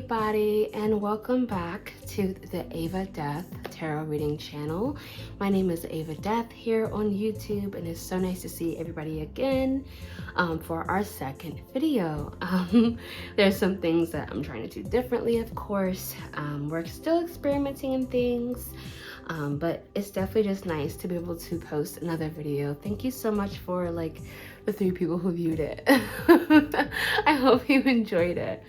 everybody, and welcome back to the Ava Death Tarot Reading channel. My name is Ava Death here on YouTube, and it's so nice to see everybody again for our second video. There's some things that I'm trying to do differently, of course. We're still experimenting in things, but it's definitely just nice to be able to post another video. Thank you so much for the 3 people who viewed it. I hope you enjoyed it.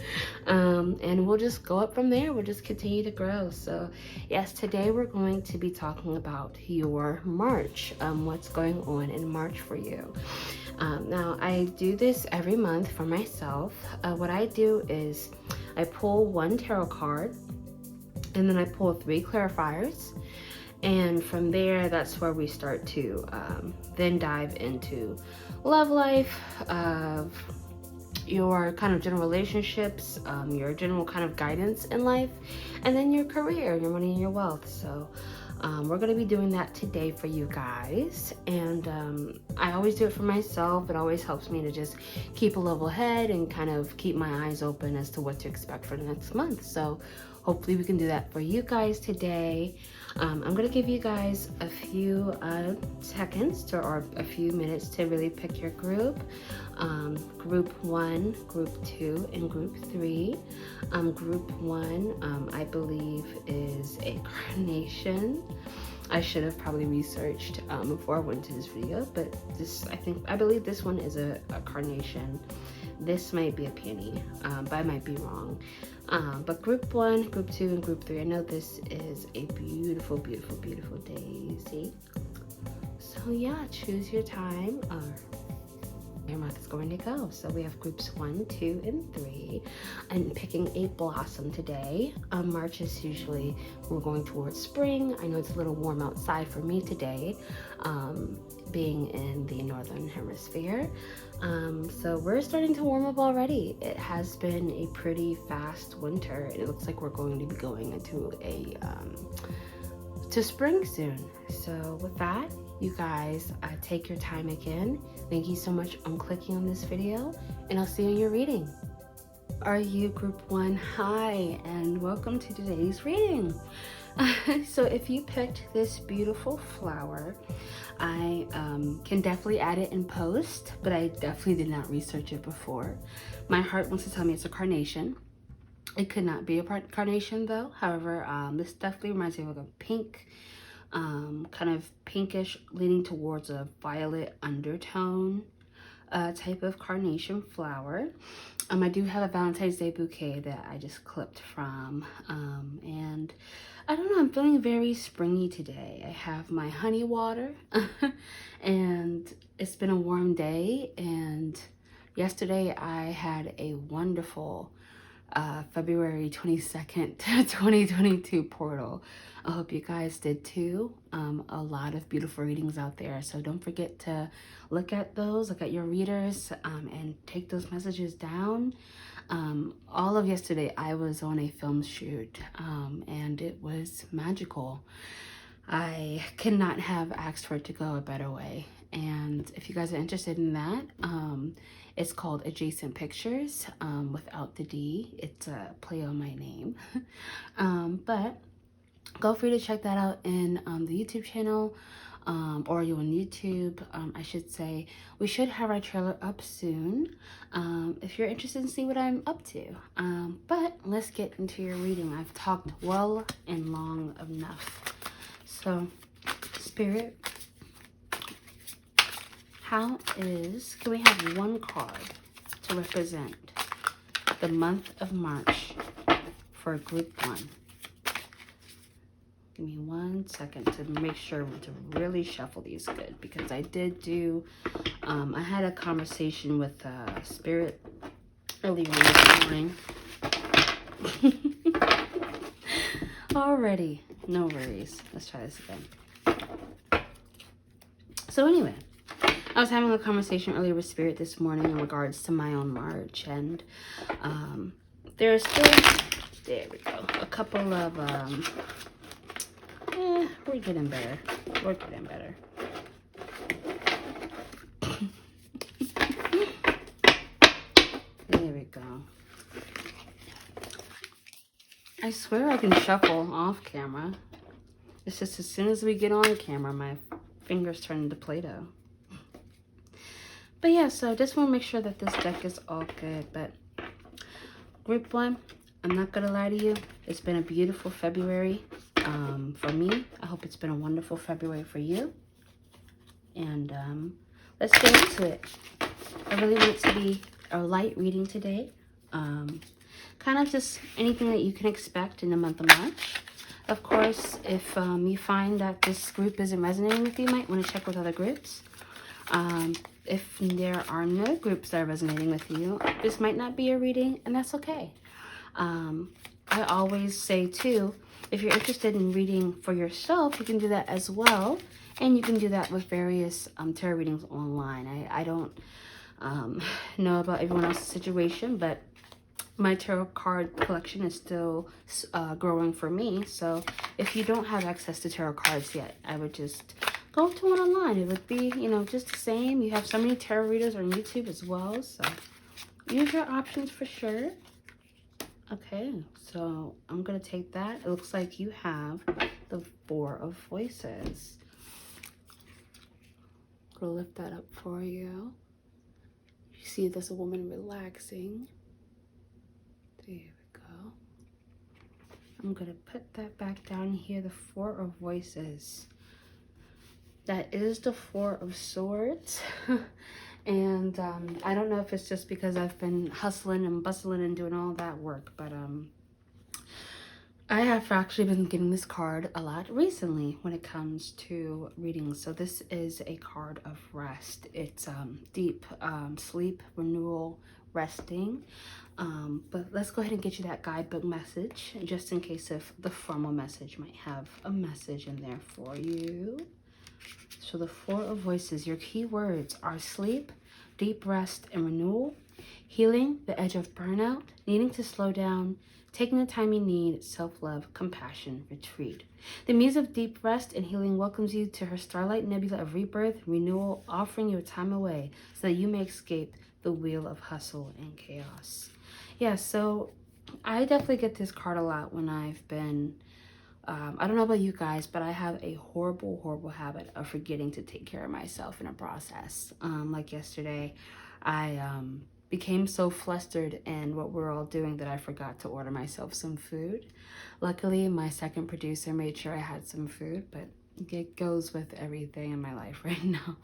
And we'll just go up from there. We'll just continue to grow. So yes, today we're going to be talking about your March, what's going on in March for you. Now I do this every month for myself. What I do is I pull 1 tarot card, and then I pull 3 clarifiers. And from there, that's where we start to then dive into love life, your kind of general relationships, your general kind of guidance in life, and then your career, your money, and your wealth. So we're going to be doing that today for you guys. And I always do it for myself. It always helps me to just keep a level head and kind of keep my eyes open as to what to expect for the next month. So hopefully we can do that for you guys today. I'm going to give you guys a few seconds or a few minutes to really pick your group. Group 1, Group 2, and Group 3. Group 1, I believe, is a carnation. I should have probably researched before I went to this video, but I believe this one is a carnation. This might be a peony, but I might be wrong. But Group 1, Group 2, and Group 3, I know this is a beautiful, beautiful, beautiful daisy. So yeah, choose your time or your month is going to go. So we have Groups 1, 2, and 3. I'm picking a blossom today. March is usually, we're going towards spring. I know it's a little warm outside for me today, being in the northern hemisphere. So we're starting to warm up already. It has been a pretty fast winter, and it looks like we're going to be going into to spring soon. So with that, you guys, take your time again. Thank you so much on clicking on this video, and I'll see you in your reading. Are you Group 1? Hi, and welcome to today's reading. So if you picked this beautiful flower, I can definitely add it in post, but I definitely did not research it before. My heart wants to tell me it's a carnation. It could not be a carnation though. However, this definitely reminds me of a pink, kind of pinkish leaning towards a violet undertone type of carnation flower. I do have a Valentine's Day bouquet that I just clipped from, and I don't know, I'm feeling very springy today. I have my honey water and it's been a warm day, and yesterday I had a wonderful February 22nd, 2022 portal. I hope you guys did too. A lot of beautiful readings out there, so don't forget to look at those, look at your readers, and take those messages down. All of yesterday I was on a film shoot, and it was magical. I could not have asked for it to go a better way. And if you guys are interested in that, it's called Adjacent Pictures, without the D. It's a play on my name. But go free to check that out in the YouTube channel, or you on YouTube, I should say. We should have our trailer up soon, if you're interested in seeing what I'm up to. But let's get into your reading. I've talked well and long enough. So, Spirit, can we have 1 card to represent the month of March for Group 1? Give me 1 second to make sure to really shuffle these good, because I did do, I had a conversation with Spirit earlier this morning. Already, no worries. Let's try this again. So anyway, I was having a conversation earlier with Spirit this morning in regards to my own March, and there's still, there we go, a couple of, we're getting better. We're getting better. There we go. I swear I can shuffle off camera. It's just as soon as we get on camera, my fingers turn into Play-Doh. But yeah, so I just want to make sure that this deck is all good. But group 1, I'm not going to lie to you. It's been a beautiful February for me. I hope it's been a wonderful February for you. And let's get into it. I really want it to be a light reading today. Kind of just anything that you can expect in the month of March. Of course, if you find that this group isn't resonating with you, you might want to check with other groups. If there are no groups that are resonating with you, this might not be your reading, and that's okay. I always say, too, if you're interested in reading for yourself, you can do that as well. And you can do that with various tarot readings online. I don't know about everyone else's situation, but my tarot card collection is still growing for me. So if you don't have access to tarot cards yet, I would just go to one online. It would be, you know, just the same. You have so many tarot readers on YouTube as well. So use your options for sure. Okay, so I'm going to take that. It looks like you have the 4 of Voices. I'm going to lift that up for you. You see there's a woman relaxing. There we go. I'm going to put that back down here, the 4 of Voices. That is the 4 of Swords. And I don't know if it's just because I've been hustling and bustling and doing all that work, but I have actually been getting this card a lot recently when it comes to readings. So this is a card of rest. It's deep sleep, renewal, resting. But let's go ahead and get you that guidebook message, just in case if the formal message might have a message in there for you. So the 4 of Voices, your key words are sleep, deep rest and renewal, healing, the edge of burnout, needing to slow down, taking the time you need, self-love, compassion, retreat. The Muse of deep rest and healing welcomes you to her starlight nebula of rebirth, renewal, offering you a time away so that you may escape the wheel of hustle and chaos. Yeah, so I definitely get this card a lot when I've been I don't know about you guys, but I have a horrible habit of forgetting to take care of myself in a process. Like yesterday, I became so flustered in what we're all doing that I forgot to order myself some food. Luckily, my second producer made sure I had some food, but it goes with everything in my life right now.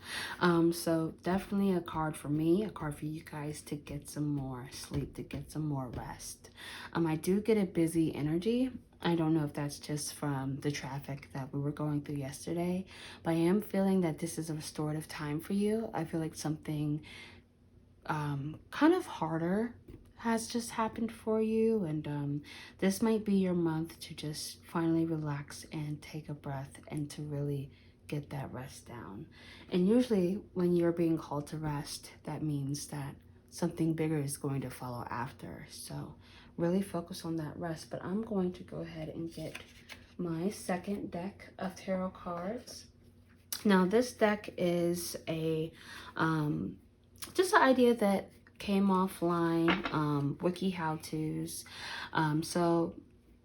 So definitely a card for me, a card for you guys to get some more sleep, to get some more rest. I do get a busy energy. I don't know if that's just from the traffic that we were going through yesterday, but I am feeling that this is a restorative time for you. I feel like something kind of harder has just happened for you, and this might be your month to just finally relax and take a breath and to really get that rest down. And usually when you're being called to rest, that means that something bigger is going to follow after. So really focus on that rest. But I'm going to go ahead and get my second deck of tarot cards. Now this deck is a just an idea that came offline, wiki how-tos. So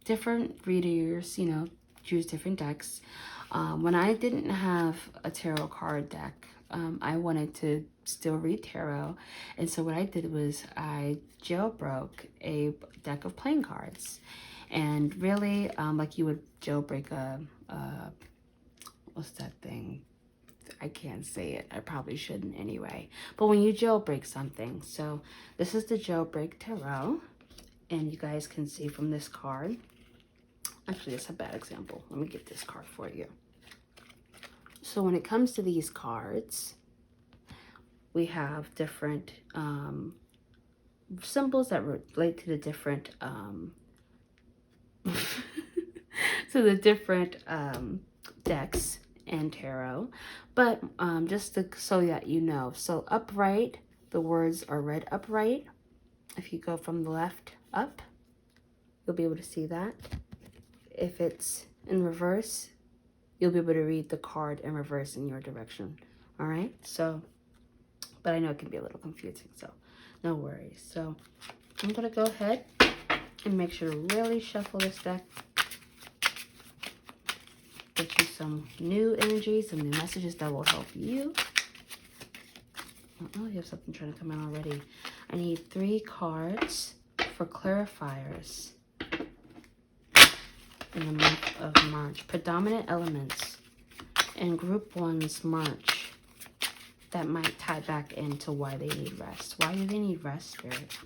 different readers, you know, choose different decks. When I didn't have a tarot card deck, I wanted to still read tarot. And so what I did was I jailbroke a deck of playing cards. And really, like you would jailbreak a what's that thing? I can't say it. I probably shouldn't anyway. But when you jailbreak something, so this is the jailbreak tarot, and you guys can see from this card. Actually, it's a bad example. Let me get this card for you. So when it comes to these cards, we have different symbols that relate to the different decks and tarot, but just so that you know, so upright, the words are read upright. If you go from the left up, you'll be able to see that. If it's in reverse, you'll be able to read the card in reverse in your direction. All right, so, but I know it can be a little confusing, so no worries. So I'm gonna go ahead And make sure to really shuffle this deck. Get you some new energy, some new messages that will help you. Oh, you have something trying to come out already. I need 3 cards for clarifiers in the month of March. Predominant elements in Group 1's March that might tie back into why they need rest. Why do they need rest, Spirit?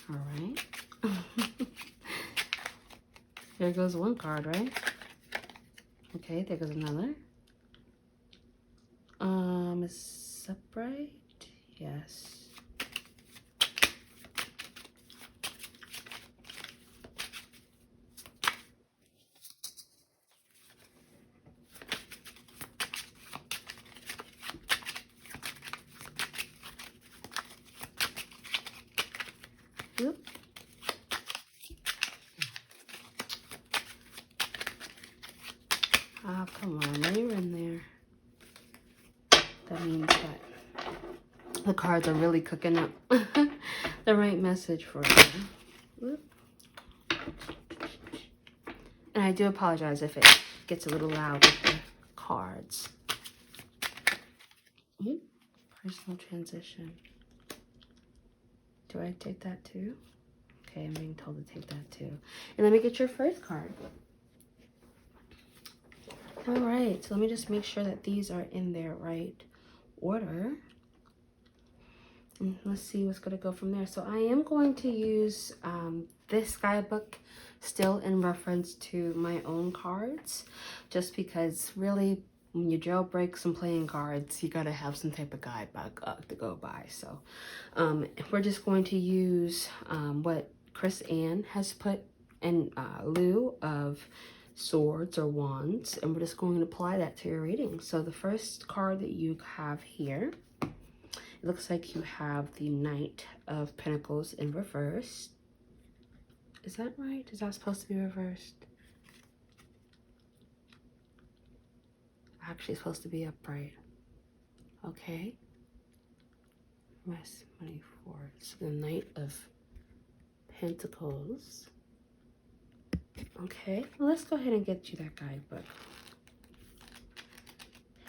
All right. There goes one card, right? Okay, there goes another. Is upright? Yes. Oop. Oh, come on, you're in there. That means that the cards are really cooking up the right message for you. Oop. And I do apologize if it gets a little loud with the cards. Oop. Personal transition. Do I take that too? Okay, I'm being told to take that too. And let me get your first card. All right, so let me just make sure that these are in their right order. And let's see what's going to go from there. So I am going to use this guidebook still in reference to my own cards, just because really when you jailbreak some playing cards, you got to have some type of guidebook to go by. So we're just going to use what Chris Ann has put in lieu of swords or wands, and we're just going to apply that to your reading. So the first card that you have here, it looks like you have the Knight of Pentacles in reverse. Is that right? Is that supposed to be reversed? Actually, it's supposed to be upright. Okay. Rest money for so the Knight of Pentacles. Okay, well, let's go ahead and get you that guidebook.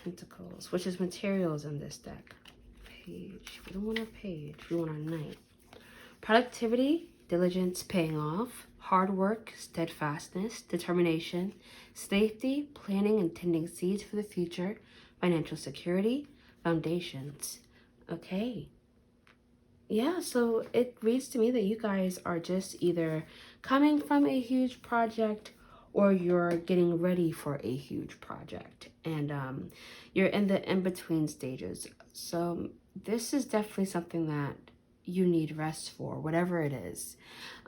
Pentacles, which is materials in this deck. Page. We don't want a page. We want our Knight. Productivity, diligence paying off, hard work, steadfastness, determination, safety, planning and tending seeds for the future, financial security, foundations. Okay. Yeah, so it reads to me that you guys are just either coming from a huge project or you're getting ready for a huge project. And you're in the in-between stages. So this is definitely something that you need rest for, whatever it is.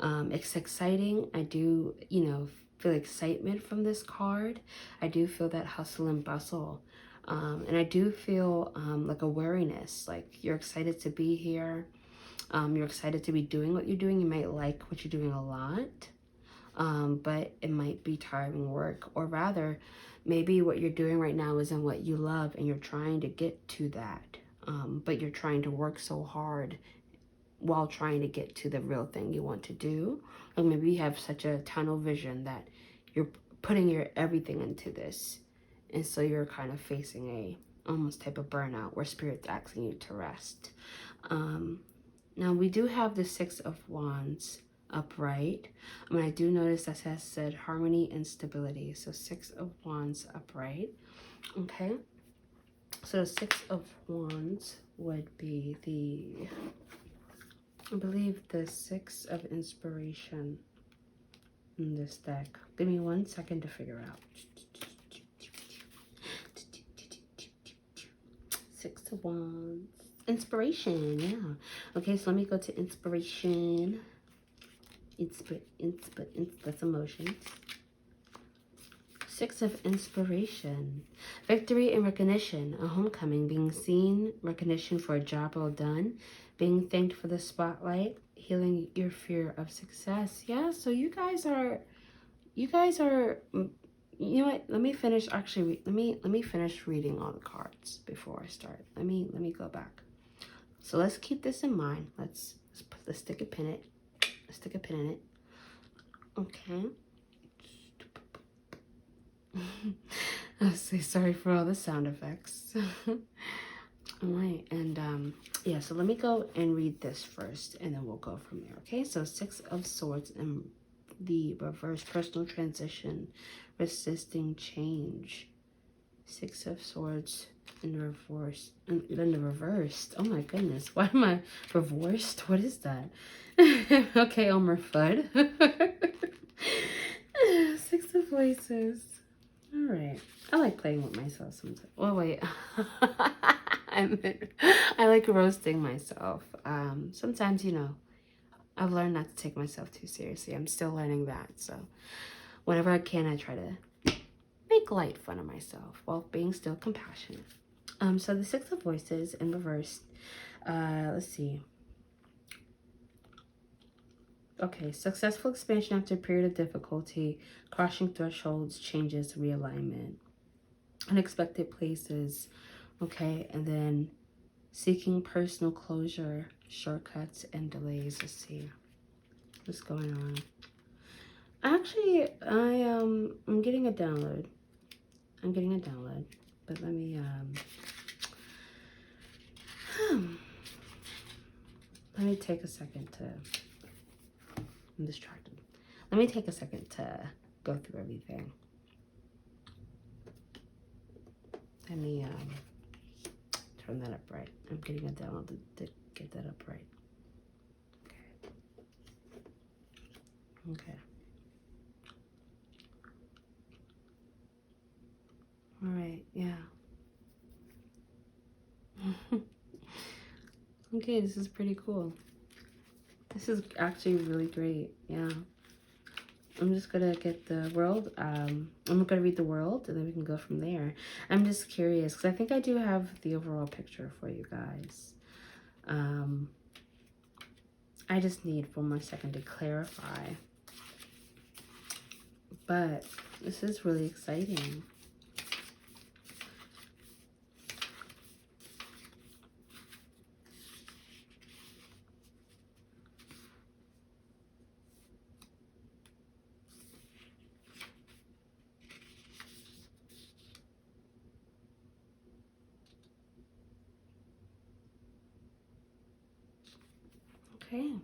It's exciting. I do, feel excitement from this card. I do feel that hustle and bustle. And I do feel like a wariness, like you're excited to be here. You're excited to be doing what you're doing. You might like what you're doing a lot, but it might be tiring work, or rather, maybe what you're doing right now isn't what you love and you're trying to get to that, but you're trying to work so hard while trying to get to the real thing you want to do. Like maybe you have such a tunnel vision that you're putting your everything into this, and so you're kind of facing a almost type of burnout where Spirit's asking you to rest. Now we do have the 6 of Wands upright. I do notice that has said harmony and stability. So 6 of Wands upright. Okay. So the 6 of Wands would be I believe the 6 of Inspiration in this deck. Give me 1 second to figure out. 6 of Wands. Inspiration, yeah. Okay, so let me go to Inspiration. That's emotions. 6 of Inspiration. Victory and recognition. A homecoming. Being seen. Recognition for a job well done. Being thanked for the spotlight. Healing your fear of success. Yeah, so you guys are, you know what? Let me finish, actually, let me finish reading all the cards before I start. Let me go back. So let's keep this in mind. Let's stick a pin in it. Okay. I'll say sorry for all the sound effects. All right, and yeah, so let me go and read this first, and then we'll go from there, okay? So Six of Swords in the reverse, personal transition, resisting change. Six of Swords in reverse, in the reversed. Oh my goodness, why am I reversed? What is that? Okay, Elmer Fudd. Six of Voices. All right. I like playing with myself sometimes. Well, wait. I like roasting myself. Sometimes, you know, I've learned not to take myself too seriously. I'm still learning that. So whenever I can, I try to make light fun of myself while being still compassionate. So the Six of Voices in reverse. Let's see. Okay, successful expansion after a period of difficulty, crossing thresholds, changes, realignment, unexpected places. Okay, and then seeking personal closure, shortcuts, and delays. Let's see what's going on. Actually, I'm getting a download. But let me let me take a second to. I'm distracted. Let me take a second to go through everything. Let me turn that up right. I'm getting a download to get that up right. Okay. All right. Yeah. Okay, this is pretty cool. This is actually really great. Yeah. I'm just gonna get the world. I'm gonna read the world, and then we can go from there. I'm just curious because I think I do have the overall picture for you guys. I just need one more second to clarify. But this is really exciting. Okay.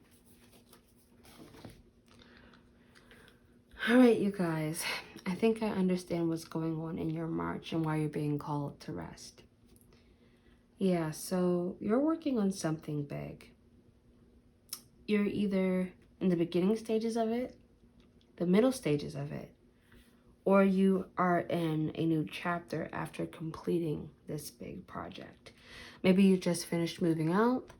All right, you guys. I think I understand what's going on in your March and why you're being called to rest. Yeah, so you're working on something big. You're either in the beginning stages of it, the middle stages of it, or you are in a new chapter after completing this big project. Maybe you just finished moving out.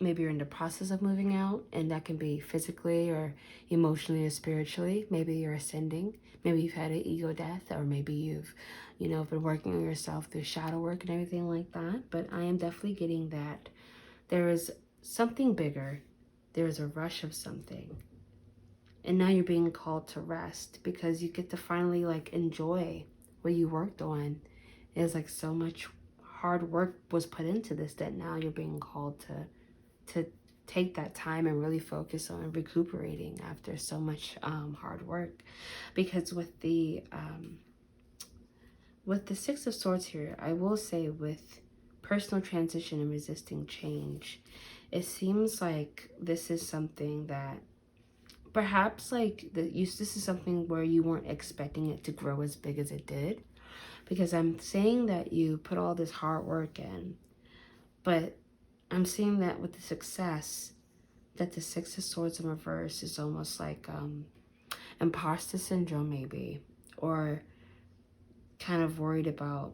Maybe you're in the process of moving out, and that can be physically or emotionally or spiritually. Maybe you're ascending. Maybe you've had an ego death, or maybe you've, you know, been working on yourself through shadow work and everything like that. But I am definitely getting that there is something bigger. There is a rush of something. And now you're being called to rest because you get to finally like enjoy what you worked on. It's like so much hard work was put into this that now you're being called to take that time and really focus on recuperating after so much hard work. Because with the Six of Swords here, I will say with personal transition and resisting change, it seems like this is something that perhaps like this is something where you weren't expecting it to grow as big as it did. Because I'm saying that you put all this hard work in, but I'm seeing that with the success, that the Six of Swords in reverse is almost like imposter syndrome maybe, or kind of worried about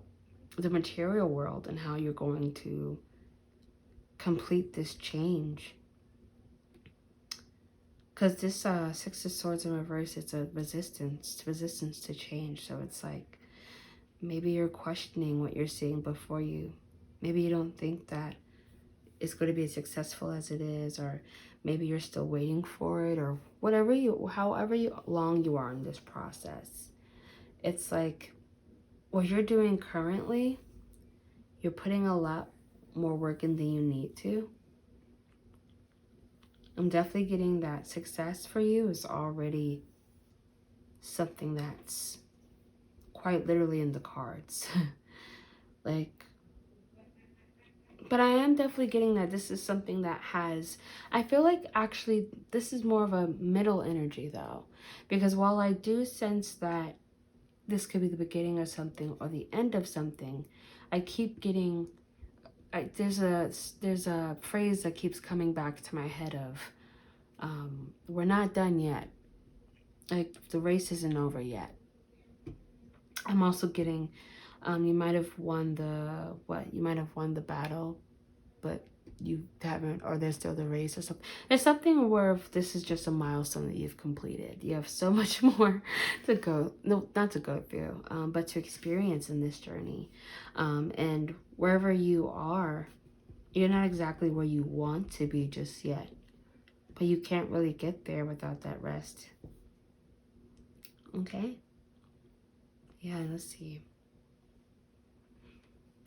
the material world and how you're going to complete this change. Because this Six of Swords in reverse, it's a resistance to change. So it's like maybe you're questioning what you're seeing before you. Maybe you don't think that it's going to be as successful as it is, or maybe you're still waiting for it, or however long you are in this process. It's like what you're doing currently, you're putting a lot more work in than you need to. I'm definitely getting that success for you is already something that's quite literally in the cards. Like, but I am definitely getting that this is something that has, I feel like actually this is more of a middle energy though, because while I do sense that this could be the beginning of something or the end of something, I keep getting, there's a phrase that keeps coming back to my head of, we're not done yet. Like, the race isn't over yet. I'm also getting, you might have won the, you might have won the battle, but you haven't, or there's still the race or something. There's something where if this is just a milestone that you've completed. You have so much more to go, no, not to go through, but to experience in this journey. And wherever you are, you're not exactly where you want to be just yet, but you can't really get there without that rest. Okay. Yeah, let's see.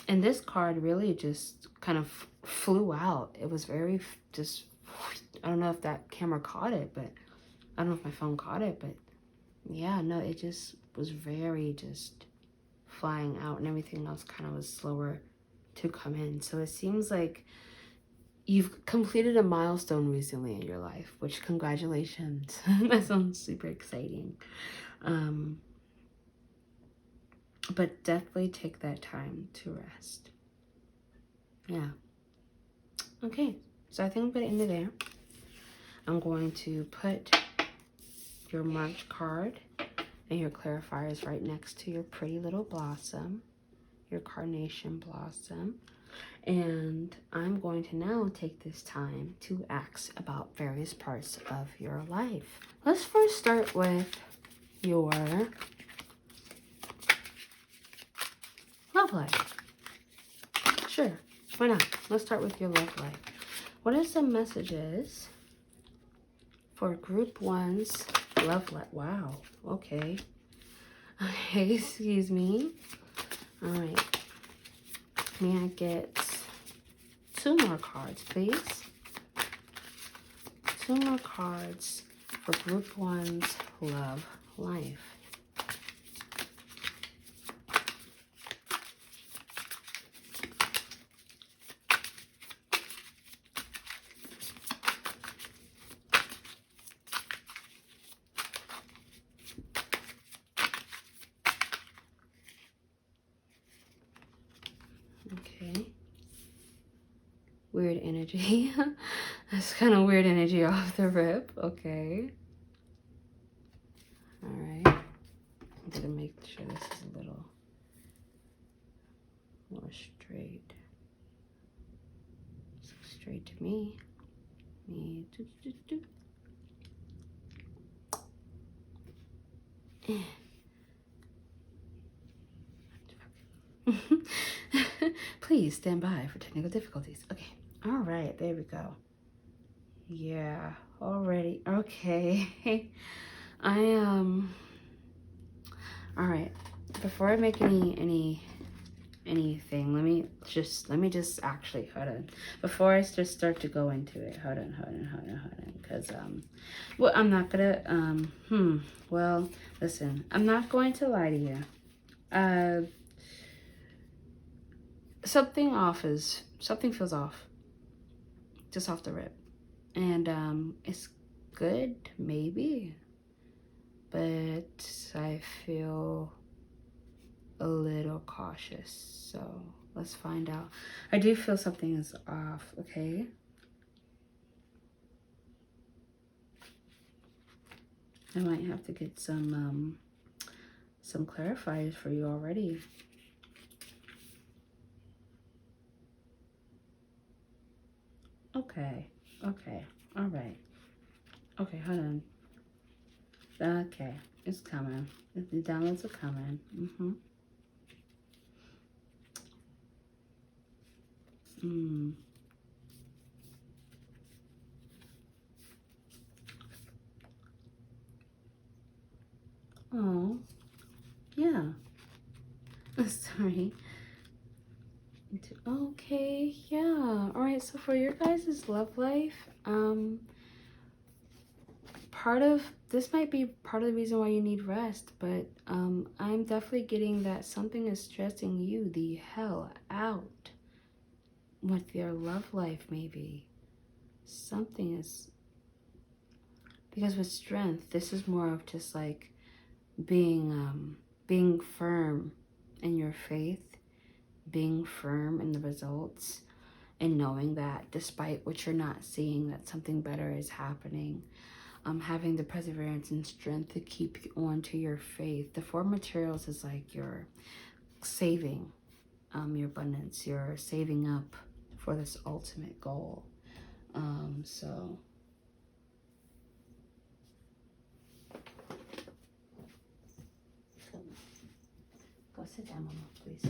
And this card really just kind of flew out. It was very just, I don't know if that camera caught it, but I don't know if my phone caught it, but yeah, no, it just was very just flying out, and everything else kind of was slower to come in. So it seems like you've completed a milestone recently in your life, which congratulations. That sounds super exciting. But definitely take that time to rest. Yeah. Okay, so I think I'm going to end it there. I'm going to put your March card and your clarifiers right next to your pretty little blossom, your carnation blossom. And I'm going to now take this time to ask about various parts of your life. Let's first start with your love life. Sure, why not? Let's start with your love life. What are some messages for group 1's love life? Wow, okay. Okay, excuse me. All right. May I get 2 more cards, please? 2 more cards for group 1's love life. Okay. Weird energy. That's kind of weird energy off the rip. Okay. All right. I'm going to make sure this is a little more straight. So straight to me. Me. Do, do, do. Please stand by for technical difficulties. Okay. All right. There we go. Yeah. Already. Okay. All right. Before I make anything, let me just actually, hold on. Before I just start to go into it, hold on. Because, well, I'm not gonna, well, listen, I'm not going to lie to you. Something feels off, just off the rip. And, it's good, maybe, but I feel a little cautious, so let's find out. I do feel something is off, okay? I might have to get some clarifiers for you already. Okay, all right. Okay, hold on. Okay, it's coming. The downloads are coming. Oh, yeah. Sorry. Okay, yeah. All right, so for your guys' love life, this might be part of the reason why you need rest, but I'm definitely getting that something is stressing you the hell out with your love life. Maybe something is, because with strength, this is more of just like being firm in your faith, being firm in the results, and knowing that despite what you're not seeing, that something better is happening. Having the perseverance and strength to keep you on to your faith. The four materials is like you're saving your abundance. You're saving up for this ultimate goal. So go sit down, Mama, please.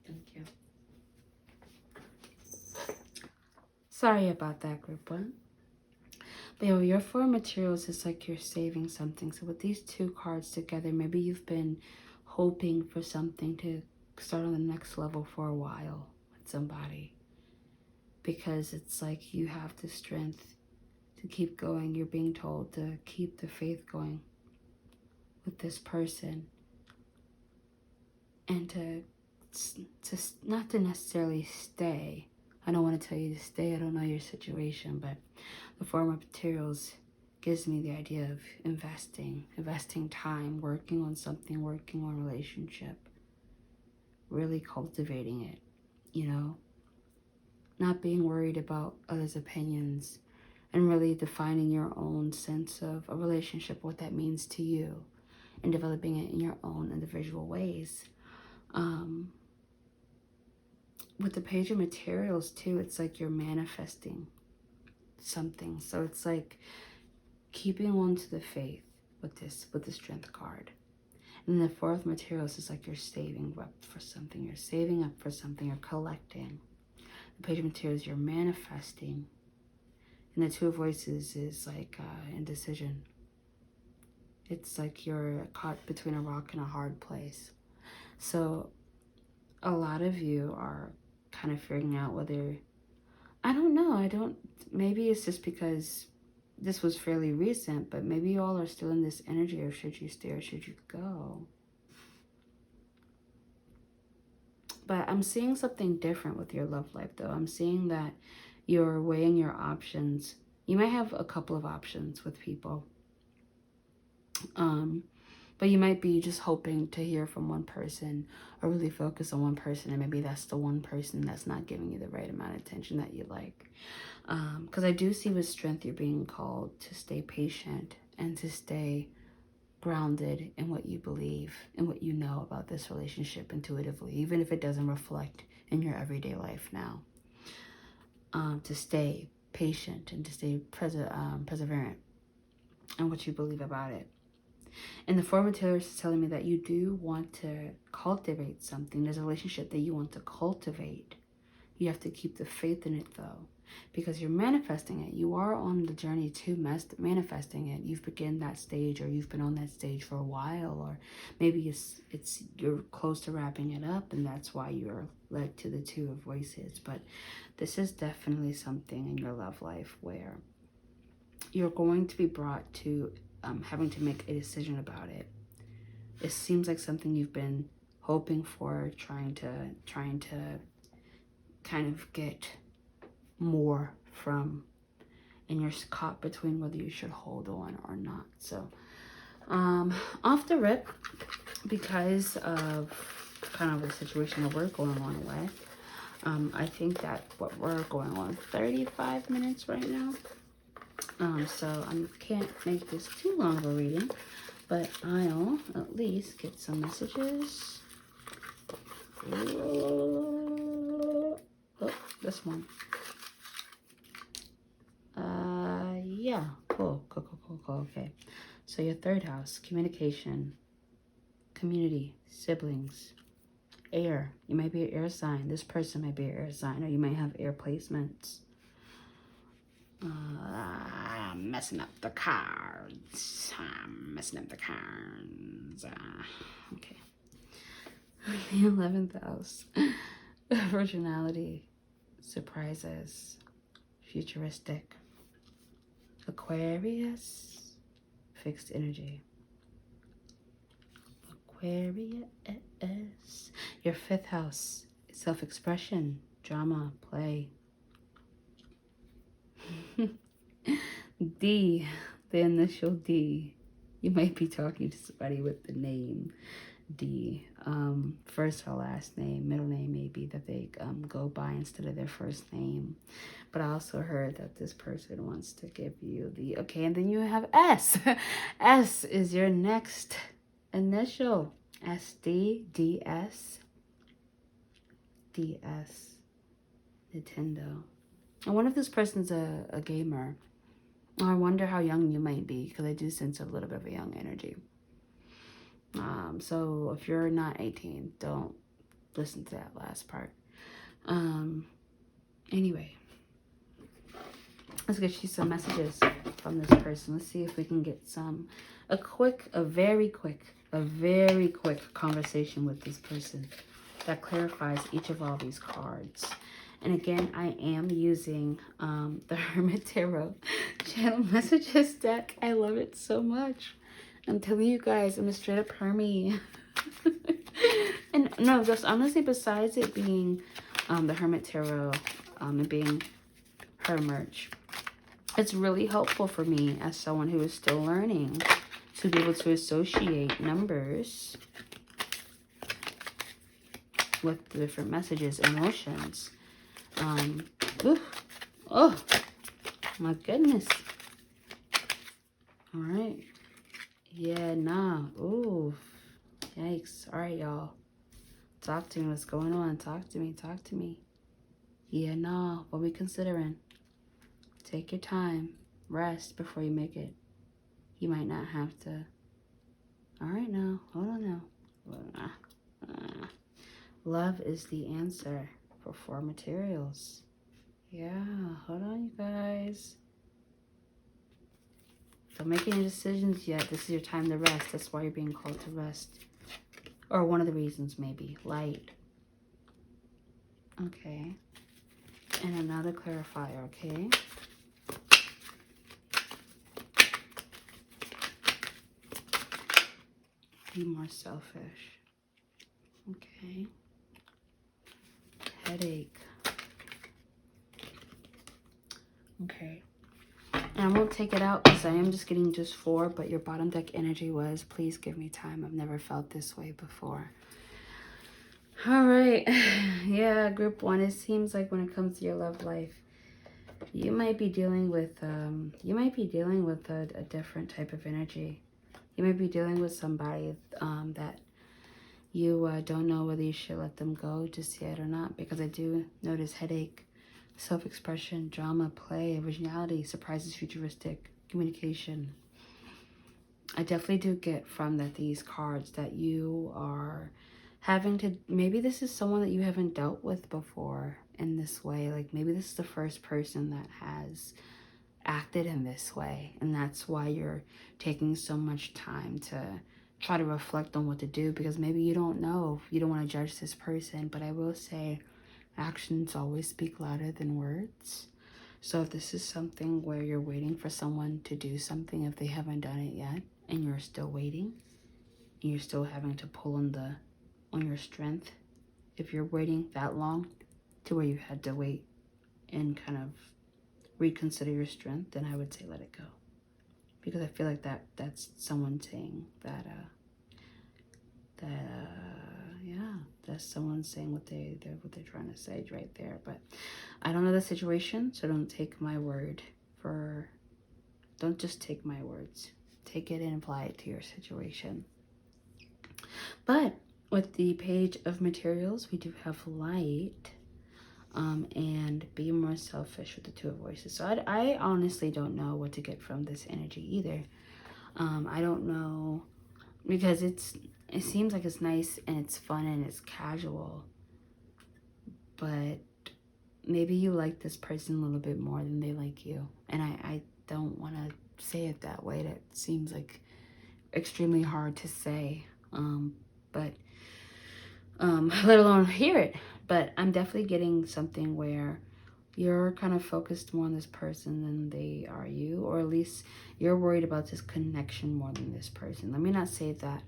Thank you. Sorry about that, group one. But yeah, your four materials is like you're saving something. So with these two cards together, maybe you've been hoping for something to start on the next level for a while with somebody, because it's like you have the strength to keep going. You're being told to keep the faith going with this person, and to not to necessarily stay. I don't want to tell you to stay. I don't know your situation, but the form of materials gives me the idea of investing time, working on something, working on a relationship, really cultivating it, you know, not being worried about others' opinions, and really defining your own sense of a relationship, what that means to you, and developing it in your own individual ways. With the page of materials too, it's like you're manifesting something. So it's like keeping on to the faith with the strength card. And the fourth materials is like you're saving up for something. You're saving up for something. You're collecting. The page of materials, you're manifesting. And the two of voices is like indecision. It's like you're caught between a rock and a hard place. So a lot of you are kind of figuring out whether, I don't know, maybe it's just because this was fairly recent, but maybe you all are still in this energy of should you stay or should you go. But I'm seeing something different with your love life though. I'm seeing that you're weighing your options. You might have a couple of options with people. But you might be just hoping to hear from one person, or really focus on one person, and maybe that's the one person that's not giving you the right amount of attention that you like. Because I do see with strength you're being called to stay patient and to stay grounded in what you believe and what you know about this relationship intuitively, even if it doesn't reflect in your everyday life now. To stay patient and to stay perseverant in what you believe about it. And the four materials is telling me that you do want to cultivate something. There's a relationship that you want to cultivate. You have to keep the faith in it though, because you're manifesting it. You are on the journey to manifesting it. You've begun that stage, or you've been on that stage for a while, or maybe you're close to wrapping it up, and that's why you're led to the two of voices. But this is definitely something in your love life where you're going to be brought to having to make a decision about it. It seems like something you've been hoping for, trying to kind of get more from, and you're caught between whether you should hold on or not. So off the rip, because of kind of the situation that we're going on with, I think that what we're going on 35 minutes right now. So I can't make this too long of a reading, but I'll at least get some messages. Oh, this one. Yeah, cool, okay. So your third house, communication, community, siblings, air. You might be an air sign. This person might be an air sign, or you might have air placements. I'm messing up the cards. Okay. The 11th house. Originality, surprises, futuristic. Aquarius, fixed energy. Aquarius, your 5th house, self-expression, drama, play. D, the initial D. You might be talking to somebody with the name D. First or last name, middle name maybe that they go by instead of their first name. But I also heard that this person wants to give you the, okay, and then you have S. S is your next initial. SD, DS, DS, Nintendo. I wonder if this person's a gamer. I wonder how young you might be, because I do sense a little bit of a young energy. So if you're not 18, don't listen to that last part. Anyway, let's get you some messages from this person. Let's see if we can get a very quick conversation with this person that clarifies each of all these cards. And again, I am using the Hermit Tarot Channel Messages deck. I love it so much. I'm telling you guys, I'm a straight up Hermie. And no, just honestly, besides it being the Hermit Tarot and being her merch, it's really helpful for me as someone who is still learning to be able to associate numbers with the different messages, emotions. Oh, my goodness. All right. Yeah, nah. Ooh, yikes. All right, y'all. Talk to me. What's going on? Talk to me. Talk to me. Yeah, nah. What we considering? Take your time. Rest before you make it. You might not have to. All right, now. Hold on now. Love is the answer for 4 materials. Yeah, hold on, you guys. Don't make any decisions yet. This is your time to rest. That's why you're being called to rest. Or one of the reasons, maybe. Light. Okay. And another clarifier, okay? Be more selfish. Okay. Headache. Okay. And I won't take it out because I am just getting just 4, but your bottom deck energy was, please give me time. I've never felt this way before. All right. Yeah, group 1, it seems like when it comes to your love life, you might be dealing with a different type of energy. You might be dealing with somebody that you don't know whether you should let them go just yet or not, because I do notice headache, self-expression, drama, play, originality, surprises, futuristic, communication. I definitely do get from these cards that you are having to, maybe this is someone that you haven't dealt with before in this way. Like maybe this is the first person that has acted in this way, and that's why you're taking so much time to try to reflect on what to do, because maybe you don't know, you don't want to judge this person. But I will say actions always speak louder than words. So if this is something where you're waiting for someone to do something, if they haven't done it yet and you're still waiting and you're still having to pull on your strength, if you're waiting that long to where you had to wait and kind of reconsider your strength, then I would say let it go. Because I feel like that's someone saying that yeah, that's someone saying what they're trying to say right there. But I don't know the situation, so don't take my word don't just take my words. Take it and apply it to your situation. But with the Page of Materials, we do have light, and be more selfish with the 2 of Voices. So I honestly don't know what to get from this energy either. I don't know, because it seems like it's nice and it's fun and it's casual, but maybe you like this person a little bit more than they like you. And I don't want to say it that way. That seems like extremely hard to say, but let alone hear it. But I'm definitely getting something where you're kind of focused more on this person than they are you, or at least you're worried about this connection more than this person. Let me not say that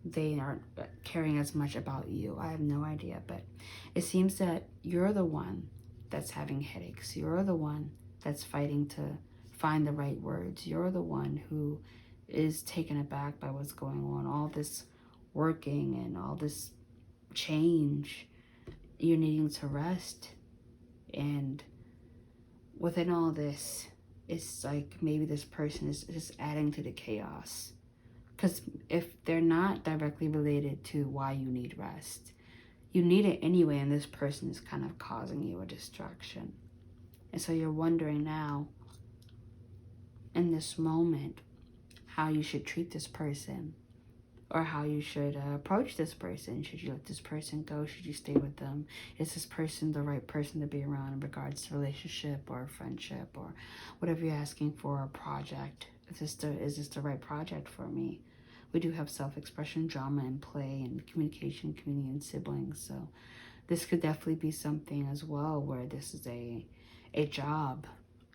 they aren't caring as much about you. I have no idea, but it seems that you're the one that's having headaches. You're the one that's fighting to find the right words. You're the one who is taken aback by what's going on, all this working and all this change. You're needing to rest. And within all this, it's like maybe this person is just adding to the chaos. Because if they're not directly related to why you need rest, you need it anyway, and this person is kind of causing you a distraction. And so you're wondering now, in this moment, how you should treat this person, or how you should approach this person. Should you let this person go? Should you stay with them? Is this person the right person to be around in regards to relationship or friendship or whatever you're asking for, a project? Is this the right project for me? We do have self-expression, drama, and play, and communication, community, and siblings. So this could definitely be something as well where this is a job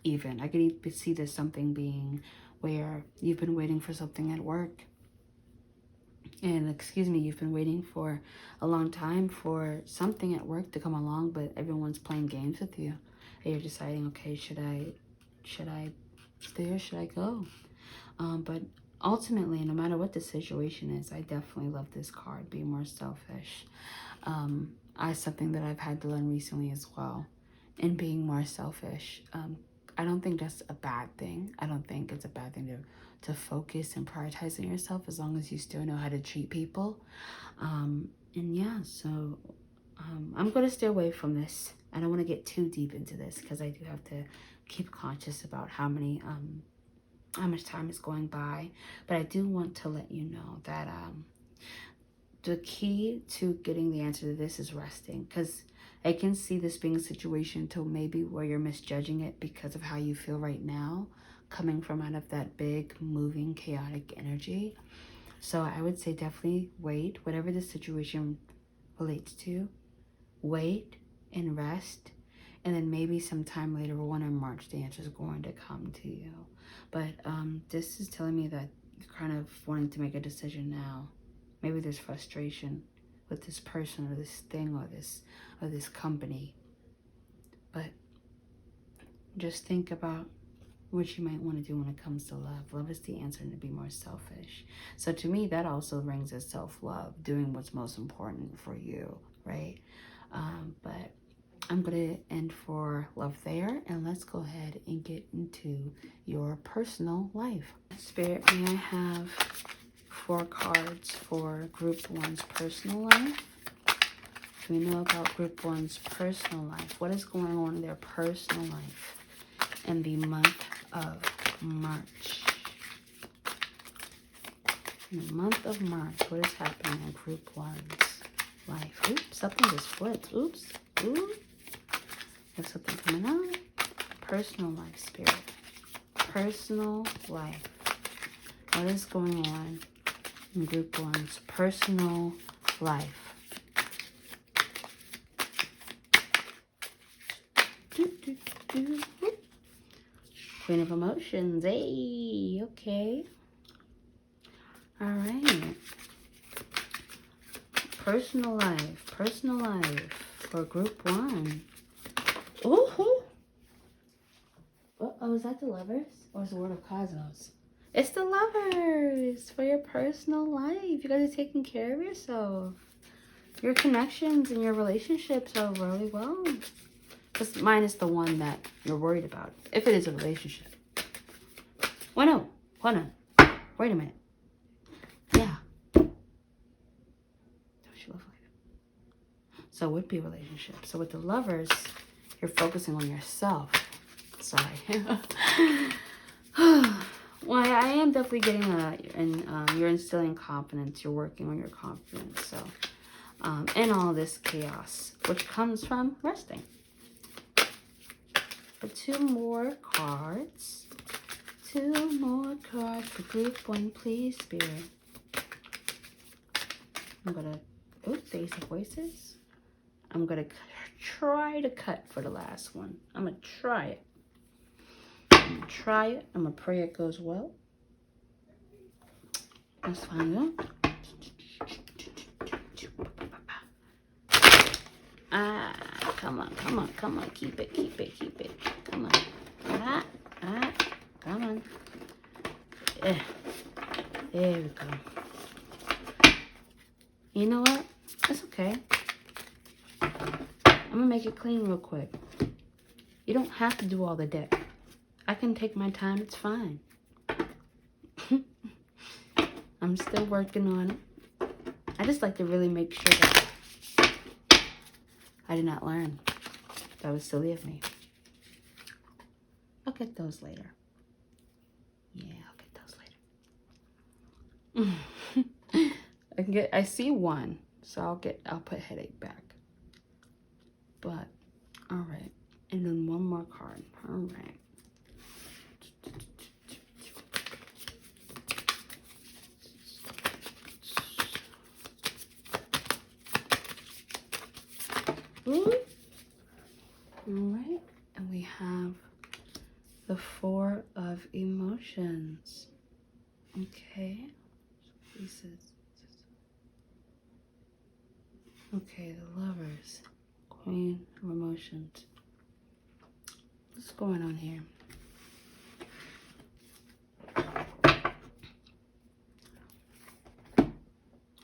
even. I could see this something being where you've been waiting for something at work. And you've been waiting for a long time for something at work to come along, but everyone's playing games with you. And you're deciding, okay, should I stay or should I go? But ultimately, no matter what the situation is, I definitely love this card, be more selfish. Something that I've had to learn recently as well, in being more selfish. I don't think that's a bad thing. I don't think it's a bad thing to focus and prioritize on yourself, as long as you still know how to treat people. And yeah, so I'm going to stay away from this. I don't want to get too deep into this, because I do have to keep conscious about how much time is going by. But I do want to let you know that the key to getting the answer to this is resting, because I can see this being a situation to maybe where you're misjudging it because of how you feel right now, coming from out of that big, moving, chaotic energy. So I would say definitely wait, whatever the situation relates to, wait and rest. And then maybe sometime later, 1 in March, the answer is going to come to you. But this is telling me that you're kind of wanting to make a decision now. Maybe there's frustration with this person or this thing or this company. But just think about what you might want to do when it comes to love. Love is the answer, and to be more selfish. So to me, that also rings as self-love, doing what's most important for you, right? But I'm going to end for love there, and let's go ahead and get into your personal life. Spirit, may I have 4 cards for Group 1's personal life? We know about Group 1's personal life. What is going on in their personal life in the month of March? In the month of March, what is happening in Group 1's life? Oops, something just flipped. Oops. Ooh. There's something coming out. Personal life, Spirit. Personal life. What is going on in Group 1's personal life? Queen of Emotions. Hey, okay. All right. Personal life. Personal life for Group 1. Ooh. Oh, is that the Lovers? Or is the World of Cosmos? It's the Lovers for your personal life. You guys are taking care of yourself. Your connections and your relationships are really well. Because mine is the one that you're worried about, if it is a relationship. Well, no. Hold on. Wait a minute. Yeah. Don't you love life? So it would be a relationship. So with the Lovers, you're focusing on yourself. Sorry. Well, I am definitely getting you're instilling confidence. You're working on your confidence. So, in all this chaos, which comes from resting. But 2 more cards. 2 more cards for Group 1, please, Spirit. I'm gonna, Ace of Voices. I'm gonna try to cut for the last one. I'm gonna try it. I'm gonna try it. I'm gonna pray it goes well. Let's find out. Ah, come on, come on, come on. Keep it, keep it, keep it. Come on. Come on. There we go. You know what? It's okay. I'm gonna make it clean real quick. You don't have to do all the deck. I can take my time, it's fine. I'm still working on it. I just like to really make sure that I did not learn. That was silly of me. I'll get those later. Yeah, I'll get those later. I see one, so I'll put headache back. But all right, and then one more card. All right. Ooh. All right, and we have the Four of Emotions. Okay, pieces. Okay, the Lovers, Queen of Emotions. What's going on here?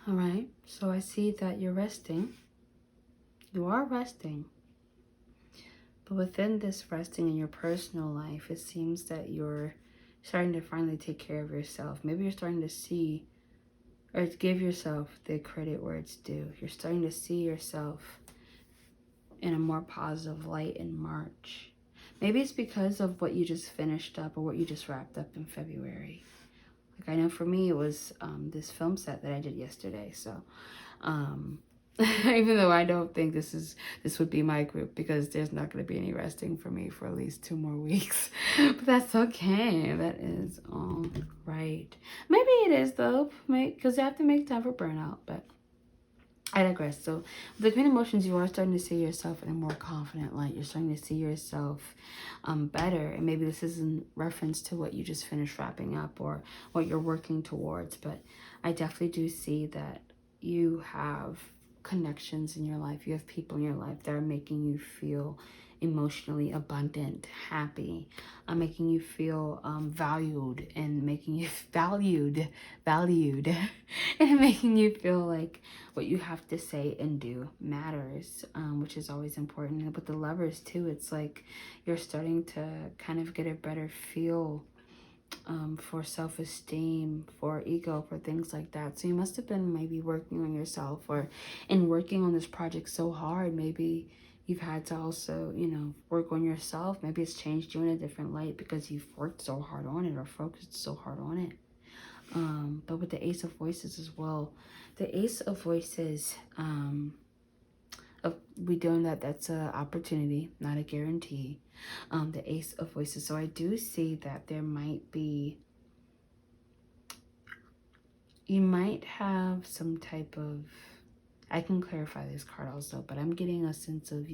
All right, so I see that you're resting. You are resting. But within this resting in your personal life, it seems that you're starting to finally take care of yourself. Maybe you're starting to see or give yourself the credit where it's due. You're starting to see yourself in a more positive light in March. Maybe it's because of what you just finished up or what you just wrapped up in February. Like I know for me, it was this film set that I did yesterday. So even though I don't think this would be my group, because there's not going to be any resting for me for at least 2 more weeks. But that's okay. That is all right. Maybe it is though, because you have to make time for burnout. But I digress. So with the Queen of Emotions, you are starting to see yourself in a more confident light. You're starting to see yourself better. And maybe this is in reference to what you just finished wrapping up or what you're working towards. But I definitely do see that you have connections in your life. You have people in your life that are making you feel emotionally abundant, happy, making you feel valued, and making you valued, and making you feel like what you have to say and do matters, which is always important. And with the Lovers too, it's like you're starting to kind of get a better feel for self-esteem, for ego, for things like that. So you must have been maybe working on yourself, or in working on this project so hard, maybe you've had to also, you know, work on yourself. Maybe it's changed you in a different light because you've worked so hard on it or focused so hard on it. But with the Ace of Voices as well, the Ace of Voices, we doing that's an opportunity, not a guarantee. The Ace of Voices. So I do see that there might be, you might have some type of, I can clarify this card also, but I'm getting a sense of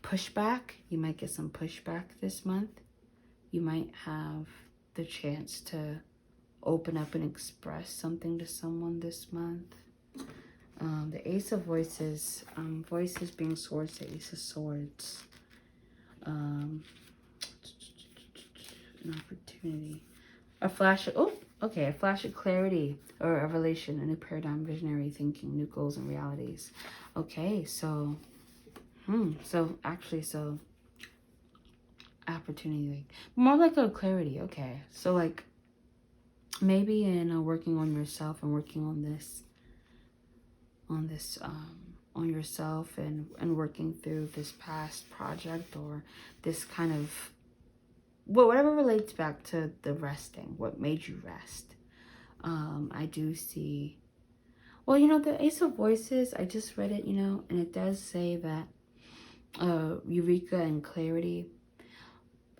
pushback. You might get some pushback this month. You might have the chance to open up and express something to someone this month. The Ace of Voices, voices being swords, the Ace of Swords. An opportunity. A flash of, a flash of clarity or revelation, a new paradigm, visionary thinking, new goals and realities. Okay, so, opportunity, more like a clarity. Okay, so like maybe in working on yourself and working on this, on yourself and working through this past project or this kind of, well, whatever relates back to the resting, what made you rest. I do see, well, you know, the Ace of Voices, I just read it, you know, and it does say that Eureka and clarity.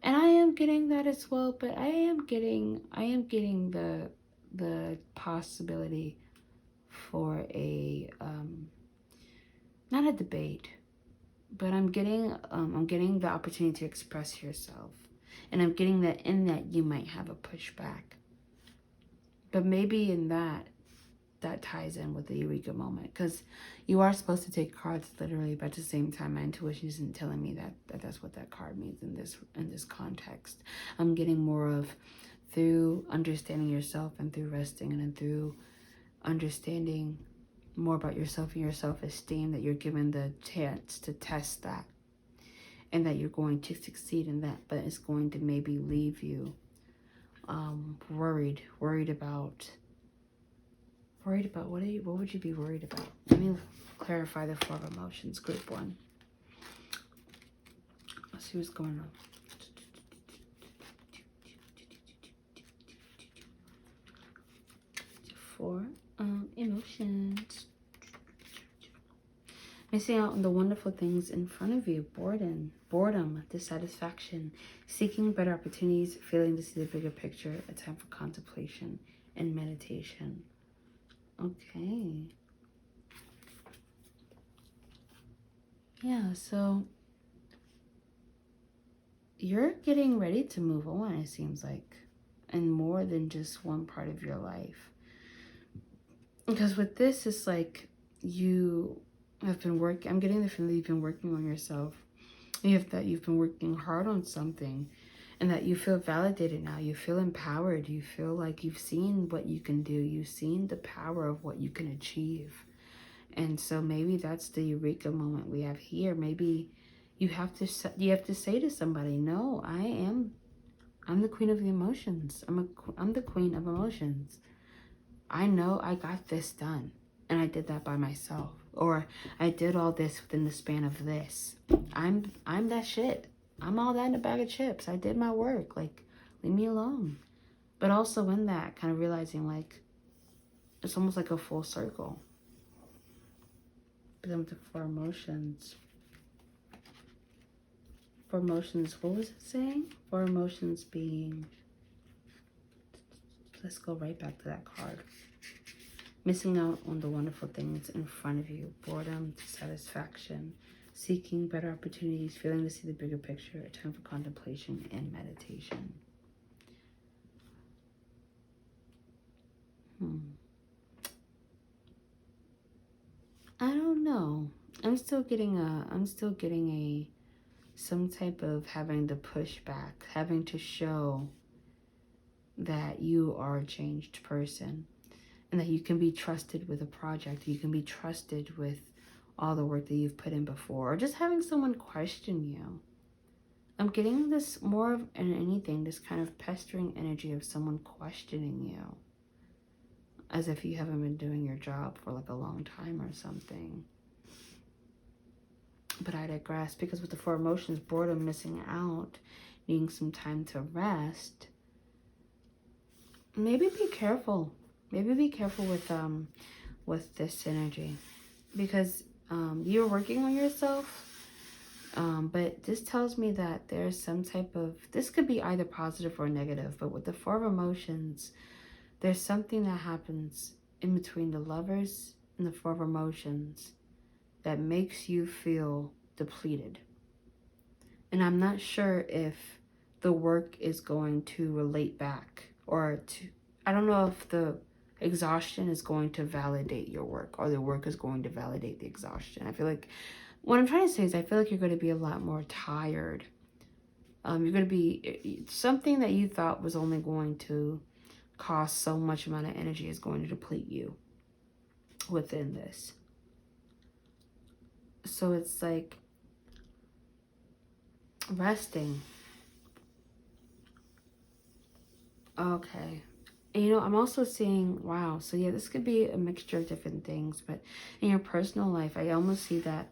And I am getting that as well, but I am getting the possibility for a, not a debate, but I'm getting the opportunity to express yourself. And I'm getting that in that you might have a pushback. But maybe in that ties in with the Eureka moment, because you are supposed to take cards literally, but at the same time my intuition isn't telling me that that's what that card means in this context. I'm getting more of through understanding yourself and through resting and then through understanding more about yourself and your self-esteem, that you're given the chance to test that and that you're going to succeed in that, but it's going to maybe leave you worried about what would you be worried about? Let me clarify the Four of Emotions, group 1. Let's see what's going on. Four emotions. Missing out on the wonderful things in front of you. Boredom, dissatisfaction, seeking better opportunities, failing to see the bigger picture, a time for contemplation and meditation. Okay. Yeah, so you're getting ready to move on, it seems like, in more than just one part of your life. Because with this, it's like you have been working, I'm getting the feeling that you've been working on yourself. You've been working hard on something, and that you feel validated now. You feel empowered. You feel like you've seen what you can do. You've seen the power of what you can achieve. And so maybe that's the Eureka moment we have here. Maybe you have to say to somebody, no, I'm the queen of the emotions. I'm the queen of emotions. I know I got this done, and I did that by myself. Or I did all this within the span of this. I'm that shit. I'm all that in a bag of chips. I did my work. Like, leave me alone. But also in that, kind of realizing, like, it's almost like a full circle. But then with the Four emotions, what was it saying? Four emotions being, let's go right back to that card. Missing out on the wonderful things in front of you. Boredom, dissatisfaction, seeking better opportunities, failing to see the bigger picture, a time for contemplation and meditation. I don't know. I'm still getting some type of having to push back, having to show that you are a changed person and that you can be trusted with a project. You can be trusted with all the work that you've put in before, or just having someone question you. I'm getting this more than anything, this kind of pestering energy of someone questioning you, as if you haven't been doing your job for like a long time or something. But I digress, because with the Four emotions, boredom, missing out, needing some time to rest, maybe be careful. Maybe be careful with this energy, because you're working on yourself. But this tells me that there's some type of, this could be either positive or negative, but with the Four of emotions, there's something that happens in between the Lovers and the Four of emotions that makes you feel depleted. And I'm not sure if the work is going to relate back, or I don't know if the exhaustion is going to validate your work, or the work is going to validate the exhaustion. I feel like, what I'm trying to say is, I feel like you're going to be a lot more tired. You're going to be, something that you thought was only going to cost so much amount of energy is going to deplete you within this. So it's like resting. Okay. And, you know, I'm also seeing, wow, so yeah, this could be a mixture of different things, but in your personal life, I almost see that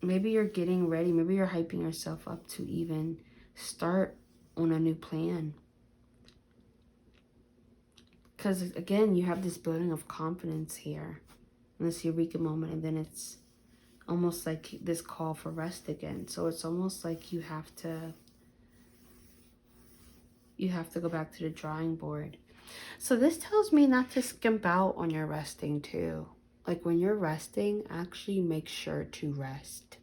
maybe you're getting ready, maybe you're hyping yourself up to even start on a new plan. Because again, you have this building of confidence here in this Eureka moment, and then it's almost like this call for rest again. So it's almost like you have to go back to the drawing board. So this tells me not to skimp out on your resting too. Like when you're resting, actually make sure to rest.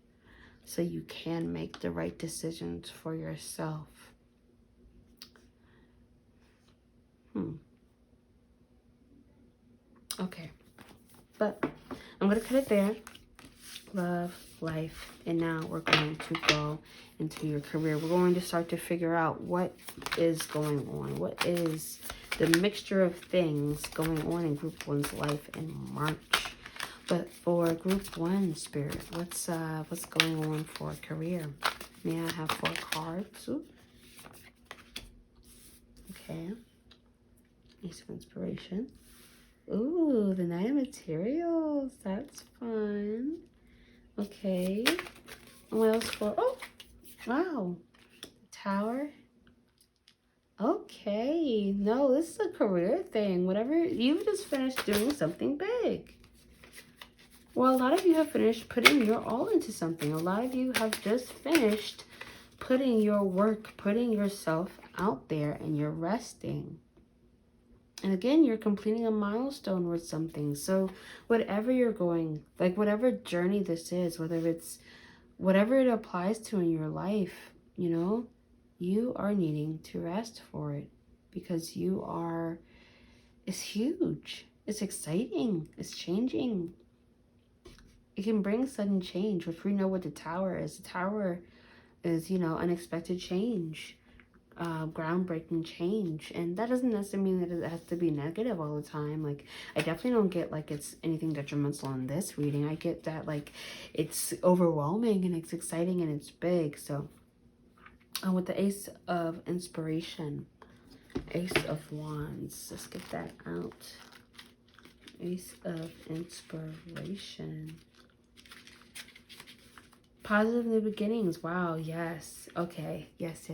so you can make the right decisions for yourself. Okay, but I'm going to cut it there. Love, life, and now we're going to go into your career. We're going to start to figure out what is going on. What is the mixture of things going on in Group 1's life in March? But for Group 1, Spirit, what's going on for career? May I have 4 cards? Ooh. Okay. Ace of Inspiration. Ooh, the Knight of Materials. That's fun. Okay. What else for? Oh, wow. Tower. Okay. No, this is a career thing. Whatever. You've just finished doing something big. Well, a lot of you have finished putting your all into something. A lot of you have just finished putting your work, putting yourself out there, and you're resting. And again, you're completing a milestone with something. So whatever you're going, like whatever journey this is, whether it's whatever it applies to in your life, you know, you are needing to rest for it because it's huge. It's exciting. It's changing. It can bring sudden change, which we know what the Tower is. The Tower is, you know, unexpected change. Groundbreaking change, and that doesn't necessarily mean that it has to be negative all the time. Like, I definitely don't get like it's anything detrimental in this reading. I get that like it's overwhelming and it's exciting and it's big. So with the Ace of Inspiration, Ace of Wands, let's get that out. Ace of Inspiration. Positive new beginnings. Wow, yes. Okay. Yes.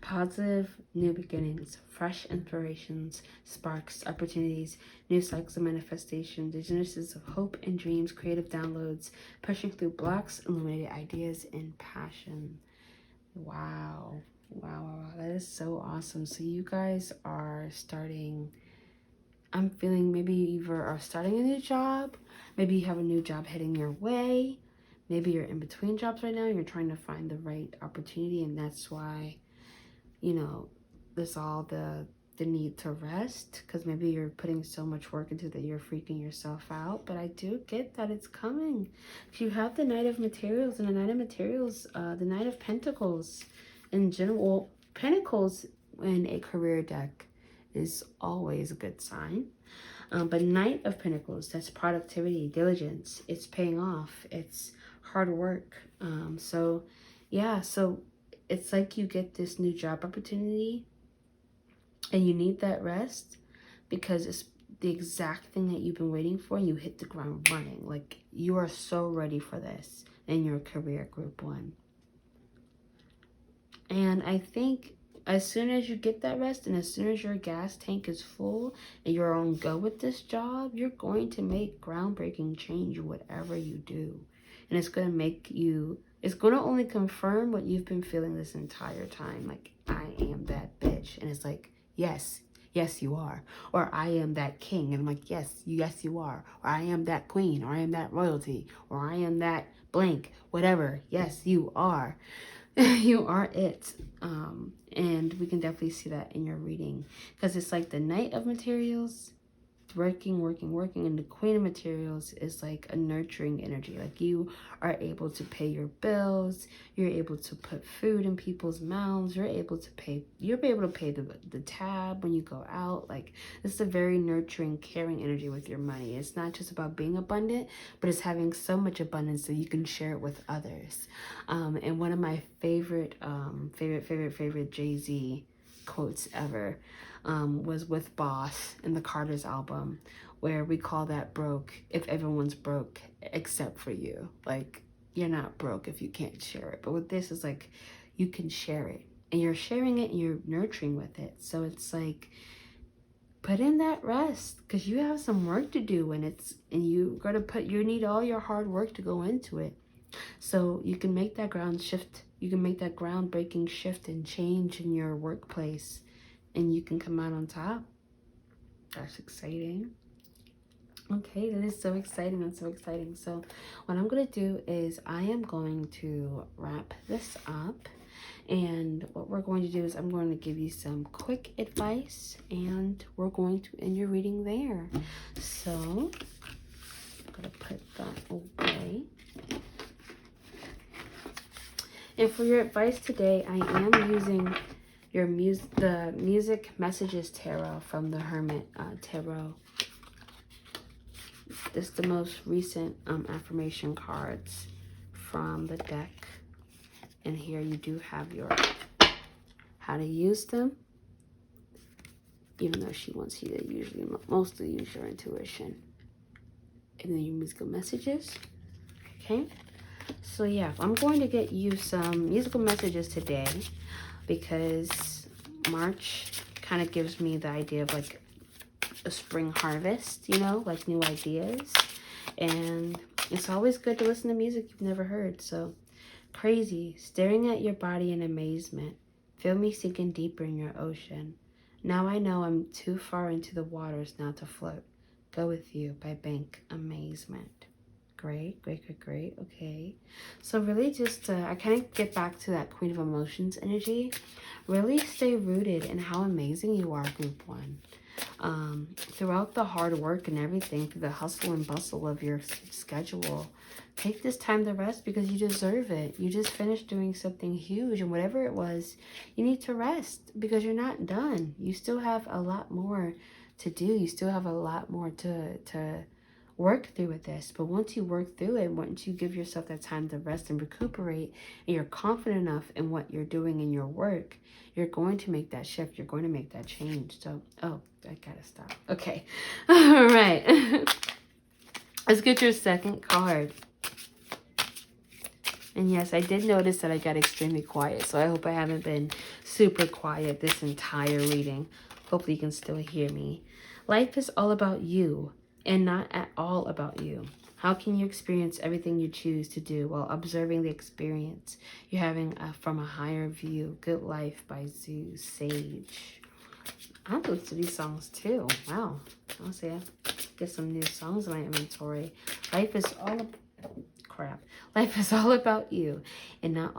Positive new beginnings. Fresh inspirations, sparks, opportunities, new cycles of manifestation, the genesis of hope and dreams, creative downloads, pushing through blocks, illuminated ideas, and passion. Wow. Wow. That is so awesome. So you guys are starting, I'm feeling maybe you either are starting a new job, maybe you have a new job heading your way. Maybe you're in between jobs right now. You're trying to find the right opportunity. And that's why, you know, there's all the need to rest. Because maybe you're putting so much work into that you're freaking yourself out. But I do get that it's coming. If you have the Knight of Materials, and the Knight of Materials, the Knight of Pentacles in general, Pentacles in a career deck is always a good sign. But Knight of Pentacles, that's productivity, diligence. It's paying off. It's hard work. So yeah, so it's like you get this new job opportunity and you need that rest because it's the exact thing that you've been waiting for, and you hit the ground running. Like, you are so ready for this in your career, Group 1. And I think as soon as you get that rest and as soon as your gas tank is full and you're on go with this job, you're going to make groundbreaking change whatever you do. And it's going to make you, it's going to only confirm what you've been feeling this entire time. Like, I am that bitch. And it's like, yes, you are. Or I am that king. And I'm like, yes, you are. Or I am that queen. Or I am that royalty. Or I am that blank. Whatever. Yes, you are. You are it. And we can definitely see that in your reading. Because it's like the Knight of Materials, working, and the Queen of Materials is like a nurturing energy. Like, you are able to pay your bills, you're able to put food in people's mouths, you're able to pay the tab when you go out. Like, this is a very nurturing, caring energy with your money. It's not just about being abundant, but it's having so much abundance that you can share it with others. And one of my favorite Jay-Z quotes ever was with Boss in the Carter's album, where we call that broke if everyone's broke except for you. Like, you're not broke if you can't share it. But with this, it's like you can share it, and you're sharing it and you're nurturing with it. So it's like, put in that rest because you have some work to do, and you need all your hard work to go into it. So you can make that groundbreaking shift and change in your workplace, and you can come out on top. That's exciting. Okay, that is so exciting. That's so exciting. So what I'm going to do is I am going to wrap this up. And what we're going to do is I'm going to give you some quick advice. And we're going to end your reading there. So I'm going to put that away. And for your advice today, I am using the Music Messages Tarot from the Hermit Tarot. This is the most recent affirmation cards from the deck. And here you do have your how to use them. Even though she wants you to mostly use your intuition. And then your musical messages. Okay. So yeah, I'm going to get you some musical messages today because March kind of gives me the idea of like a spring harvest, you know, like new ideas. And it's always good to listen to music you've never heard. So crazy, staring at your body in amazement. Feel me sinking deeper in your ocean. Now I know I'm too far into the waters now to float. Go with you by Bank Amazement. Great, great, great, great. Okay. So really just, I kind of get back to that Queen of Emotions energy. Really stay rooted in how amazing you are, Group 1. Throughout the hard work and everything, through the hustle and bustle of your schedule, take this time to rest because you deserve it. You just finished doing something huge, and whatever it was, you need to rest because you're not done. You still have a lot more to do. You still have a lot more to work through with this. But once you work through it, once you give yourself that time to rest and recuperate, and you're confident enough in what you're doing in your work, you're going to make that shift. You're going to make that change. So, oh, I gotta stop. Okay. All right. Let's get your second card. And yes, I did notice that I got extremely quiet. So I hope I haven't been super quiet this entire reading. Hopefully you can still hear me. Life is all about you and not at all about you. How can you experience everything you choose to do while observing the experience you're having from a higher view? Good Life by Zeus Sage. I have to listen to these songs too. Wow. I'll say I get some new songs in my inventory. Life is all crap. Life is all about you and not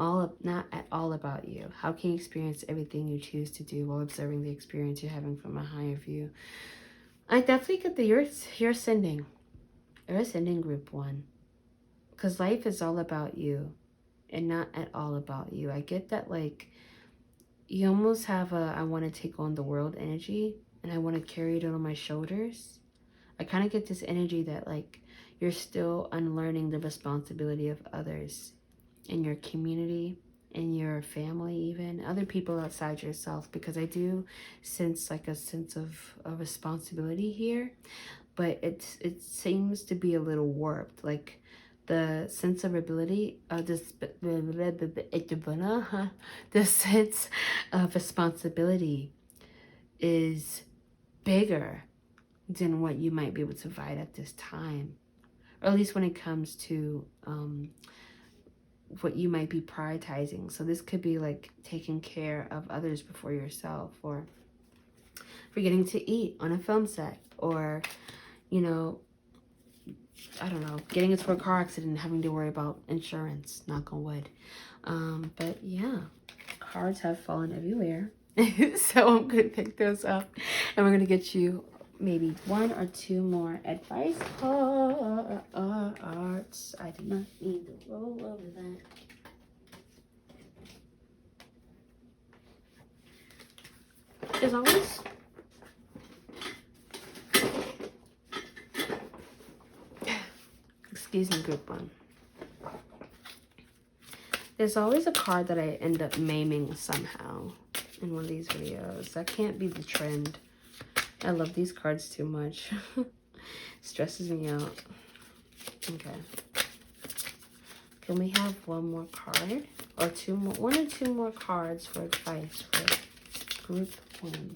at all about you. How can you experience everything you choose to do while observing the experience you're having from a higher view? I definitely get the you're ascending. You're ascending, Group 1. Because life is all about you and not at all about you. I get that, like, you almost have a I want to take on the world energy and I want to carry it on my shoulders. I kind of get this energy that, like, you're still unlearning the responsibility of others in your community, in your family, even other people outside yourself, because I do sense like a sense of responsibility here, but it seems to be a little warped. Like the sense of ability, the sense of responsibility is bigger than what you might be able to provide at this time, or at least when it comes to what you might be prioritizing. So this could be like taking care of others before yourself, or forgetting to eat on a film set, or, you know, I don't know, getting into a car accident and having to worry about insurance, knock on wood. But yeah, cards have fallen everywhere. So I'm going to pick those up and we're going to get you maybe one or two more advice cards. I do not need to roll over that. As always, excuse me, Group 1. There's always a card that I end up maiming somehow in one of these videos. That can't be the trend. I love these cards too much. Stresses me out. Okay. Can we have one more card? Or two more? One or two more cards for advice for Group 1.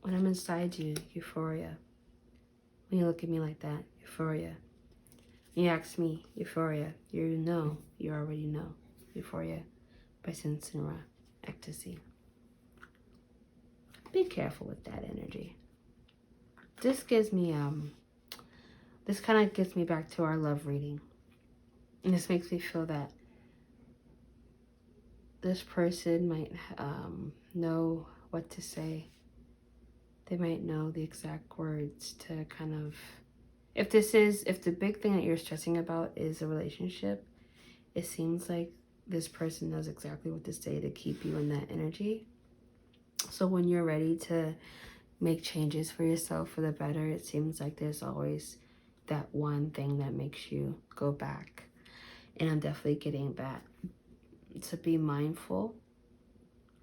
When I'm inside you, euphoria. When you look at me like that, euphoria. You asked me, Euphoria. You already know. Euphoria by Sinsinra, Ecstasy. Be careful with that energy. This gives me, this kind of gets me back to our love reading. And this makes me feel that this person might know what to say. They might know the exact words to kind of, if the big thing that you're stressing about is a relationship, it seems like this person knows exactly what to say to keep you in that energy. So when you're ready to make changes for yourself for the better, it seems like there's always that one thing that makes you go back. And I'm definitely getting that. To be mindful,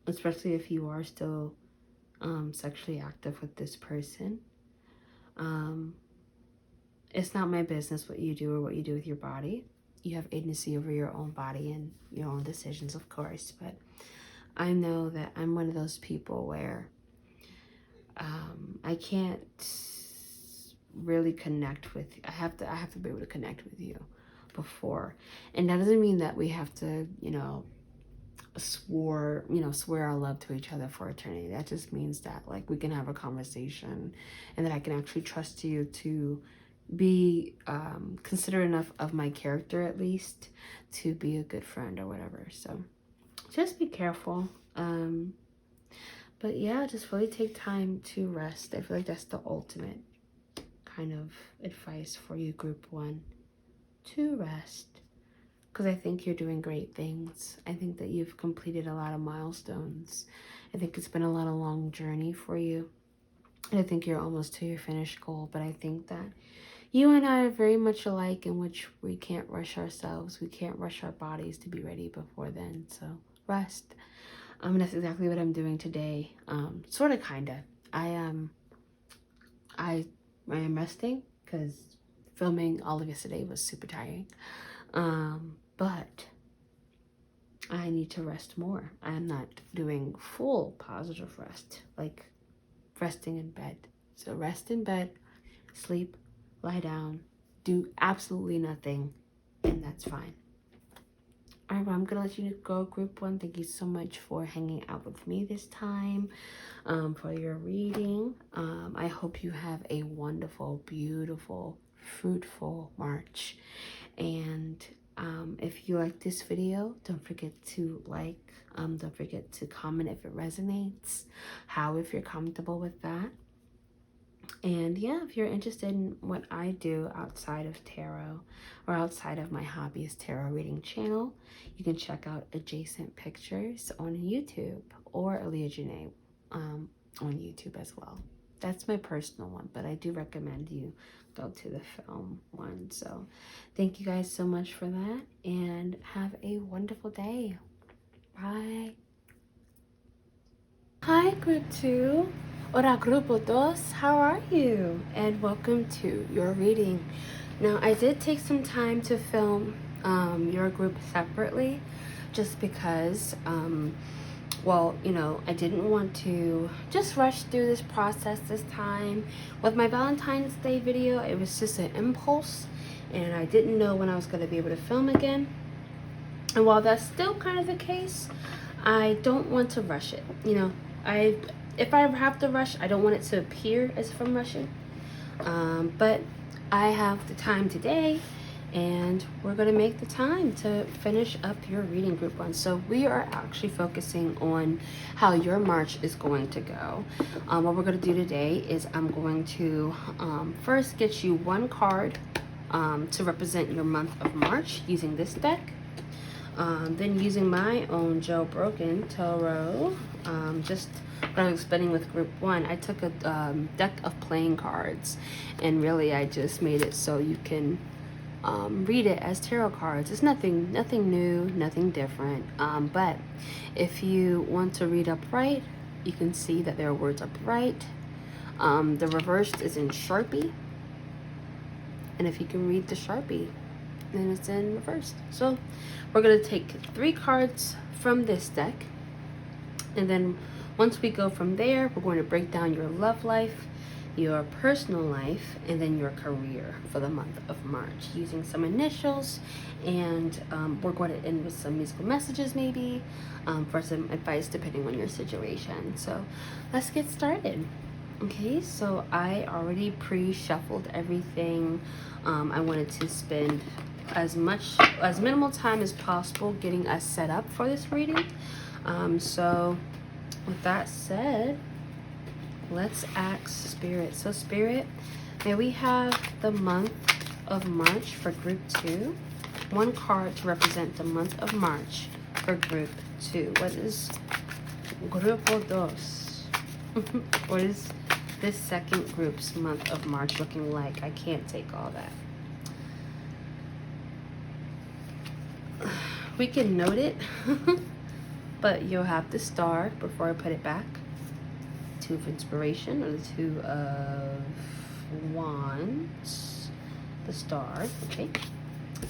especially if you are still sexually active with this person. It's not my business what you do or what you do with your body. You have agency over your own body and your own decisions, of course. But I know that I'm one of those people where I can't really connect with you. I have to be able to connect with you before. And that doesn't mean that we have to, swear our love to each other for eternity. That just means that like we can have a conversation and that I can actually trust you to be considerate enough of my character, at least, to be a good friend or whatever. So just be careful. But yeah, just really take time to rest. I feel like that's the ultimate kind of advice for you, group 1, to rest. Because I think you're doing great things. I think that you've completed a lot of milestones. I think it's been a long journey for you. And I think you're almost to your finished goal. But I think that you and I are very much alike, in which we can't rush ourselves. We can't rush our bodies to be ready before then. So rest. That's exactly what I'm doing today. Sort of, kind of. I am resting because filming all of yesterday was super tiring. But I need to rest more. I am not doing full positive rest, like resting in bed. So rest in bed, sleep, lie down, do absolutely nothing, and that's fine. All right, well, I'm gonna let you go, group 1. Thank you so much for hanging out with me this time, for your reading. I hope you have a wonderful, beautiful, fruitful March. And if you like this video, don't forget to like, don't forget to comment if it resonates, how, if you're comfortable with that. And yeah, if you're interested in what I do outside of tarot or outside of my hobbyist tarot reading channel, you can check out adjacent pictures on YouTube or Aaliyah Janae on YouTube as well. That's my personal one, but I do recommend you go to the film one. So thank you guys so much for that, and have a wonderful day. Bye. Hi, group 2. Hola, grupo 2. How are you? And welcome to your reading. Now, I did take some time to film your group separately, just because well, I didn't want to just rush through this process this time. With my Valentine's Day video, it was just an impulse, and I didn't know when I was going to be able to film again. And while that's still kind of the case, I don't want to rush it. If I have to rush, I don't want it to appear as if I'm rushing. But I have the time today, and we're going to make the time to finish up your reading, group 1. So we are actually focusing on how your March is going to go. What we're going to do today is I'm going to first get you one card to represent your month of March using this deck. Then using my own Jailbroken Tarot, just what I was explaining with group 1, I took a deck of playing cards, and really I just made it so you can read it as tarot cards. It's nothing new, nothing different. But if you want to read upright, you can see that there are words upright. The reversed is in Sharpie, and if you can read the Sharpie, then it's in reversed. So we're going to take 3 cards from this deck, and then once we go from there, we're going to break down your love life your personal life, and then your career for the month of March, using some initials. And we're going to end with some musical messages, maybe, for some advice depending on your situation. So let's get started. Okay, so I already pre-shuffled everything. I wanted to spend as minimal time as possible getting us set up for this reading. So with that said, let's ask Spirit. So Spirit, may we have the month of March for group 2. One card to represent the month of March for group 2. What is Grupo Dos? What is this second group's month of March looking like? I can't take all that. We can note it, but you'll have the star before I put it back. Two of Inspiration, or the Two of Wands, the star, okay?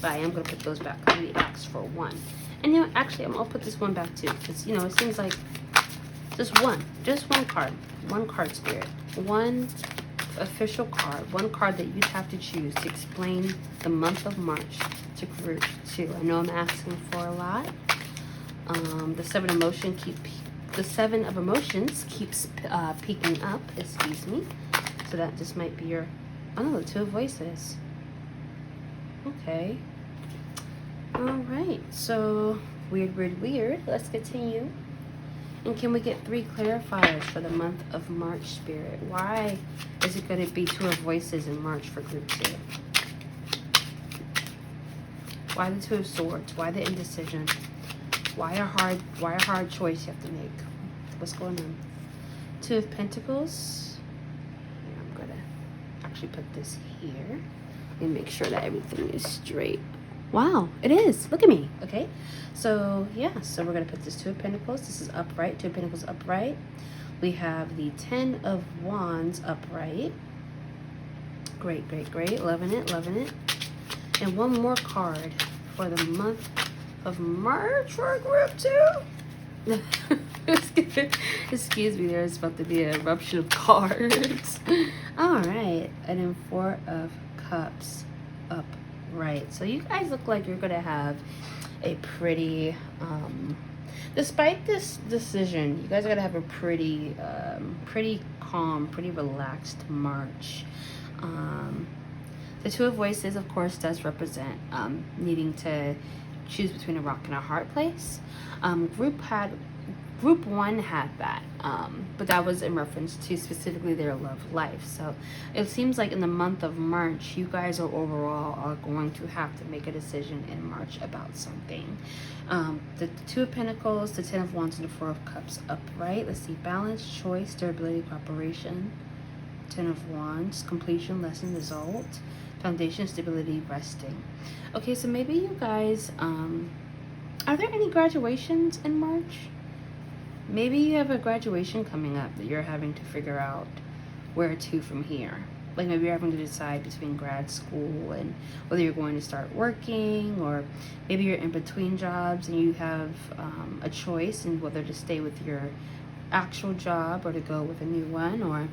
But I am going to put those back. I already asked for one. And you know, actually, I'll put this one back too, because, you know, it seems like just one card. One card, Spirit. One official card. One card that you'd have to choose to explain the month of March to group 2. I know I'm asking for a lot. The Seven of Emotions keeps peeking up. Excuse me. So that just might be your... Oh, the Two of Voices. Okay. All right. So weird. Let's continue. And can we get 3 clarifiers for the month of March, Spirit? Why is it going to be Two of Voices in March for group 2? Why the Two of Swords? Why the indecision? Why a hard choice you have to make? What's going on? Two of Pentacles. I'm going to actually put this here and make sure that everything is straight. Wow, it is. Look at me. Okay. So, yeah. So, we're going to put this Two of Pentacles. This is upright. Two of Pentacles upright. We have the Ten of Wands upright. Great. Loving it. And one more card for the month of March for group 2. Excuse me, there's about to be an eruption of cards. All right. And then Four of Cups upright. So you guys look like you're going to have a pretty, despite this decision, you guys are going to have a pretty calm, pretty relaxed March. The Two of Voices, of course, does represent needing to choose between a rock and a hard place. Group 1 had that, but that was in reference to specifically their love life. So it seems like in the month of March, you guys are going to have to make a decision in March about something. The Two of Pentacles, the Ten of Wands, and the Four of Cups upright. Let's see, balance, choice, durability, cooperation. Ten of Wands, completion, lesson, result, foundation, stability, resting. Okay, so maybe you guys, are there any graduations in March? Maybe you have a graduation coming up that you're having to figure out where to from here. Like maybe you're having to decide between grad school and whether you're going to start working, or maybe you're in between jobs and you have a choice in whether to stay with your actual job or to go with a new one, or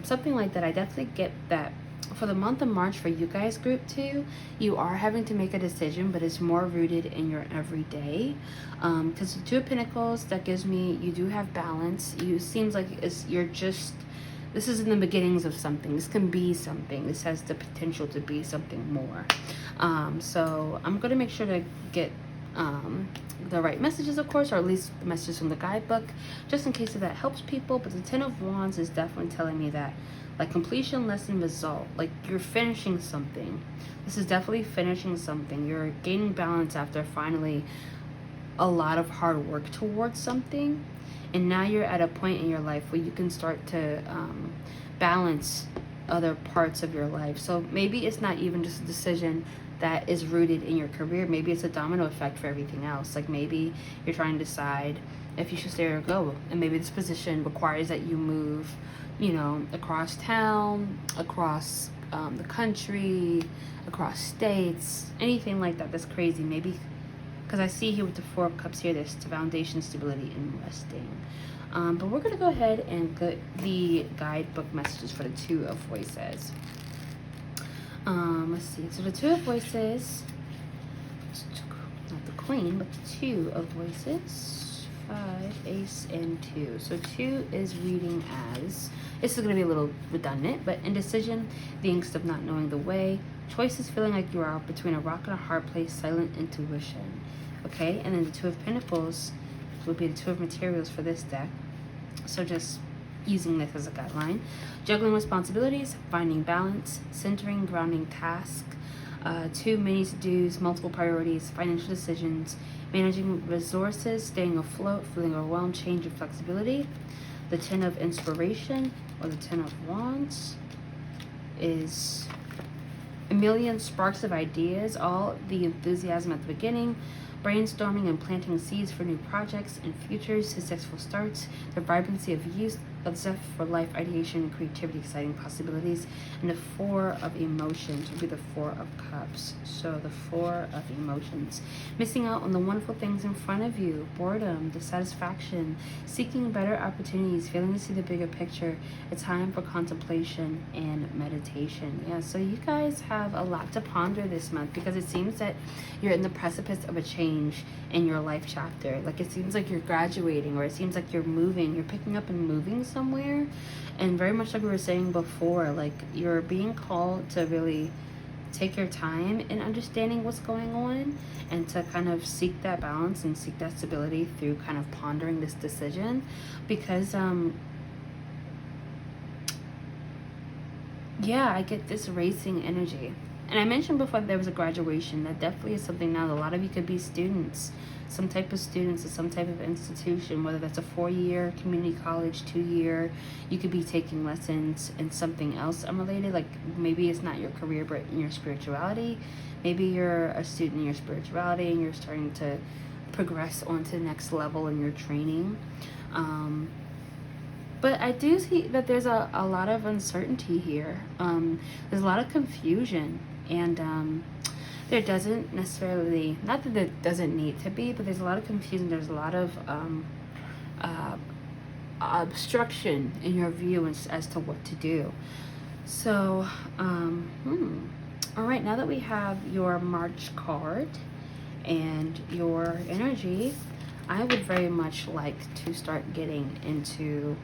something like that. I definitely get that. For the month of March for you guys, group 2, you are having to make a decision, but it's more rooted in your everyday. Because the Two of Pentacles, that gives me, you do have balance. Seems like this is in the beginnings of something. This can be something. This has the potential to be something more. So I'm going to make sure to get the right messages, of course, or at least the messages from the guidebook, just in case if that helps people. But the Ten of Wands is definitely telling me that, like, completion, lesson, result, like you're finishing something. This is definitely finishing something. You're gaining balance after finally a lot of hard work towards something, and now you're at a point in your life where you can start to balance other parts of your life. So maybe it's not even just a decision that is rooted in your career. Maybe it's a domino effect for everything else. Like maybe you're trying to decide if you should stay or go, and maybe this position requires that you move, you know, across town, across the country, across states, anything like that. That's crazy. Maybe because I see here with the Four of Cups here, there's foundation, stability, and resting. But we're going to go ahead and get the guidebook messages for the Two of Voices. Let's see. So the Two of Voices, not the Queen, but the Two of Voices. 5, Ace, and 2. So 2 is reading as, this is going to be a little redundant, but indecision, the angst of not knowing the way, choices, feeling like you are between a rock and a hard place, silent intuition. Okay, and then the Two of Pentacles would be the Two of Materials for this deck. So just using this as a guideline. Juggling responsibilities, finding balance, centering, grounding task, too many to-dos, multiple priorities, financial decisions, managing resources, staying afloat, feeling overwhelmed, change and flexibility. The 10 of Inspiration, or the 10 of Wands, is a million sparks of ideas, all the enthusiasm at the beginning, brainstorming and planting seeds for new projects and futures, successful starts, the vibrancy of youth, of zest for life, ideation, and creativity, exciting possibilities. And the 4 of Emotions would be the 4 of Cups. So the 4 of Emotions. Missing out on the wonderful things in front of you, boredom, dissatisfaction, seeking better opportunities, failing to see the bigger picture, a time for contemplation and meditation. Yeah, so you guys have a lot to ponder this month, because it seems that you're in the precipice of a change in your life chapter. Like, it seems like you're graduating, or it seems like you're moving, you're picking up and moving somewhere. And very much like we were saying before, like, you're being called to really take your time in understanding what's going on, and to kind of seek that balance and seek that stability through kind of pondering this decision. Because yeah, I get this racing energy. And I mentioned before there was a graduation. That definitely is something now. A lot of you could be students, some type of students at some type of institution, whether that's a 4-year community college, 2-year. You could be taking lessons in something else unrelated. Like, maybe it's not your career, but in your spirituality. Maybe you're a student in your spirituality and you're starting to progress on to the next level in your training. But I do see that there's a lot of uncertainty here. There's a lot of confusion, and there doesn't necessarily, not that there doesn't need to be, but there's a lot of confusion. There's a lot of obstruction in your view as to what to do. So, all right, now that we have your March card and your energy, I would very much like to start getting into,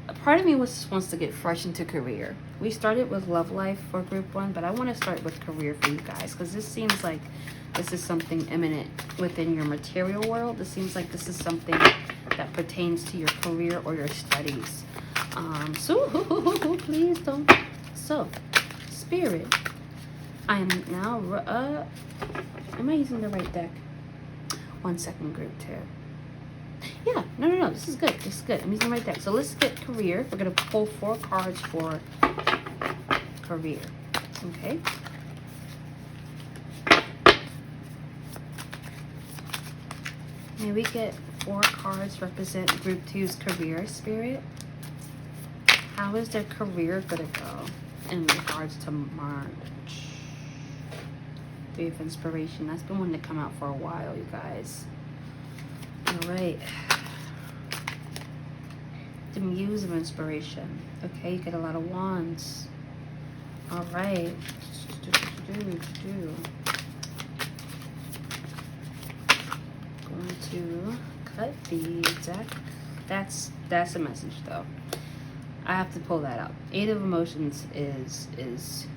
a part of me wants to get fresh into career. We started with love life for group 1, but I want to start with career for you guys, because this seems like this is something imminent within your material world. This seems like this is something that pertains to your career or your studies. So please don't. So, Spirit, I am now, am I using the right deck? 1 second, group 2. Yeah, no, this is good. This is good. I'm using the right deck. So let's get career. We're going to pull 4 cards for career. Okay. May we get 4 cards represent group 2's career, Spirit? How is their career going to go in regards to March? 3 of Inspiration. That's been wanting to come out for a while, you guys. All right. The Muse of Inspiration. Okay, you get a lot of Wands. All right. Going to cut the deck. That's a message, though. I have to pull that out. 8 of Emotions is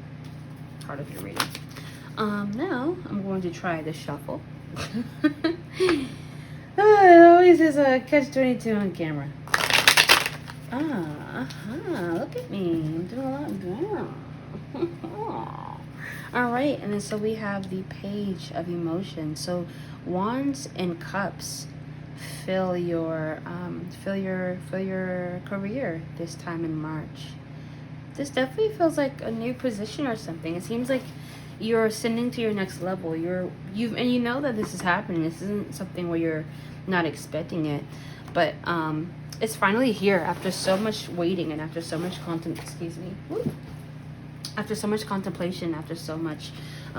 part of your reading. Now I'm going to try the shuffle. It always is a catch-22 on camera. Look at me. I'm doing a lot better. All right, and then so we have the Page of Emotion. So Wands and Cups fill your career this time in March. This definitely feels like a new position or something. It seems like you're ascending to your next level. You know that this is happening. This isn't something where you're not expecting it, but it's finally here after so much waiting and after so much content. Excuse me. Woo. after so much contemplation, after so much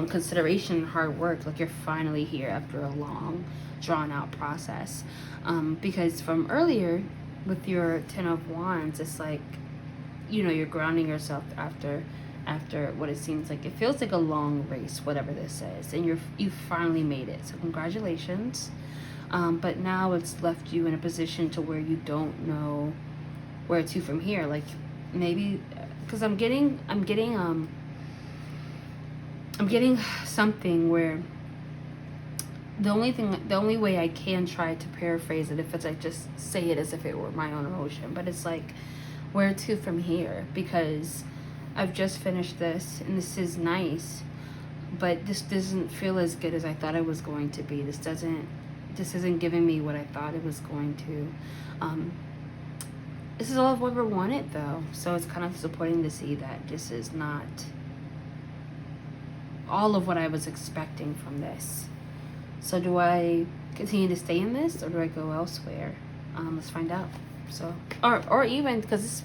consideration and hard work, like you're finally here after a long, drawn out process. Because from earlier with your Ten of Wands, it's like, you know, you're grounding yourself after what it seems like, it feels like a long race, whatever this is, and you finally made it. So congratulations. But now it's left you in a position to where you don't know where to from here. Like maybe because I'm getting something where the only way I can try to paraphrase it, if it's like just say it as if it were my own emotion, but it's like, where to from here? Because I've just finished this and this is nice, but this doesn't feel as good as I thought it was going to be. This isn't giving me what I thought it was going to. This is all I've ever wanted though, so it's kind of disappointing to see that this is not all of what I was expecting from this. So do I continue to stay in this, or do I go elsewhere? Let's find out. So, or even, because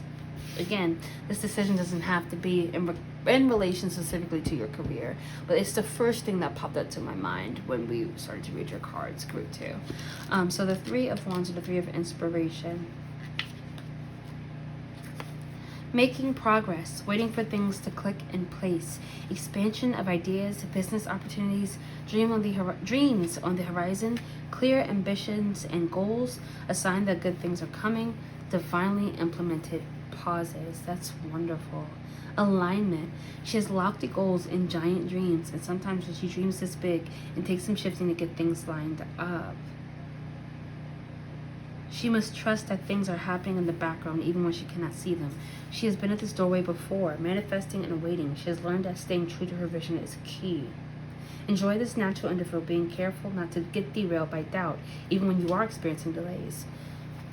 again, this decision doesn't have to be in relation specifically to your career, but it's the first thing that popped up to my mind when we started to read your cards, group 2. So the Three of Wands or the Three of Inspiration. Making progress, waiting for things to click in place, expansion of ideas, business opportunities, dreams on the horizon, clear ambitions and goals, a sign that good things are coming, divinely implemented pauses. That's wonderful. Alignment. She has lofty goals and giant dreams, and sometimes when she dreams this big, it takes some shifting to get things lined up. She must trust that things are happening in the background even when she cannot see them. She has been at this doorway before, manifesting and waiting. She has learned that staying true to her vision is key. Enjoy this natural interval, being careful not to get derailed by doubt, even when you are experiencing delays.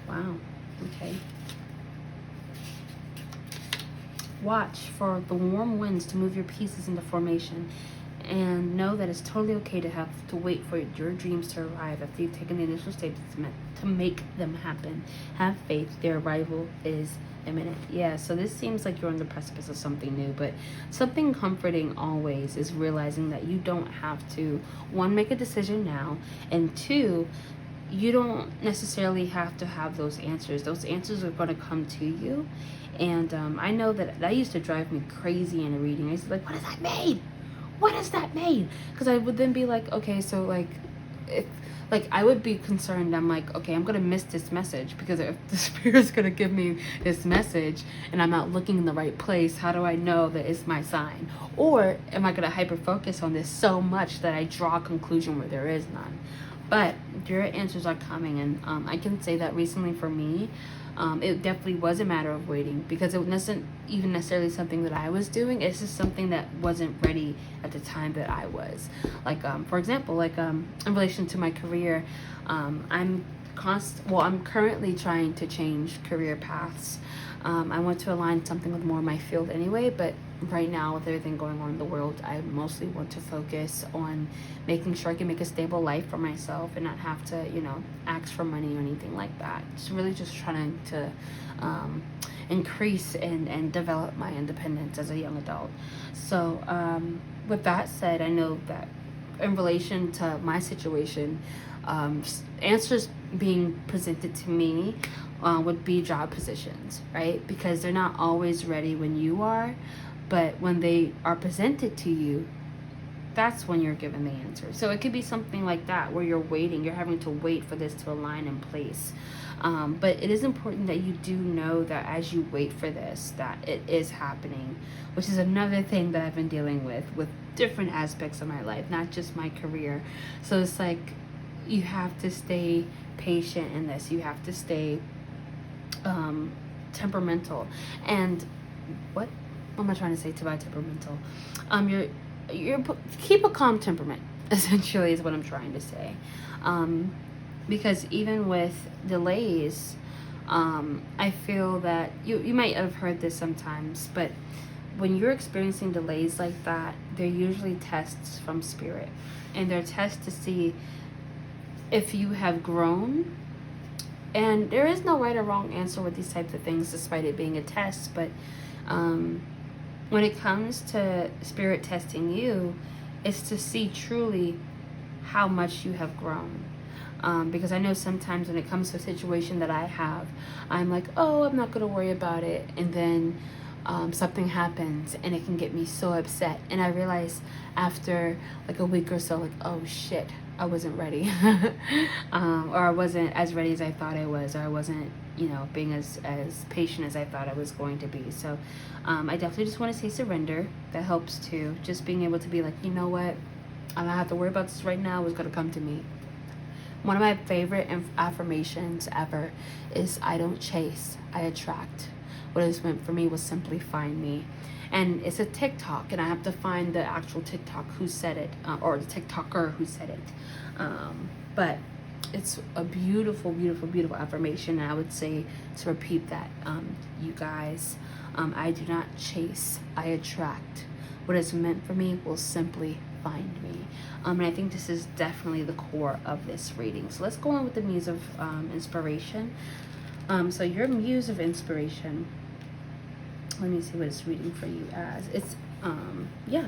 Wow. Okay. Watch for the warm winds to move your pieces into formation, and know that it's totally okay to have to wait for your dreams to arrive after you've taken the initial steps to make them happen. Have faith, their arrival is imminent. Yeah, so this seems like you're on the precipice of something new, but something comforting always is realizing that you don't have to, one, make a decision now, and two, you don't necessarily have to have those answers. Those answers are going to come to you. And I know that used to drive me crazy in a reading. I used to be like, what does that mean? What does that mean? Because I would then be like, okay, so like, if like I would be concerned. I'm like, okay, I'm gonna miss this message, because if the spirit's gonna give me this message and I'm not looking in the right place, how do I know that it's my sign? Or am I gonna hyper focus on this so much that I draw a conclusion where there is none? But your answers are coming, and I can say that recently for me, it definitely was a matter of waiting, because it wasn't even necessarily something that I was doing. It's just something that wasn't ready at the time that I was. Like, for example, like in relation to my career, I'm currently trying to change career paths. I want to align something with more of my field anyway, but right now with everything going on in the world, I mostly want to focus on making sure I can make a stable life for myself and not have to, ask for money or anything like that. It's really just trying to increase and develop my independence as a young adult. So with that said, I know that in relation to my situation, answers being presented to me would be job positions, right? Because they're not always ready when you are, but when they are presented to you, that's when you're given the answer. So it could be something like that, where you're having to wait for this to align in place. But it is important that you do know that as you wait for this, that it is happening, which is another thing that I've been dealing with different aspects of my life, not just my career. So it's like, you have to stay patient in this. You have to stay temperamental. And what am I trying to say by temperamental? You're keep a calm temperament, essentially, is what I'm trying to say. Because even with delays, I feel that you might have heard this sometimes, but when you're experiencing delays like that, they're usually tests from spirit, and they're tests to see if you have grown. And there is no right or wrong answer with these types of things, despite it being a test. But when it comes to spirit testing you, it's to see truly how much you have grown. Because I know sometimes when it comes to a situation that I have, I'm like, oh, I'm not going to worry about it. And then something happens and it can get me so upset. And I realize after like a week or so, like, oh shit, I wasn't ready. Or I wasn't as ready as I thought I was. Or I wasn't, you know, being as patient as I thought I was going to be. So I definitely just want to say surrender. That helps too. Just being able to be like, you know what? I don't have to worry about this right now. It's going to come to me. One of my favorite affirmations ever is I don't chase, I attract. What it's meant for me was simply find me. And it's a TikTok, and I have to find the actual TikTok who said it, or the TikToker who said it. But it's a beautiful, beautiful, beautiful affirmation. And I would say to repeat that, you guys, I do not chase, I attract. What is meant for me will simply find me. And I think this is definitely the core of this reading. So let's go on with the muse of inspiration. So your muse of inspiration, let me see what it's reading for you as. It's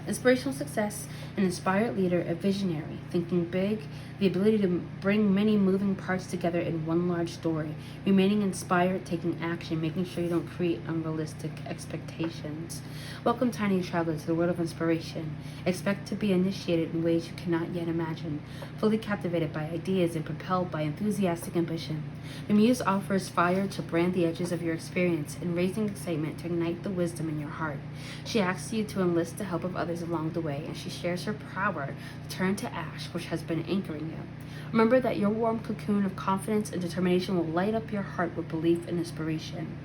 inspirational success, an inspired leader, a visionary, thinking big, the ability to bring many moving parts together in one large story, remaining inspired, taking action, making sure you don't create unrealistic expectations. Welcome, tiny traveler, to the world of inspiration. Expect to be initiated in ways you cannot yet imagine, fully captivated by ideas and propelled by enthusiastic ambition. The muse offers fire to brand the edges of your experience and raising excitement to ignite the wisdom in your heart. She asks you to enlist the help of others along the way, and she shares her power to turn to ash, which has been anchoring you. Remember that your warm cocoon of confidence and determination will light up your heart with belief and inspiration.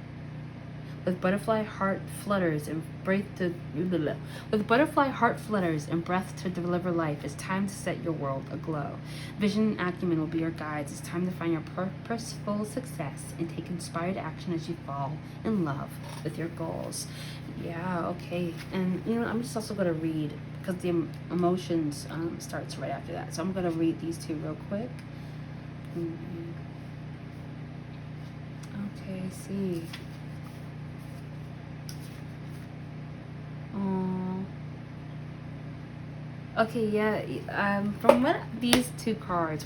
With butterfly heart flutters and breath to deliver life, it's time to set your world aglow. Vision and acumen will be your guides. It's time to find your purposeful success and take inspired action as you fall in love with your goals. Yeah, okay. And you know, I'm just also going to read, because the emotions starts right after that. So I'm going to read these two real quick. Okay, see. Okay, yeah. From what these two cards,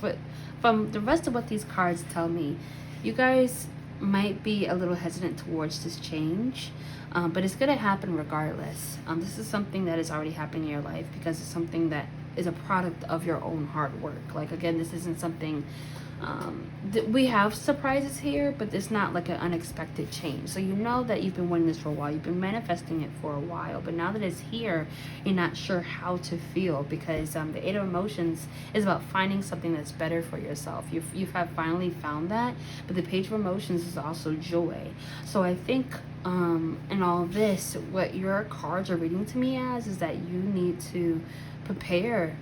from the rest of what these cards tell me, you guys might be a little hesitant towards this change, but it's gonna happen regardless. This is something that is already happening in your life because it's something that is a product of your own hard work. Like, again, this isn't something. We have surprises here, but it's not like an unexpected change. So you know that you've been wanting this for a while. You've been manifesting it for a while, but now that it's here, you're not sure how to feel, because the Eight of Emotions is about finding something that's better for yourself. You have finally found that, but the Page of Emotions is also joy. So I think in all of this, what your cards are reading to me as is that you need to prepare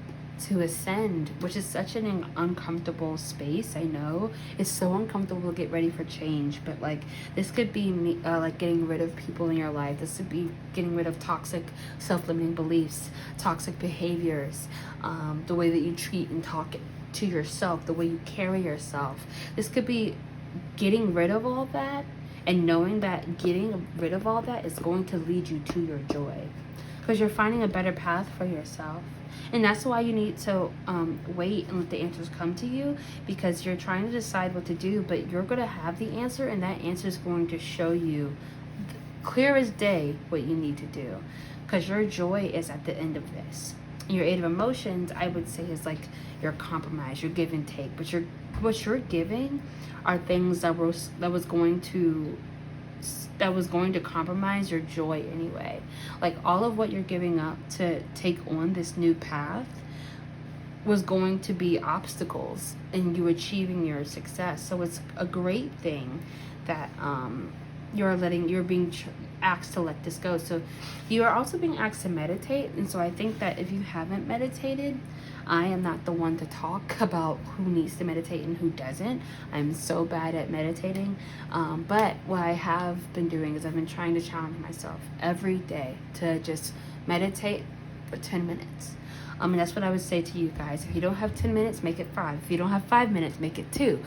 to ascend, which is such an uncomfortable space. I know it's so uncomfortable to get ready for change, but like this could be like getting rid of people in your life. This could be getting rid of toxic self-limiting beliefs, toxic behaviors, the way that you treat and talk to yourself, the way you carry yourself. This could be getting rid of all that, and knowing that getting rid of all that is going to lead you to your joy, because you're finding a better path for yourself. And that's why you need to wait and let the answers come to you, because you're trying to decide what to do, but you're going to have the answer, and that answer is going to show you clear as day what you need to do, because your joy is at the end of this. Your Eight of Emotions, I would say, is like your compromise, your give and take, but what you're giving are things that was going to compromise your joy anyway. Like, all of what you're giving up to take on this new path was going to be obstacles in you achieving your success. So it's a great thing that you're being asked to let this go. So you are also being asked to meditate. And so I think that if you haven't meditated, I am not the one to talk about who needs to meditate and who doesn't. I'm so bad at meditating. But what I have been doing is I've been trying to challenge myself every day to just meditate for 10 minutes. And that's what I would say to you guys. If you don't have 10 minutes, make it 5. If you don't have 5 minutes, make it 2.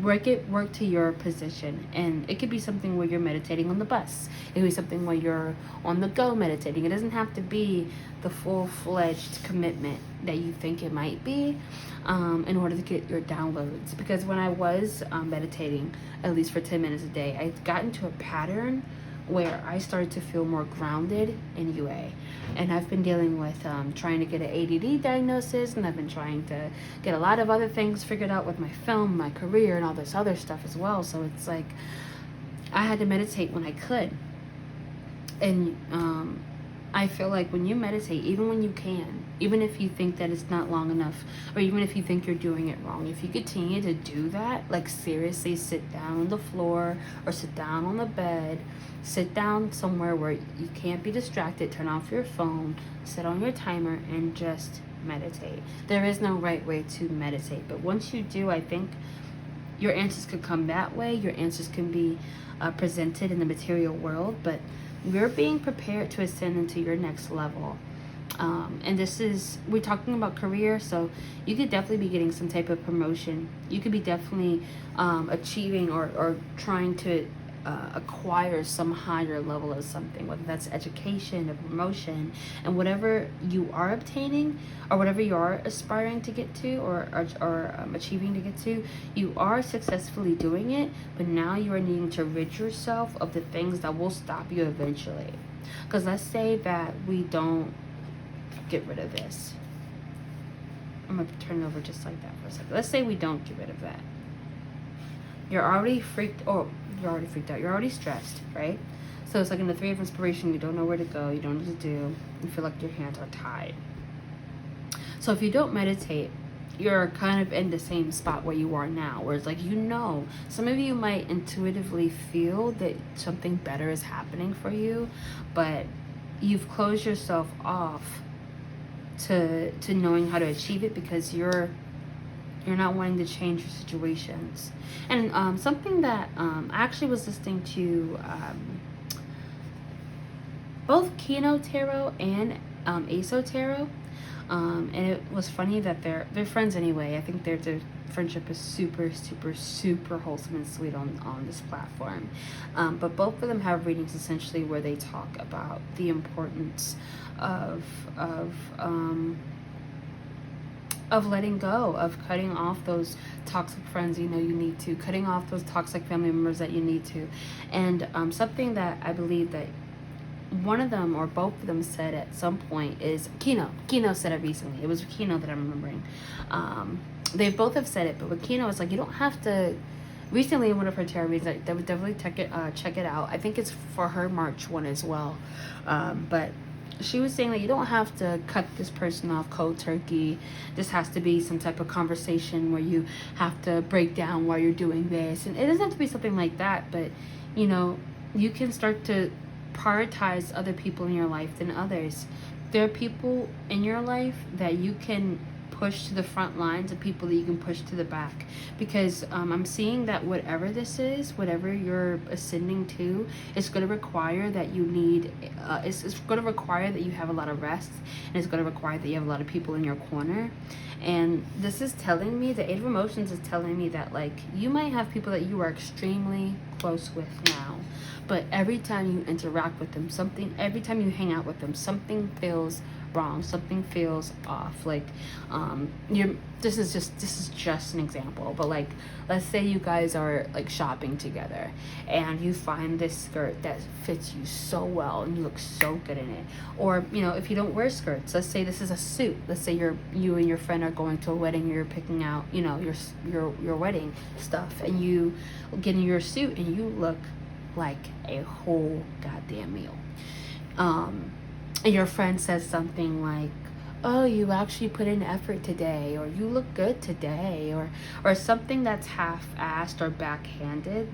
work to your position. And it could be something where you're meditating on the bus. It could be something where you're on the go meditating. It doesn't have to be the full-fledged commitment that you think it might be, in order to get your downloads. Because when I was meditating, at least for 10 minutes a day, I got into a pattern where I started to feel more grounded in UA. And I've been dealing with trying to get an ADD diagnosis, and I've been trying to get a lot of other things figured out with my film, my career, and all this other stuff as well. So it's like I had to meditate when I could. And I feel like when you meditate, even when you can, even if you think that it's not long enough, or even if you think you're doing it wrong, if you continue to do that, like seriously sit down on the floor or sit down on the bed, sit down somewhere where you can't be distracted, turn off your phone, sit on your timer, and just meditate. There is no right way to meditate, but once you do, I think your answers could come that way. Your answers can be presented in the material world, but you're being prepared to ascend into your next level. And this is, we're talking about career, so you could definitely be getting some type of promotion. You could be definitely achieving or trying to acquire some higher level of something, whether that's education, a promotion, and whatever you are obtaining or whatever you are aspiring to get to or achieving to get to, you are successfully doing it, but now you are needing to rid yourself of the things that will stop you eventually. Because let's say that we don't get rid of this. I'm going to turn it over just like that for a second. Let's say we don't get rid of that. You're already freaked out. You're already stressed, right? So it's like in the Three of Inspiration, you don't know where to go. You don't know what to do. You feel like your hands are tied. So if you don't meditate, you're kind of in the same spot where you are now, where it's like, some of you might intuitively feel that something better is happening for you, but you've closed yourself off to knowing how to achieve it because you're not wanting to change your situations. And something that I actually was listening to both Kino Tarot and Aso Tarot, and it was funny that they're friends anyway. I think their friendship is super, super, super wholesome and sweet on this platform. But both of them have readings essentially where they talk about the importance of letting go, of cutting off those toxic friends you need to, cutting off those toxic family members that you need to. And something that I believe that one of them or both of them said at some point is Kino said it recently. It was Kino that I'm remembering. They both have said it, but with Kino, it's like you don't have to. Recently, in one of her tarot readings, I would definitely check it out. I think it's for her March one as well. But she was saying that you don't have to cut this person off cold turkey. This has to be some type of conversation where you have to break down why you're doing this. And it doesn't have to be something like that, but you can start to prioritize other people in your life than others. There are people in your life that you can push to the front lines and people that you can push to the back, because I'm seeing that whatever this is, whatever you're ascending to, it's going to require that you need it's going to require that you have a lot of rest, and it's going to require that you have a lot of people in your corner. And this is telling me, the Eight of Emotions is telling me that like you might have people that you are extremely close with now, but every time you interact with them, every time you hang out with them, something feels wrong, something feels off. Like this is just an example, but like let's say you guys are like shopping together and you find this skirt that fits you so well and you look so good in it. Or if you don't wear skirts, let's say this is a suit, let's say you and your friend are going to a wedding, you're picking out your wedding stuff, and you get in your suit and you look like a whole goddamn meal. And your friend says something like, oh, you actually put in effort today, or you look good today, or something that's half-assed or backhanded.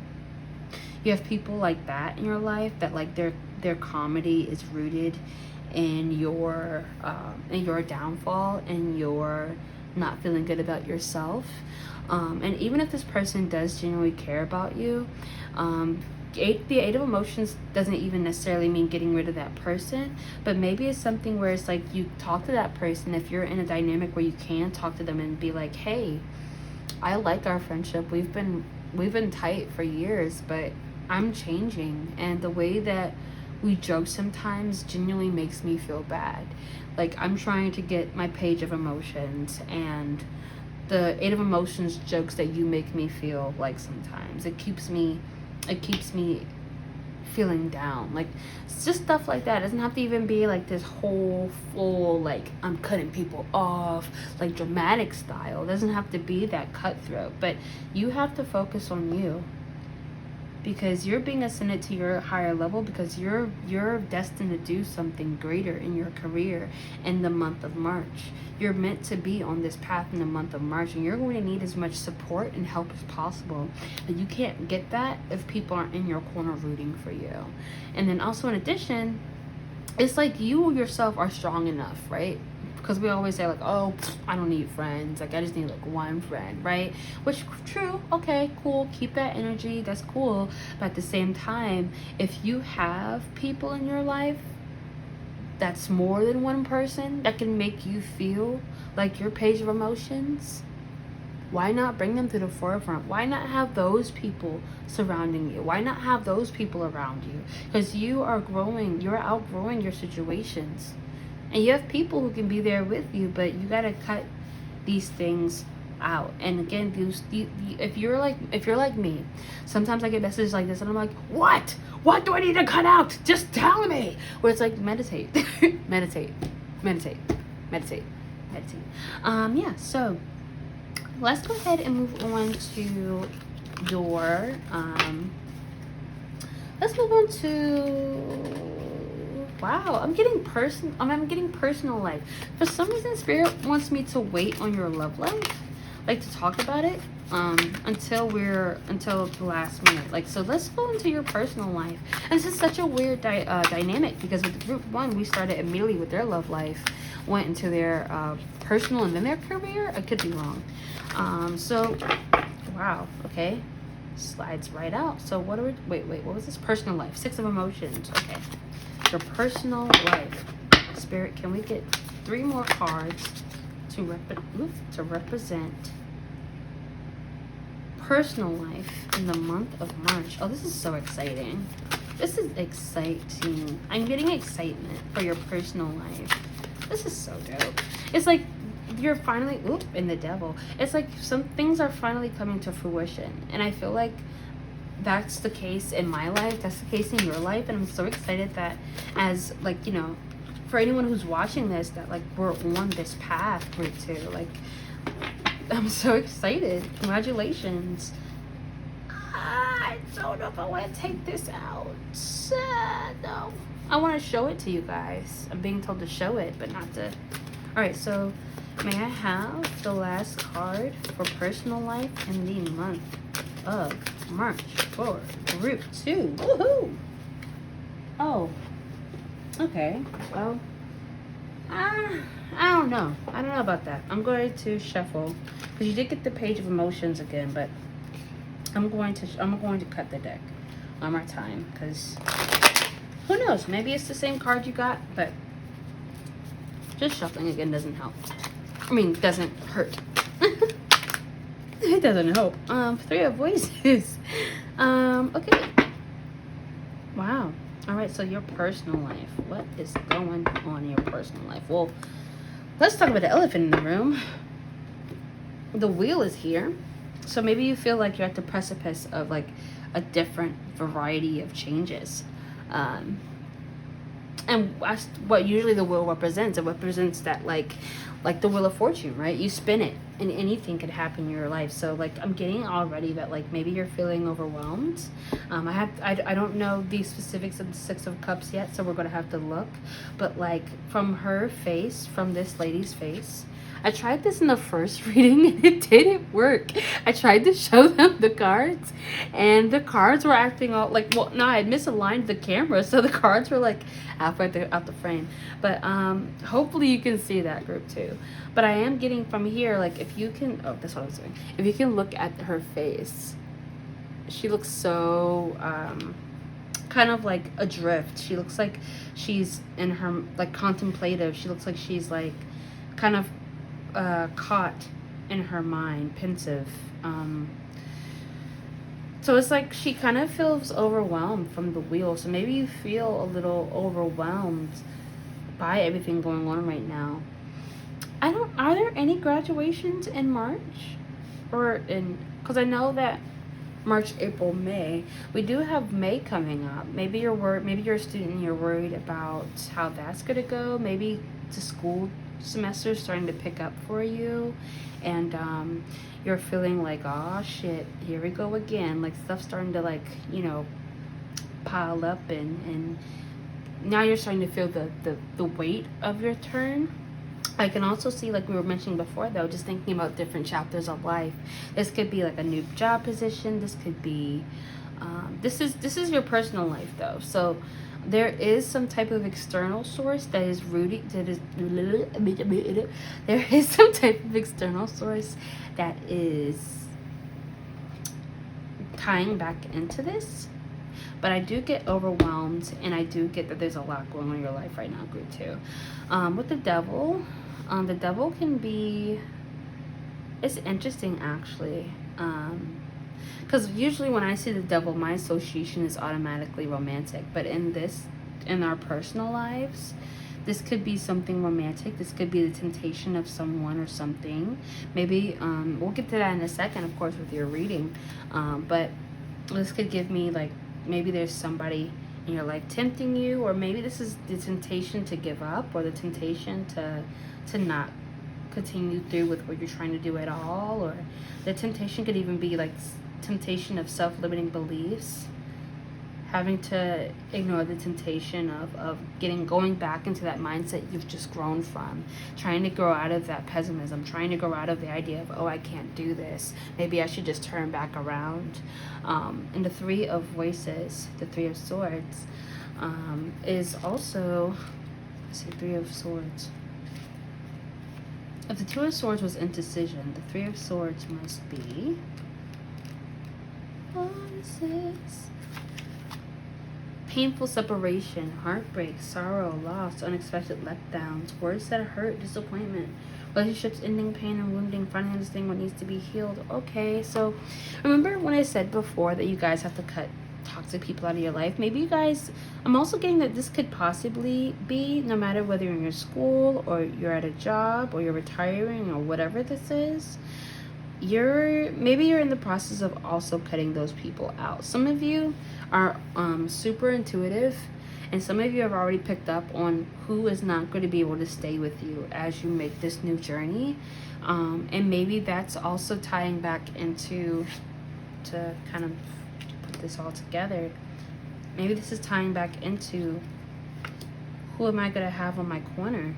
You have people like that in your life that like their comedy is rooted in your downfall and your not feeling good about yourself. And even if this person does genuinely care about you, the Eight of Emotions doesn't even necessarily mean getting rid of that person, but maybe it's something where it's like you talk to that person. If you're in a dynamic where you can talk to them and be like, hey, I like our friendship. We've been tight for years, but I'm changing, and the way that we joke sometimes genuinely makes me feel bad. Like, I'm trying to get my page of emotions, and the 8 of emotions jokes that you make me feel like sometimes it keeps me feeling down. Like, it's just stuff like that. It doesn't have to even be like this whole full, like, I'm cutting people off, like dramatic style. It doesn't have to be that cutthroat, but you have to focus on you, because you're being ascended to your higher level, because you're destined to do something greater in your career in the month of March. You're meant to be on this path in the month of March, and you're going to need as much support and help as possible. But you can't get that if people aren't in your corner rooting for you. And then also, in addition, it's like you yourself are strong enough, right? Because we always say like, oh, I don't need friends. Like, I just need like one friend, right? Which, true, okay, cool. Keep that energy. That's cool. But at the same time, if you have people in your life that's more than one person that can make you feel like your page of emotions, why not bring them to the forefront? Why not have those people surrounding you? Why not have those people around you? Because you are growing. You're outgrowing your situations. And you have people who can be there with you, but you got to cut these things out. And again, if you're like me, sometimes I get messages like this and I'm like, what do I need to cut out? Just tell me. Where it's like, meditate. meditate. Yeah, so let's go ahead and move on to your let's move on to, wow, I'm getting personal life. For some reason, Spirit wants me to wait on your love life, like to talk about it until the last minute. Like, so let's go into your personal life. And this is such a weird dynamic, because with group 1, we started immediately with their love life, went into their personal and then their career. I could be wrong. So, wow, okay, slides right out. So what are we, wait, what was this? Personal life, 6 of emotions. Okay, your personal life. Spirit, can we get 3 more cards to represent personal life in the month of March? Oh, this is so exciting. This is exciting. I'm getting excitement for your personal life. This is so dope. It's like you're finally, and the devil. It's like some things are finally coming to fruition. And I feel like that's the case in my life. That's the case in your life. And I'm so excited that, as like, you know, for anyone who's watching this, that like we're on this path group 2. Like, I'm so excited. Congratulations. I don't know if I want to take this out. No. I want to show it to you guys. I'm being told to show it, but not to. Alright, so may I have the last card for personal life in the month of March for group 2? Woohoo! Oh. Okay. Well, I don't know. I don't know about that. I'm going to shuffle, because you did get the page of emotions again, but I'm going to cut the deck one more time, because who knows? Maybe it's the same card you got, but just shuffling again doesn't help. I mean, doesn't hurt. It doesn't help. 3 of voices. Okay. Wow. All right, so your personal life. What is going on in your personal life? Well, let's talk about the elephant in the room. The wheel is here. So maybe you feel like you're at the precipice of like a different variety of changes. And that's what usually the wheel represents. It represents that like the wheel of fortune, right? You spin it and anything could happen in your life. So like I'm getting already that like maybe you're feeling overwhelmed. I don't know the specifics of the 6 of Cups yet, so we're gonna have to look. But like from her face, from this lady's face, I tried this in the first reading and it didn't work. I tried to show them the cards and the cards were acting all like, well, no, I had misaligned the camera, so the cards were like halfway out the frame. But hopefully you can see that group 2. But I am getting from here, like if you can, oh, that's what I was doing. If you can look at her face, she looks so kind of like adrift. She looks like she's in her like contemplative. She looks like she's like kind of caught in her mind, pensive. So it's like she kind of feels overwhelmed from the wheel. So maybe you feel a little overwhelmed by everything going on right now. Are there any graduations in March? Or because I know that March, April, May, we do have May coming up. Maybe maybe you're a student and you're worried about how that's going to go. Maybe the school semester is starting to pick up for you, and you're feeling like, oh shit, here we go again. Like stuff's starting to, like, you know, pile up, and now you're starting to feel the weight of your turn. I can also see, like we were mentioning before, though, just thinking about different chapters of life. This could be like a new job position. This could be, this is your personal life, though. So there is some type of external source that is rooting, there is some type of external source that is tying back into this. But I do get overwhelmed, and I do get that there's a lot going on in your life right now, group 2. With the devil can be, it's interesting actually, because usually when I see the devil, my association is automatically romantic. But in our personal lives, this could be something romantic. This could be the temptation of someone or something. Maybe we'll get to that in a second, of course, with your reading. But this could give me, like, maybe there's somebody in your life tempting you, or maybe this is the temptation to give up, or the temptation to not continue through with what you're trying to do at all. Or the temptation could even be like temptation of self-limiting beliefs, having to ignore the temptation of going back into that mindset you've just grown from, trying to grow out of that pessimism, trying to grow out of the idea of, oh, I can't do this, maybe I should just turn back around. And the Three of Voices, the Three of Swords, is also, let's see, Three of Swords. If the Two of Swords was indecision, the Three of Swords must be, what is this? Painful separation, heartbreak, sorrow, loss, unexpected letdowns, words that hurt, disappointment, relationships ending, pain and wounding, finally understanding what needs to be healed. Okay, so remember when I said before that you guys have to cut toxic people out of your life? Maybe you guys, I'm also getting that this could possibly be, no matter whether you're in your school or you're at a job or you're retiring or whatever this is, maybe you're in the process of also cutting those people out. Some of you are super intuitive, and some of you have already picked up on who is not going to be able to stay with you as you make this new journey. And maybe that's also tying back into, to kind of put this all together, maybe this is tying back into, who am I going to have on my corner?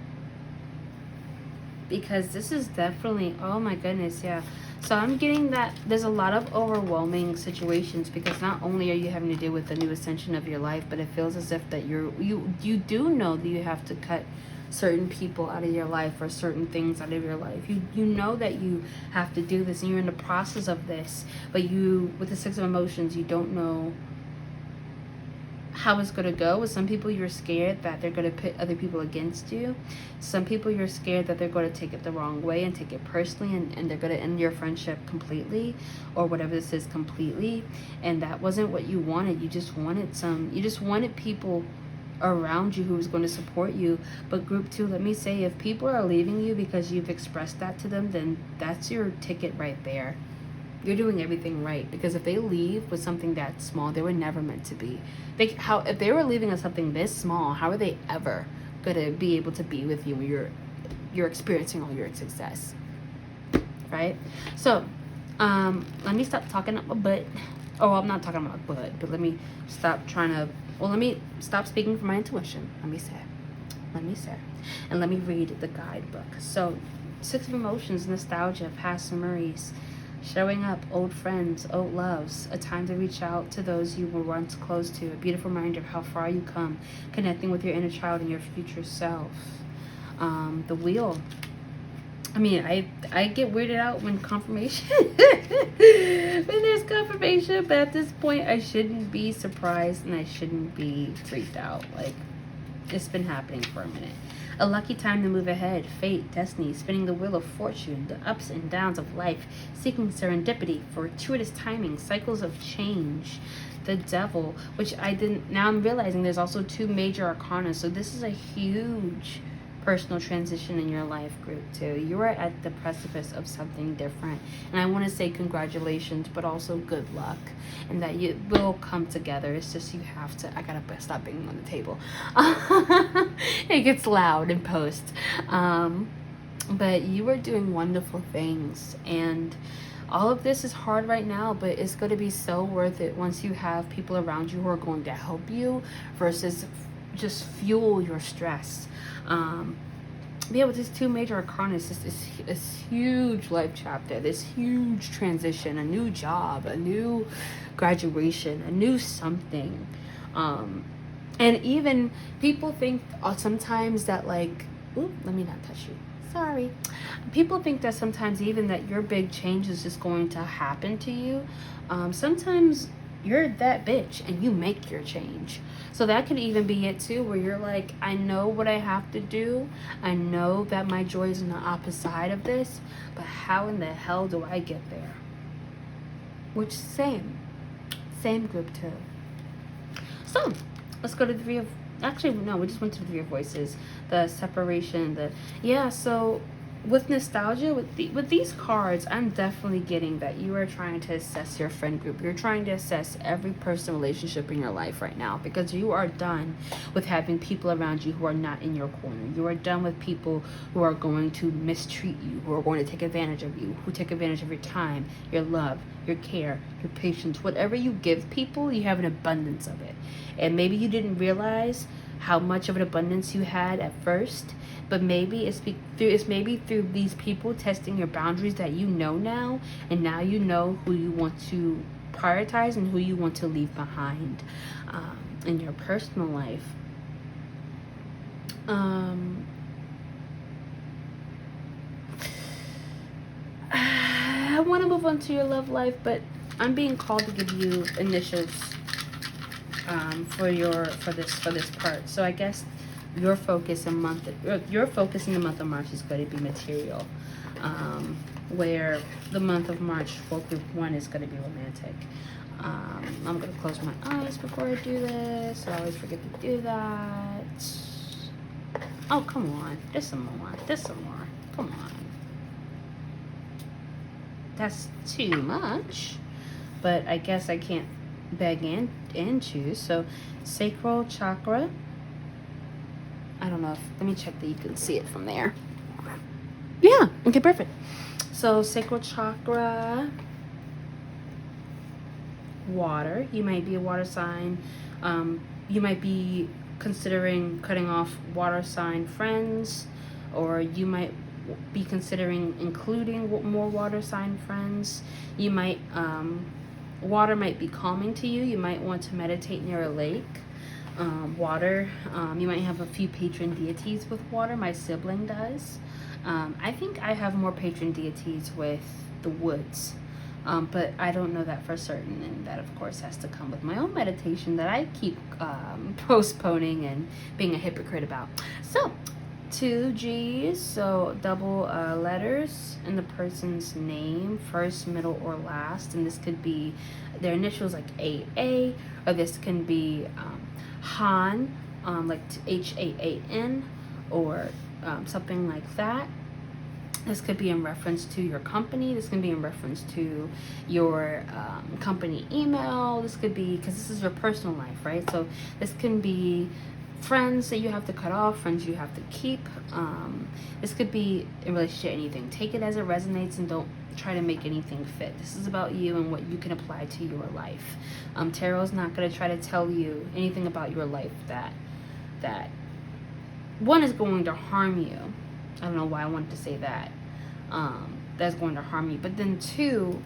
Because this is definitely, oh my goodness, yeah. So I'm getting that there's a lot of overwhelming situations, because not only are you having to deal with the new ascension of your life, but it feels as if that you do know that you have to cut certain people out of your life, or certain things out of your life. You know that you have to do this, and you're in the process of this, but with the Six of Emotions, you don't know how it's going to go. With some people, you're scared that they're going to pit other people against you. Some people, you're scared that they're going to take it the wrong way and take it personally, and they're going to end your friendship completely, or whatever this is, completely. And that wasn't what you wanted. You just wanted people around you who was going to support you. But group 2, let me say, if people are leaving you because you've expressed that to them, then that's your ticket right there. You're doing everything right, because if they leave with something that small, they were never meant to be. If they were leaving with something this small, how are they ever gonna be able to be with you when you're experiencing all your success, right? So, let me stop talking up my butt. Oh, I'm not talking about my butt, but let me stop let me stop speaking from my intuition. Let me say, and let me read the guidebook. So, Six of Emotions, nostalgia, past memories, showing up, old friends, old loves, a time to reach out to those you were once close to, a beautiful reminder of how far you come, connecting with your inner child and your future self. The Wheel. I mean, I get weirded out when confirmation, when there's confirmation, but at this point, I shouldn't be surprised and I shouldn't be freaked out. Like, it's been happening for a minute. A lucky time to move ahead. Fate, destiny, spinning the wheel of fortune, the ups and downs of life, seeking serendipity, fortuitous timing, cycles of change. The devil, which I didn't, now I'm realizing there's also 2 major arcana. So this is a huge personal transition in your life, group 2. You are at the precipice of something different, and I want to say congratulations, but also good luck, and that you will come together. It's just you have to, I gotta stop banging on the table. It gets loud in post. But you are doing wonderful things, and all of this is hard right now, but it's going to be so worth it once you have people around you who are going to help you versus just fuel your stress. Yeah, with these 2 major arcana, it's just this huge life chapter, this huge transition, a new job, a new graduation, a new something. And even people think sometimes that, like, ooh, let me not touch you. Sorry. People think that sometimes even that your big change is just going to happen to you. Sometimes you're that bitch and you make your change. So that could even be it too, where you're like, I know what I have to do. I know that my joy is on the opposite side of this, but how in the hell do I get there? Which same group 2. So let's go to the 3 of, actually no, we just went to the 3 of voices, the separation, so with nostalgia, with these cards, I'm definitely getting that you are trying to assess your friend group. You're trying to assess every personal relationship in your life right now, because you are done with having people around you who are not in your corner. You are done with people who are going to mistreat you, who are going to take advantage of you, who take advantage of your time, your love, your care, your patience. Whatever you give people, you have an abundance of it. And maybe you didn't realize how much of an abundance you had at first, but maybe it's maybe through these people testing your boundaries that you know now, and now you know who you want to prioritize and who you want to leave behind in your personal life. I want to move on to your love life, but I'm being called to give you initials for this part. So I guess your focus in the month of March is going to be material, where the month of March for group 1 is going to be romantic. I'm going to close my eyes before I do this. I always forget to do that. Oh, come on. There's some more. Come on. That's too much, but I guess I can't beg and choose. So sacral chakra, I don't know if, let me check that you can see it from there. Yeah, okay, perfect. So sacral chakra, water. You might be a water sign. You might be considering cutting off water sign friends, or you might be considering including more water sign friends. You might water might be calming to you. You might want to meditate near a lake. Water, you might have a few patron deities with water. My sibling does. I think I have more patron deities with the woods, but I don't know that for certain, and that of course has to come with my own meditation that I keep postponing and being a hypocrite about. So 2 G's, so double letters in the person's name, first, middle, or last, and this could be their initials like AA, or this can be Han, like HAAN, or something like that. This could be in reference to your company. This can be in reference to your company email. This could be, because this is your personal life, right? So this can be friends that you have to cut off, friends you have to keep. This could be in relation to anything. Take it as it resonates and don't try to make anything fit. This is about you and what you can apply to your life. Tarot is not going to try to tell you anything about your life that one is going to harm you. I don't know why I wanted to say that. That's going to harm you. But then 2,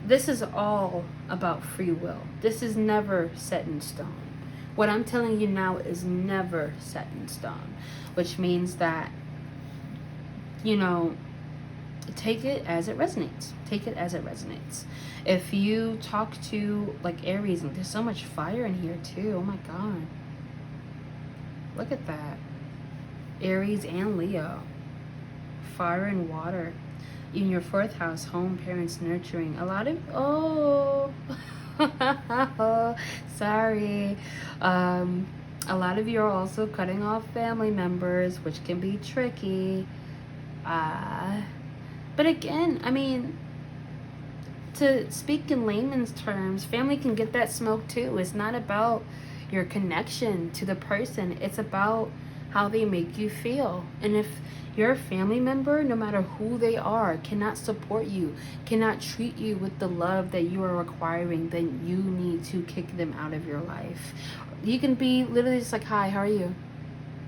this is all about free will. This is never set in stone. What I'm telling you now is never set in stone, which means that, you know, take it as it resonates. Take it as it resonates. If you talk to like Aries, and there's so much fire in here too. Oh my God. Look at that. Aries and Leo. Fire and water. In your 4th house, home, parents, nurturing. A lot of, oh, sorry. A lot of you are also cutting off family members, which can be tricky. But again, I mean, to speak in layman's terms, family can get that smoke too. It's not about your connection to the person. It's about how they make you feel. And if your family member, no matter who they are, cannot support you, cannot treat you with the love that you are requiring, then you need to kick them out of your life. You can be literally just like, hi, how are you?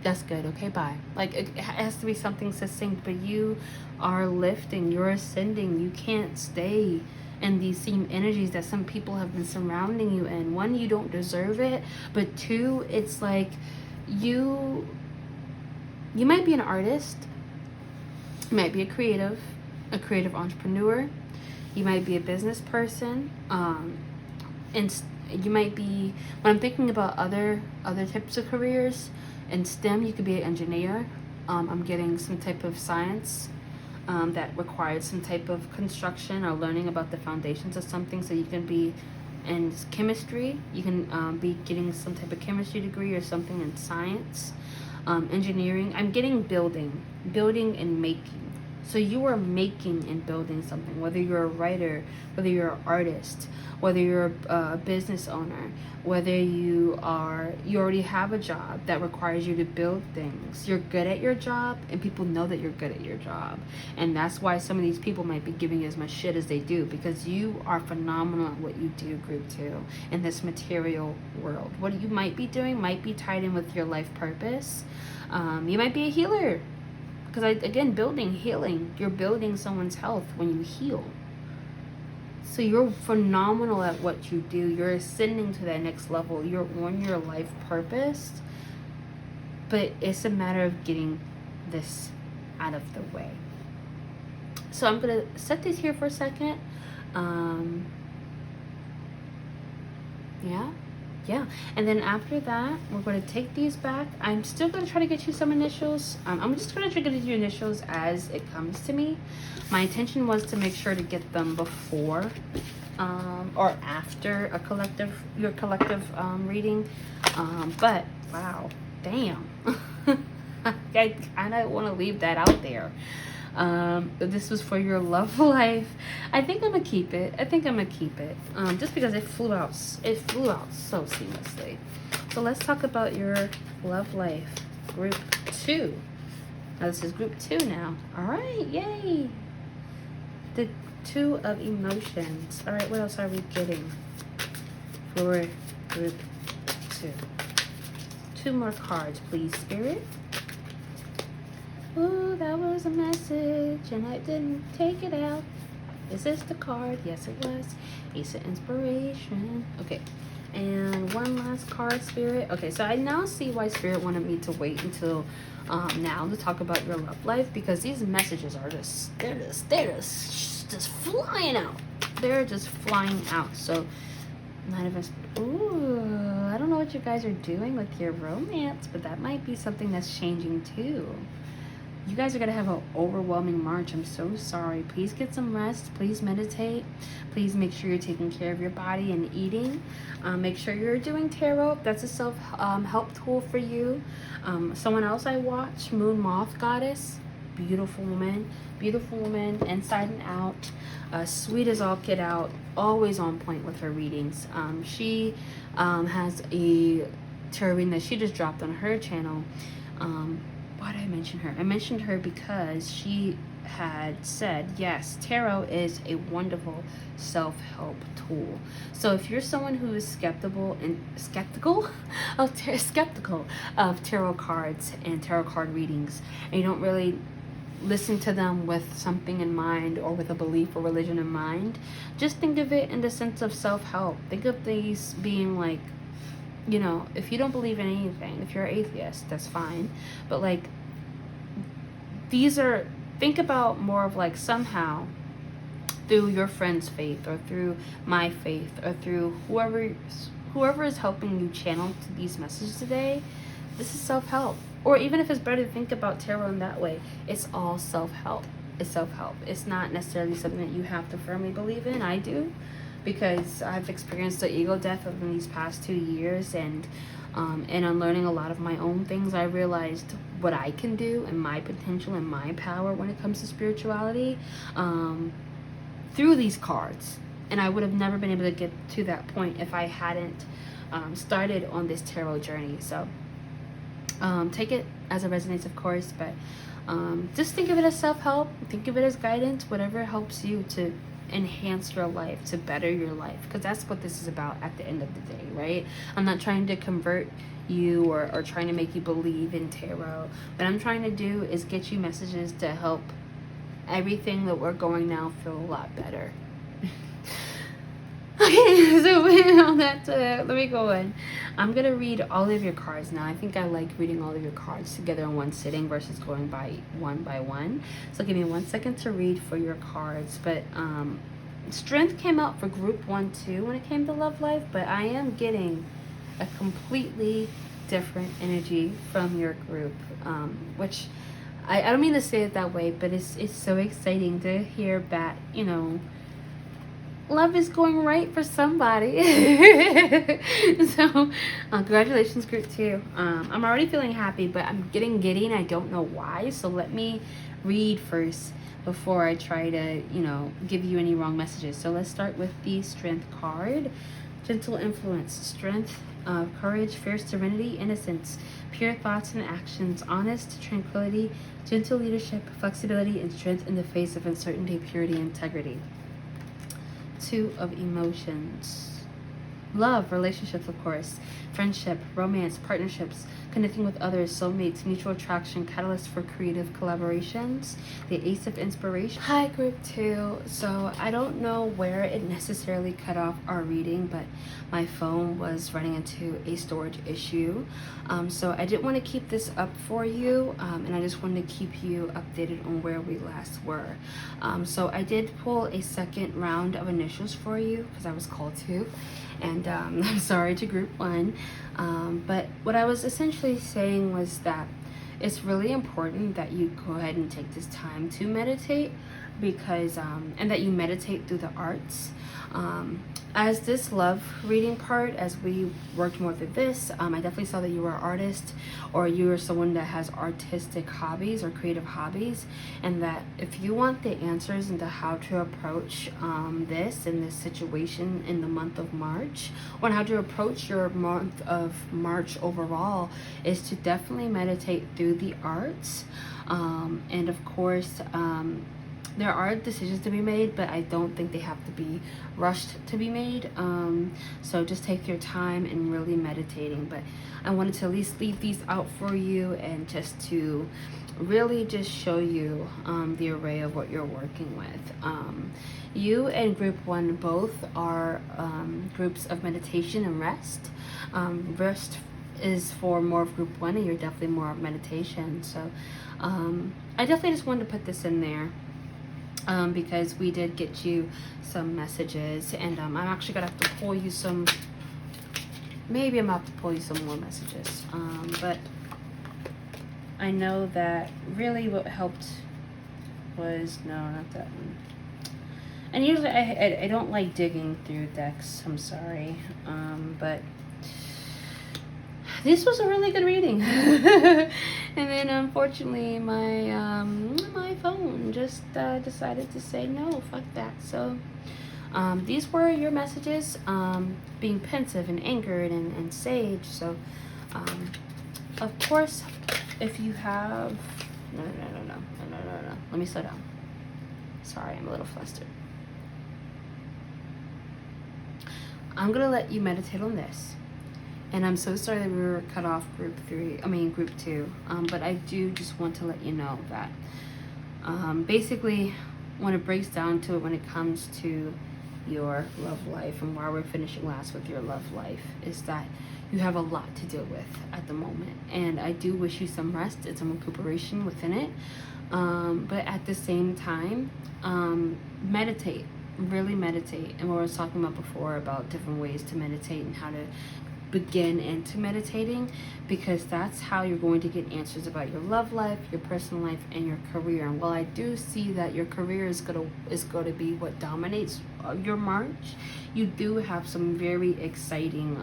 That's good. Okay, bye. Like, it has to be something succinct, but you are lifting, you're ascending. You can't stay in these same energies that some people have been surrounding you in. One, you don't deserve it, but two, it's like you might be an artist, you might be a creative entrepreneur, you might be a business person, and you might be, when I'm thinking about other types of careers, in STEM, you could be an engineer. I'm getting some type of science that requires some type of construction or learning about the foundations of something. So you can be in chemistry. You can be getting some type of chemistry degree or something in science. Engineering. I'm getting building and making. So you are making and building something, whether you're a writer, whether you're an artist, whether you're a business owner, whether you already have a job that requires you to build things. You're good at your job, and people know that you're good at your job. And that's why some of these people might be giving you as much shit as they do, because you are phenomenal at what you do, group 2, in this material world. What you might be doing might be tied in with your life purpose. You might be a healer. Because again, healing, you're building someone's health when you heal. So you're phenomenal at what you do. You're ascending to that next level. You're on your life purpose. But it's a matter of getting this out of the way. So I'm going to set this here for a second. Yeah. And then after that, we're going to take these back. I'm still going to try to get you some initials. I'm just going to try to get you initials as it comes to me. My intention was to make sure to get them before or after your collective reading. But wow, damn. I kind of want to leave that out there. This was for your love life. I think I'm gonna keep it. Just because it flew out so seamlessly. So let's talk about your love life, group 2. Now this is group 2 now. All right, yay. The 2 of emotions. All right, what else are we getting for group 2? 2 more cards, please, Spirit. Ooh, that was a message, and I didn't take it out. Is this the card? Yes, it was. Ace of Inspiration. Okay, and one last card, Spirit. Okay, so I now see why Spirit wanted me to wait until now to talk about your love life, because these messages are just flying out. They're just flying out. So, Knight of Ooh, I don't know what you guys are doing with your romance, but that might be something that's changing too. You guys are going to have an overwhelming March. I'm so sorry. Please get some rest. Please meditate. Please make sure you're taking care of your body and eating. Make sure you're doing tarot. That's a self-help tool for you. Someone else I watch, Moon Moth Goddess. Beautiful woman, inside and out. Sweet as all get out. Always on point with her readings. She has a tarot reading that she just dropped on her channel. Why did I mention her? I mentioned her because she had said, yes, tarot is a wonderful self-help tool. So if you're someone who is skeptical of tarot cards and tarot card readings, and you don't really listen to them with something in mind or with a belief or religion in mind, just think of it in the sense of self-help. Think of these being like, you know, if you don't believe in anything, if you're an atheist, that's fine. But like, think about more of like somehow through your friend's faith or through my faith or through whoever is helping you channel to these messages today, this is self-help. Or even if it's better to think about tarot in that way, it's all self-help. It's self-help. It's not necessarily something that you have to firmly believe in. I do, because I've experienced the ego death over these past 2 years, and unlearning a lot of my own things, I realized what I can do and my potential and my power when it comes to spirituality, through these cards. And I would have never been able to get to that point if I hadn't started on this tarot journey. So take it as it resonates, of course, but just think of it as self-help. Think of it as guidance, whatever helps you to enhance your life, to better your life, because that's what this is about at the end of the day, right? I'm not trying to convert you or trying to make you believe in tarot. What I'm trying to do is get you messages to help everything that we're going now feel a lot better. Okay, so with all that, let me go in. I'm gonna read all of your cards now. I think I like reading all of your cards together in one sitting versus going by one. So give me 1 second to read for your cards. But strength came out for group 1 too when it came to love life, but I am getting a completely different energy from your group, which I don't mean to say it that way, but it's so exciting to hear that, you know, love is going right for somebody. So congratulations, group 2. I'm already feeling happy, but I'm getting giddy and I don't know why. So let me read first before I try to, you know, give you any wrong messages. So let's start with the strength card. Gentle influence, strength, courage, fierce serenity, innocence, pure thoughts and actions, honest tranquility, gentle leadership, flexibility, and strength in the face of uncertainty, purity, integrity. 2 of emotions. Love, relationships, of course, friendship, romance, partnerships, connecting with others, soulmates, mutual attraction, catalyst for creative collaborations, the Ace of Inspiration. Hi, group 2. So I don't know where it necessarily cut off our reading, but my phone was running into a storage issue. So I didn't want to keep this up for you, and I just wanted to keep you updated on where we last were. So I did pull a second round of initials for you because I was called to. And I'm sorry to group 1, but what I was essentially saying was that it's really important that you go ahead and take this time to meditate, because and that you meditate through the arts. As this love reading part, as we worked more through this, I definitely saw that you were an artist, or you are someone that has artistic hobbies or creative hobbies, and that if you want the answers into how to approach this in this situation in the month of March, or how to approach your month of March overall, is to definitely meditate through the arts. And of course, there are decisions to be made, but I don't think they have to be rushed to be made. So just take your time and really meditating. But I wanted to at least leave these out for you, and just to really just show you the array of what you're working with. You and group 1 both are groups of meditation and rest. Rest is for more of group 1, and you're definitely more of meditation. So I definitely just wanted to put this in there. Because we did get you some messages, and I'm actually gonna have to pull you some, maybe I'm gonna have to pull you some more messages, but I know that really what helped was, no, not that one. And usually I don't like digging through decks, I'm sorry, but this was a really good reading. And then unfortunately my my phone just decided to say no, fuck that. So these were your messages, being pensive and angered and sage. So of course, if you have no, let me slow down. Sorry, I'm a little flustered. I'm gonna let you meditate on this. And I'm so sorry that we were cut off group 2. But I do just want to let you know that basically when it breaks down to it, when it comes to your love life and why we're finishing last with your love life, is that you have a lot to deal with at the moment. And I do wish you some rest and some recuperation within it. But at the same time, meditate. Really meditate. And what I was talking about before about different ways to meditate and how to begin into meditating, because that's how you're going to get answers about your love life, your personal life, and your career. And while I do see that your career is going to be what dominates your March, you do have some very exciting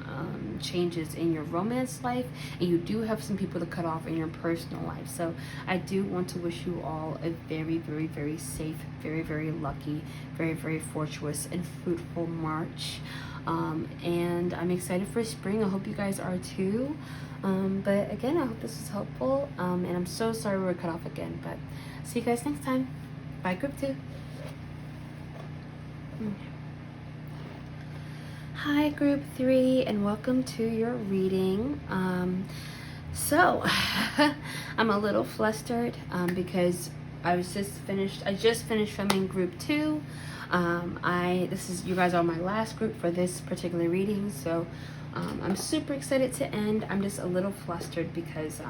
changes in your romance life, and you do have some people to cut off in your personal life. So I do want to wish you all a very, very, very safe, very, very lucky, very, very fortuitous and fruitful March. And I'm excited for spring. I hope you guys are too. But again, I hope this was helpful. And I'm so sorry we were cut off again. But see you guys next time. Bye, Group 2. Hi, Group 3, and welcome to your reading. So I'm a little flustered because I just finished filming Group 2. You guys are my last group for this particular reading, so I'm super excited to end. I'm just a little flustered because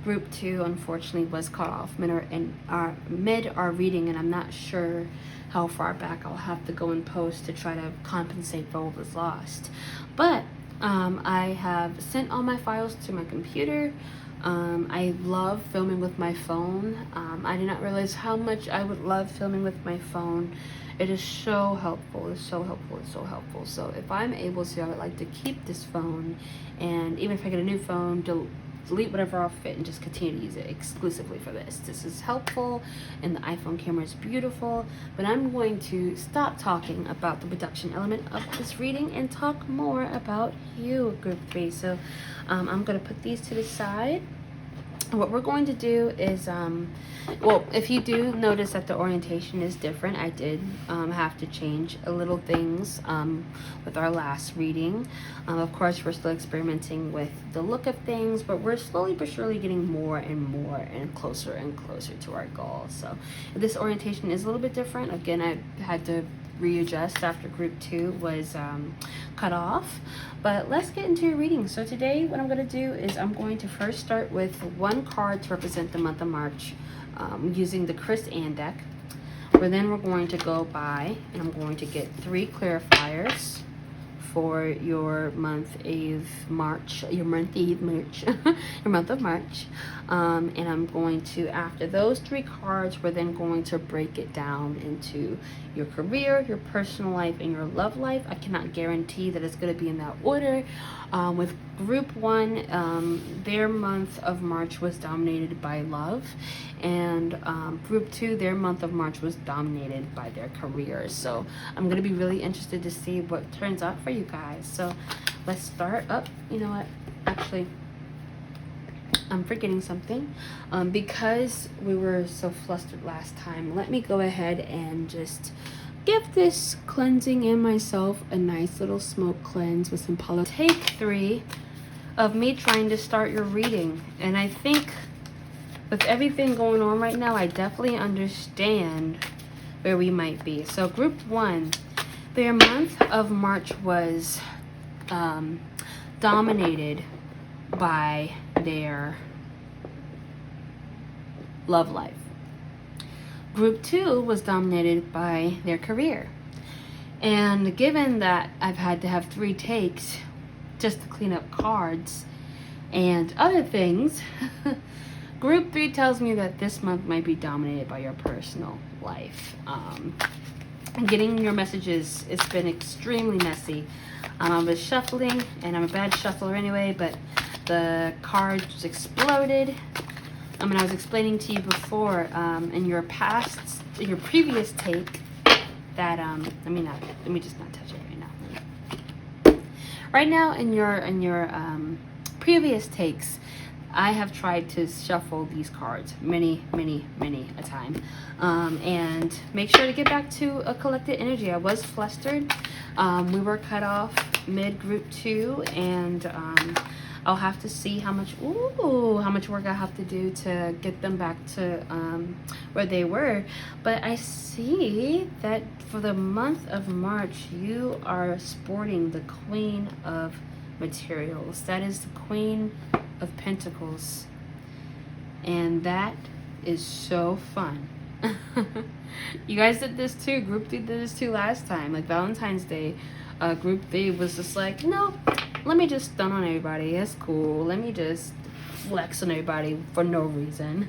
Group 2 unfortunately was cut off mid our reading, and I'm not sure how far back I'll have to go in post to try to compensate for what was lost. But I have sent all my files to my computer. I love filming with my phone. I did not realize how much I would love filming with my phone. It is so helpful. It's so helpful. It's so helpful. So if I'm able to, I would like to keep this phone, and even if I get a new phone, delete whatever off it and just continue to use it exclusively for this. This is helpful, and the iPhone camera is beautiful. But I'm going to stop talking about the production element of this reading and talk more about you, Group 3. So I'm going to put these to the side. What we're going to do is, well, if you do notice that the orientation is different, I did have to change a little things with our last reading. Of course, we're still experimenting with the look of things, but we're slowly but surely getting more and more and closer to our goal. So this orientation is a little bit different. Again, I had to readjust after Group 2 was cut off. But let's get into your reading. So today what I'm going to do is I'm going to first start with one card to represent the month of March using the Chris Ann deck. But then we're going to go by and I'm going to get 3 clarifiers for your month of March, your month of March. And I'm going to, after those 3 cards, we're then going to break it down into your career, your personal life, and your love life. I cannot guarantee that it's going to be in that order. With Group 1, their month of March was dominated by love, and Group 2, their month of March was dominated by their careers. So I'm going to be really interested to see what turns out for you guys. So let's start up. You know what? Actually, I'm forgetting something. Because we were so flustered last time, let me go ahead and just give this cleansing and myself a nice little smoke cleanse with some Palo. Take 3 of me trying to start your reading. And I think with everything going on right now, I definitely understand where we might be. So Group 1, their month of March was dominated by their love life. Group 2 was dominated by their career. And given that I've had to have 3 takes just to clean up cards and other things, Group 3 tells me that this month might be dominated by your personal life. Getting your messages, it's been extremely messy. I was shuffling, and I'm a bad shuffler anyway, but the cards exploded. I mean, I was explaining to you before in your previous take that let me just not touch it right now. Right now in your previous takes, I have tried to shuffle these cards many a time, and make sure to get back to a collected energy. I was flustered. We were cut off mid Group 2, and I'll have to see how much work I have to do to get them back to where they were. But I see that for the month of March, you are sporting the Queen of Materials. That is the Queen of Pentacles, and that is so fun. You guys did this too. Group 3 did this too last time, like Valentine's Day. Group 3 was just like, no, let me just stun on everybody. It's cool. Let me just flex on everybody for no reason.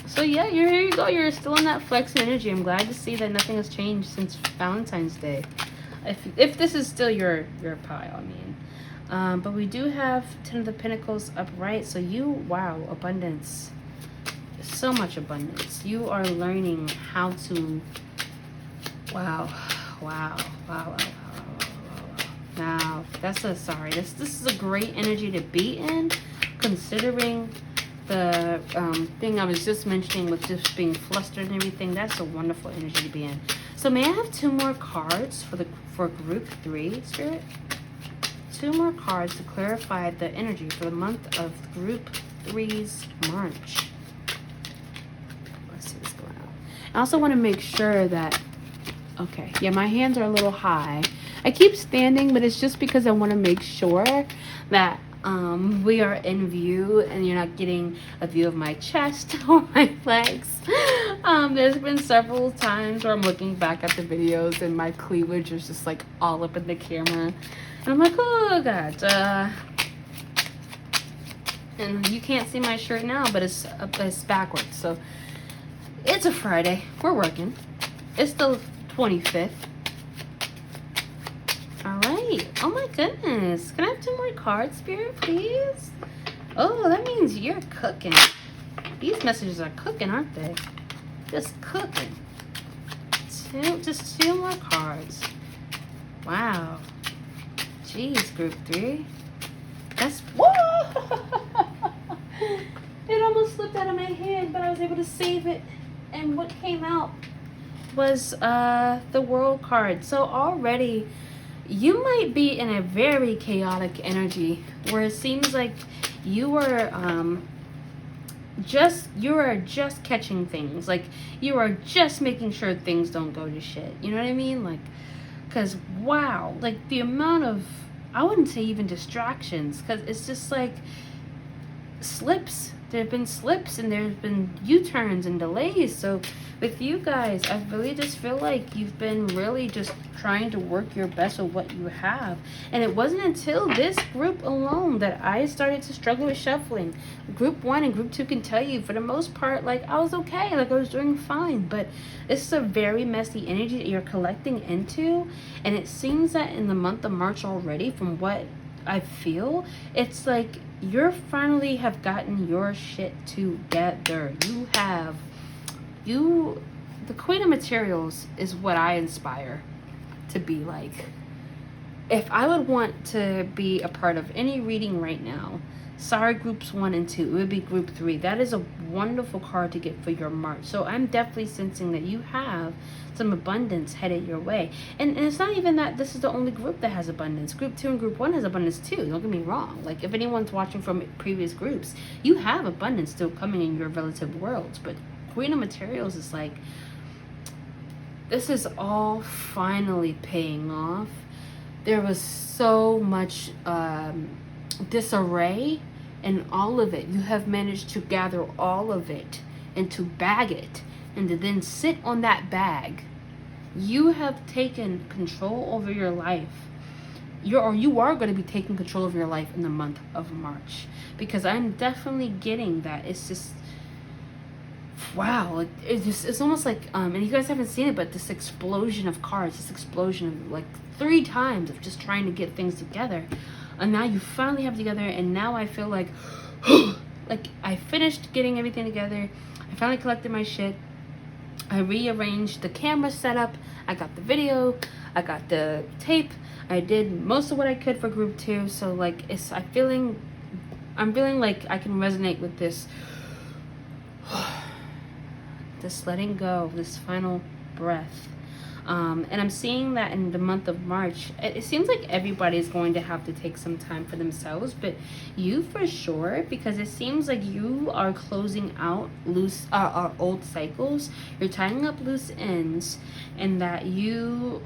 So yeah, here you go. You're still in that flexing energy. I'm glad to see that nothing has changed since Valentine's Day. If this is still your pile, I mean. But we do have 10 of the Pentacles upright. So wow, abundance. So much abundance. You are learning how to, wow. Now, this is a great energy to be in, considering the thing I was just mentioning with just being flustered and everything. That's a wonderful energy to be in. So may I have 2 more cards for group 3, Spirit? 2 more cards to clarify the energy for the month of group 3's March. Let's see what's going on. I also want to make sure that, okay, yeah, my hands are a little high. I keep standing, but it's just because I want to make sure that we are in view and you're not getting a view of my chest or my legs. There's been several times where I'm looking back at the videos and my cleavage is just like all up in the camera. And I'm like, oh God. And you can't see my shirt now, but it's backwards. So it's a Friday. We're working. It's the 25th. Alright. Oh my goodness. Can I have 2 more cards, Spirit, please? Oh, that means you're cooking. These messages are cooking, aren't they? Just cooking. Just 2 more cards. Wow. Jeez, group 3. That's... Whoa! It almost slipped out of my hand, but I was able to save it. And what came out was the World card. So already you might be in a very chaotic energy where it seems like you are just catching things. Like you are just making sure things don't go to shit. You know what I mean? Like, because wow, like the amount of, I wouldn't say even distractions, because it's just like slips. There have been slips and there's been U-turns and delays. So with you guys, I really just feel like you've been really just trying to work your best with what you have. And it wasn't until this group alone that I started to struggle with shuffling. Group 1 and group 2 can tell you, for the most part, like I was okay, like I was doing fine. But this is a very messy energy that you're collecting into. And it seems that in the month of March already, from what I feel, it's like you're finally have gotten your shit together. The Queen of Materials is what I inspire to be like. If I would want to be a part of any reading right now, sorry, groups 1 and 2, it would be group 3. That is a wonderful card to get for your March. So I'm definitely sensing that you have some abundance headed your way. And it's not even that this is the only group that has abundance. Group 2 and group 1 has abundance too. Don't get me wrong. Like if anyone's watching from previous groups, you have abundance still coming in your relative worlds. But Queen of Materials is like, this is all finally paying off. There was so much disarray and all of it. You have managed to gather all of it and to bag it and to then sit on that bag. You have taken control over your life. You are going to be taking control of your life in the month of March, because I'm definitely getting that. It's just wow. It's almost like and you guys haven't seen it, but this explosion of cards, this explosion of like 3 times of just trying to get things together. And now you finally have it together, and now I feel like like I finished getting everything together. I finally collected my shit. I rearranged the camera setup. I got the video. I got the tape. I did most of what I could for group 2. So like I'm feeling like I can resonate with this this letting go, this final breath. And I'm seeing that in the month of March, it seems like everybody's going to have to take some time for themselves, but you for sure, because it seems like you are closing out old cycles. You're tying up loose ends, and that you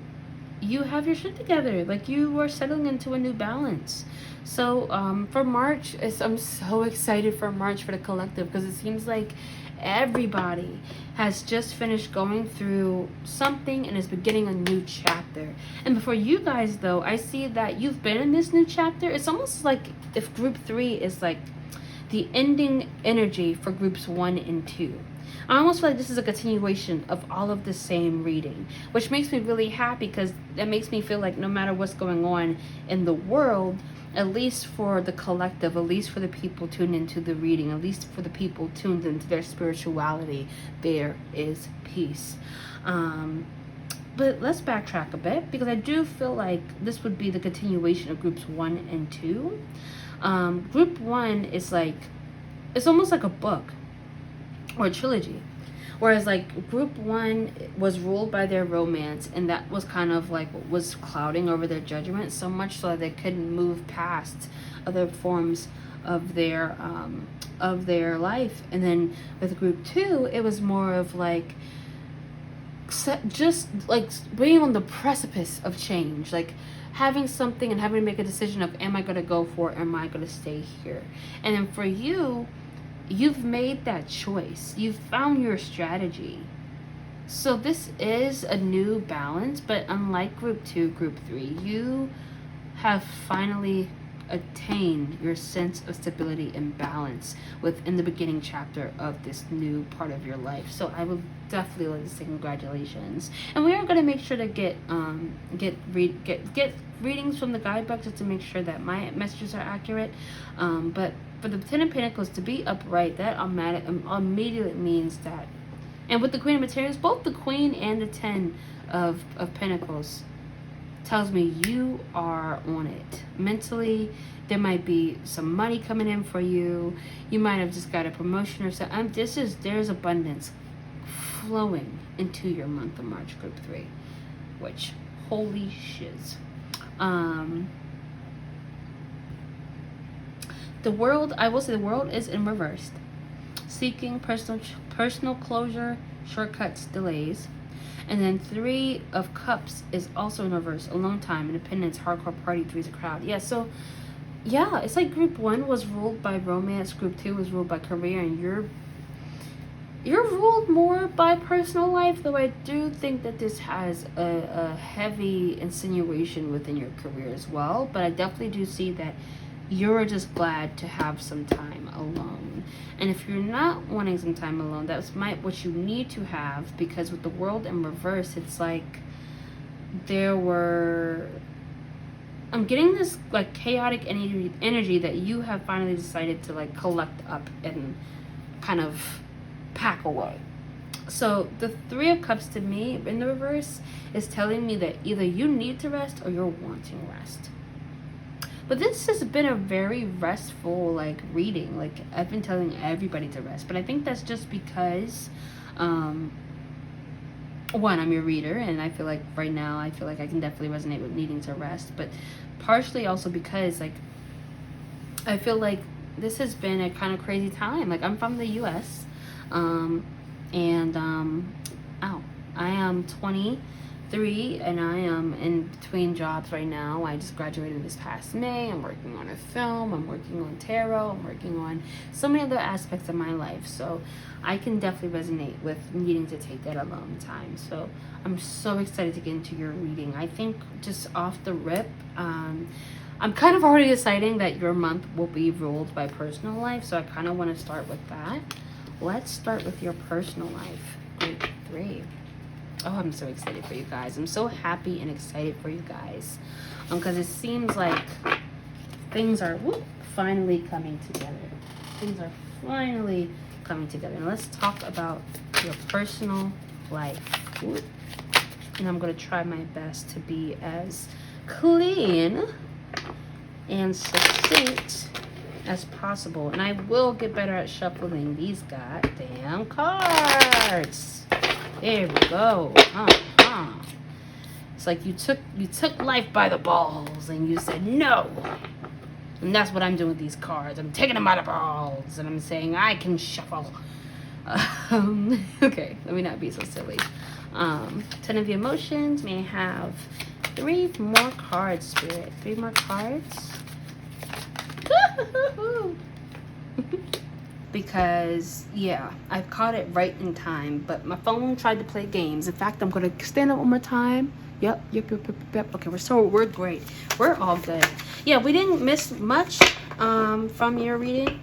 have your shit together. Like you are settling into a new balance. So for March, I'm so excited for March for the collective, because it seems like everybody has just finished going through something and is beginning a new chapter. And for you guys though, I see that you've been in this new chapter. It's almost like if group 3 is like the ending energy for groups 1 and 2. I almost feel like this is a continuation of all of the same reading, which makes me really happy because that makes me feel like no matter what's going on in the world, at least for the collective, at least for the people tuned into the reading, at least for the people tuned into their spirituality, there is peace. But let's backtrack a bit because I do feel like this would be the continuation of groups 1 and 2. Group 1 is like, it's almost like a book or a trilogy, whereas like group 1 was ruled by their romance, and that was kind of like what was clouding over their judgment, so much so that they couldn't move past other forms of their life. And then with group 2, it was more of like just like being on the precipice of change, like having something and having to make a decision of, am I going to go for it, or am I going to stay here? And then for you, you've made that choice. You've found your strategy. So this is a new balance, but unlike group 2, group 3, you have finally attain your sense of stability and balance within the beginning chapter of this new part of your life. So I would definitely like to say congratulations. And we are going to make sure to get readings from the guidebook just to make sure that my messages are accurate. But for the 10 of Pentacles to be upright, that immediately means that, and with the Queen of Materials, both the Queen and the 10 of Pentacles tells me you are on it mentally. There might be some money coming in for you. You might have just got a promotion or something. There's abundance flowing into your month of March, group 3, which holy shiz. The world, I will say, the world is in reverse, seeking personal closure, shortcuts, delays. And then 3 of Cups is also in reverse, alone time, independence, hardcore party, 3's a crowd. Yeah, so yeah, it's like group 1 was ruled by romance, group 2 was ruled by career, and you're ruled more by personal life, though I do think that this has a heavy insinuation within your career as well. But I definitely do see that you're just glad to have some time alone. And if you're not wanting some time alone, that's what you need to have, because with the world in reverse, it's like I'm getting this like chaotic energy that you have finally decided to like collect up and kind of pack away. So the 3 of Cups to me in the reverse is telling me that either you need to rest or you're wanting rest. But this has been a very restful like reading. Like I've been telling everybody to rest, but I think that's just because one, I'm your reader, and I feel like right now I can definitely resonate with needing to rest, but partially also because like I feel like this has been a kind of crazy time. Like I'm from the US, I am 23 and I am in between jobs right now. I just graduated this past May. I'm working on a film, I'm working on tarot, I'm working on so many other aspects of my life. So I can definitely resonate with needing to take that alone time. So I'm so excited to get into your reading. I think just off the rip, I'm kind of already deciding that your month will be ruled by personal life. So I kind of want to start with that. Let's start with your personal life, group 3. Oh, I'm so excited for you guys. I'm so happy and excited for you guys. Because it seems like things are finally coming together. Things are finally coming together. And let's talk about your personal life. And I'm going to try my best to be as clean and succinct as possible. And I will get better at shuffling these goddamn cards. There we go. It's like you took life by the balls and you said no. And that's what I'm doing with these cards. I'm taking them by the balls and I'm saying I can shuffle. Okay, let me not be so silly. 10 of emotions. May I have 3 more cards, Spirit? 3 more cards. because yeah, I caught it right in time, but my phone tried to play games. In fact, I'm gonna stand up one more time. Yep. Okay, we're great. We're all good. Yeah, we didn't miss much from your reading.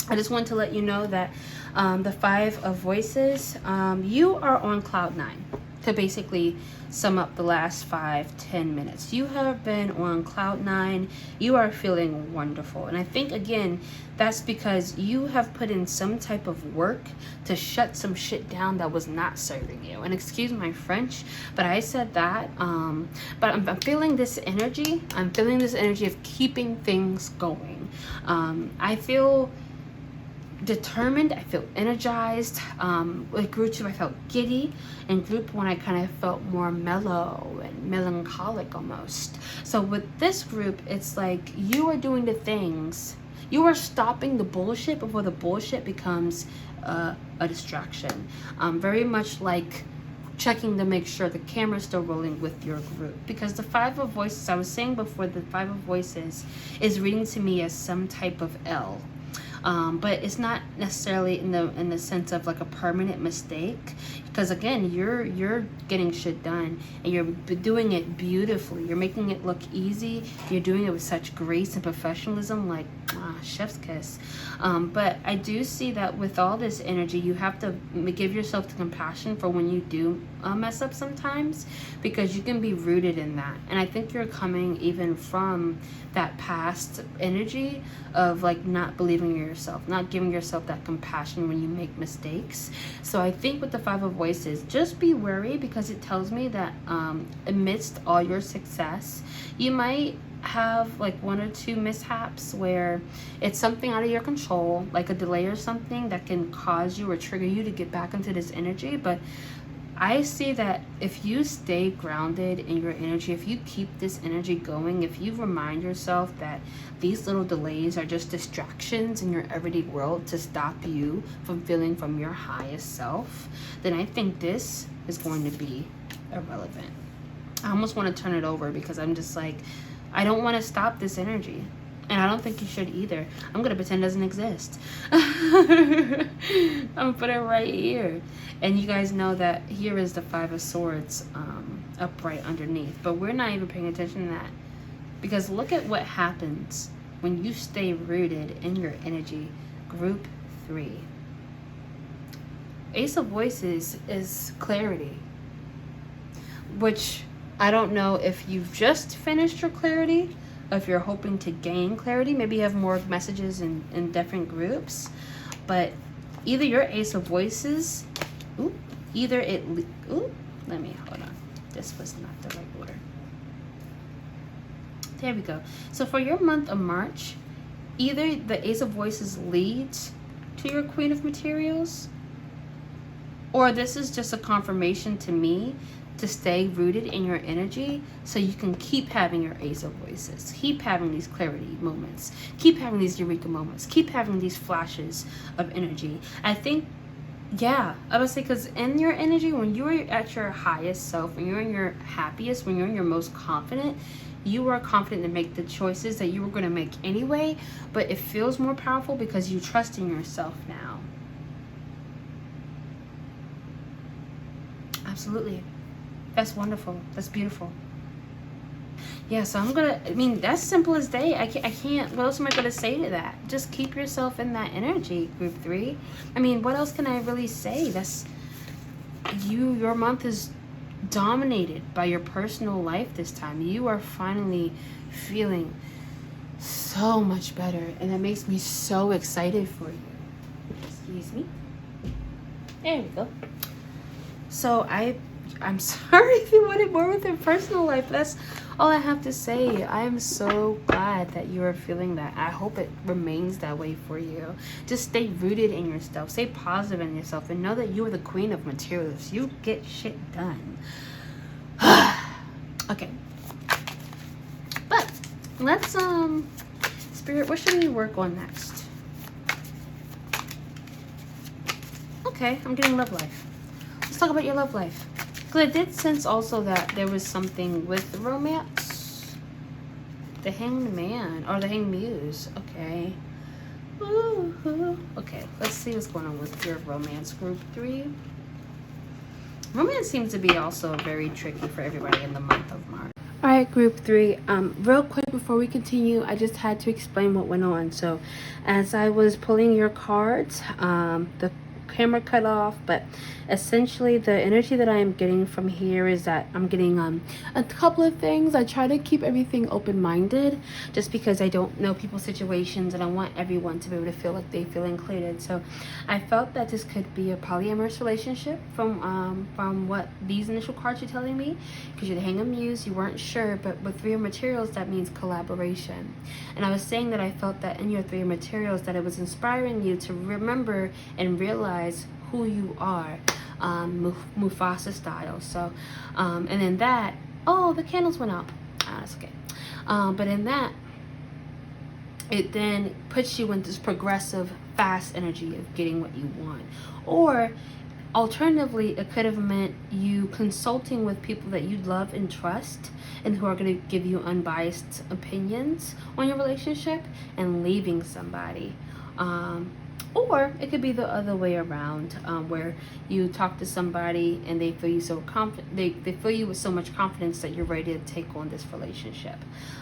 I just want to let you know that the Five of Voices, you are on cloud 9. To basically sum up the last 5-10 minutes, you have been on cloud 9. You are feeling wonderful, and I think again that's because you have put in some type of work to shut some shit down that was not serving you. And excuse my French, but I said that. But I'm feeling this energy. I'm feeling this energy of keeping things going. I feel determined. I feel energized. With group 2 I felt giddy, and group 1 I kind of felt more mellow and melancholic almost. So with this group, it's like you are doing the things, you are stopping the bullshit before the bullshit becomes a distraction. Very much like checking to make sure the camera's still rolling with your group, because the Five of Voices, I was saying before, the Five of Voices is reading to me as some type of L. But it's not necessarily in the sense of like a permanent mistake, because again, you're getting shit done and you're doing it beautifully. You're making it look easy. You're doing it with such grace and professionalism, like chef's kiss. But I do see that with all this energy, you have to give yourself the compassion for when you do mess up sometimes, because you can be rooted in that. And I think you're coming even from that past energy of like not believing in yourself, not giving yourself that compassion when you make mistakes. So I think with the Five of Voices, just be wary, because it tells me that amidst all your success, you might have like 1 or 2 mishaps where it's something out of your control, like a delay or something that can cause you or trigger you to get back into this energy. But I see that if you stay grounded in your energy, if you keep this energy going, if you remind yourself that these little delays are just distractions in your everyday world to stop you from feeling from your highest self, then I think this is going to be irrelevant. I almost want to turn it over, because I'm just like, I don't want to stop this energy. And I don't think you should either. I'm going to pretend it doesn't exist. I'm going to put it right here. And you guys know that here is the Five of Swords upright underneath. But we're not even paying attention to that. Because look at what happens when you stay rooted in your energy. Group 3. Ace of Voices is clarity. Which I don't know if you've just finished your clarity, if you're hoping to gain clarity. Maybe you have more messages in different groups, but either your Ace of Voices, hold on, this was not the right order. There we go. So for your month of March, either the Ace of Voices leads to your Queen of Materials, or this is just a confirmation to me to stay rooted in your energy, so you can keep having your Ace of Voices, keep having these clarity moments, keep having these eureka moments, keep having these flashes of energy. I think, yeah, I would say, because in your energy, when you're at your highest self, when you're in your happiest, when you're in your most confident, you are confident to make the choices that you were going to make anyway, but it feels more powerful because you trust in yourself now. Absolutely. That's wonderful. That's beautiful. Yeah, so that's simple as day. I can't, what else am I going to say to that? Just keep yourself in that energy, Group 3. I mean, what else can I really say? That's, your month is dominated by your personal life this time. You are finally feeling so much better, and that makes me so excited for you. Excuse me. There we go. So I'm sorry if you wanted more with your personal life. That's all I have to say. I am so glad that you are feeling that. I hope it remains that way for you. Just stay rooted in yourself. Stay positive in yourself, and know that you are the Queen of Materials. You get shit done. Okay. But let's Spirit, what should we work on next? Okay, I'm getting love life. Let's talk about your love life. Because I did sense also that there was something with the romance. The Hanged Man, or the Hanged Muse. Okay. Ooh. Okay, let's see what's going on with your romance group 3. Romance seems to be also very tricky for everybody in the month of March. All right, group 3. Real quick before we continue, I just had to explain what went on. So, as I was pulling your cards, the camera cut off, but essentially the energy that I am getting from here is that I'm getting a couple of things. I try to keep everything open-minded just because I don't know people's situations and I want everyone to be able to feel like they feel included. So I felt that this could be a polyamorous relationship from what these initial cards are telling me, because you're the Hang of Muse, you weren't sure, but with 3 of materials that means collaboration. And I was saying that I felt that in your 3 of materials that it was inspiring you to remember and realize who you are, Mufasa style. So and in that, oh, the candles went out. That's okay. But in that, it then puts you in this progressive fast energy of getting what you want. Or alternatively, it could have meant you consulting with people that you love and trust and who are going to give you unbiased opinions on your relationship and leaving somebody. Or it could be the other way around, where you talk to somebody and they feel you so confident, they fill you with so much confidence that you're ready to take on this relationship.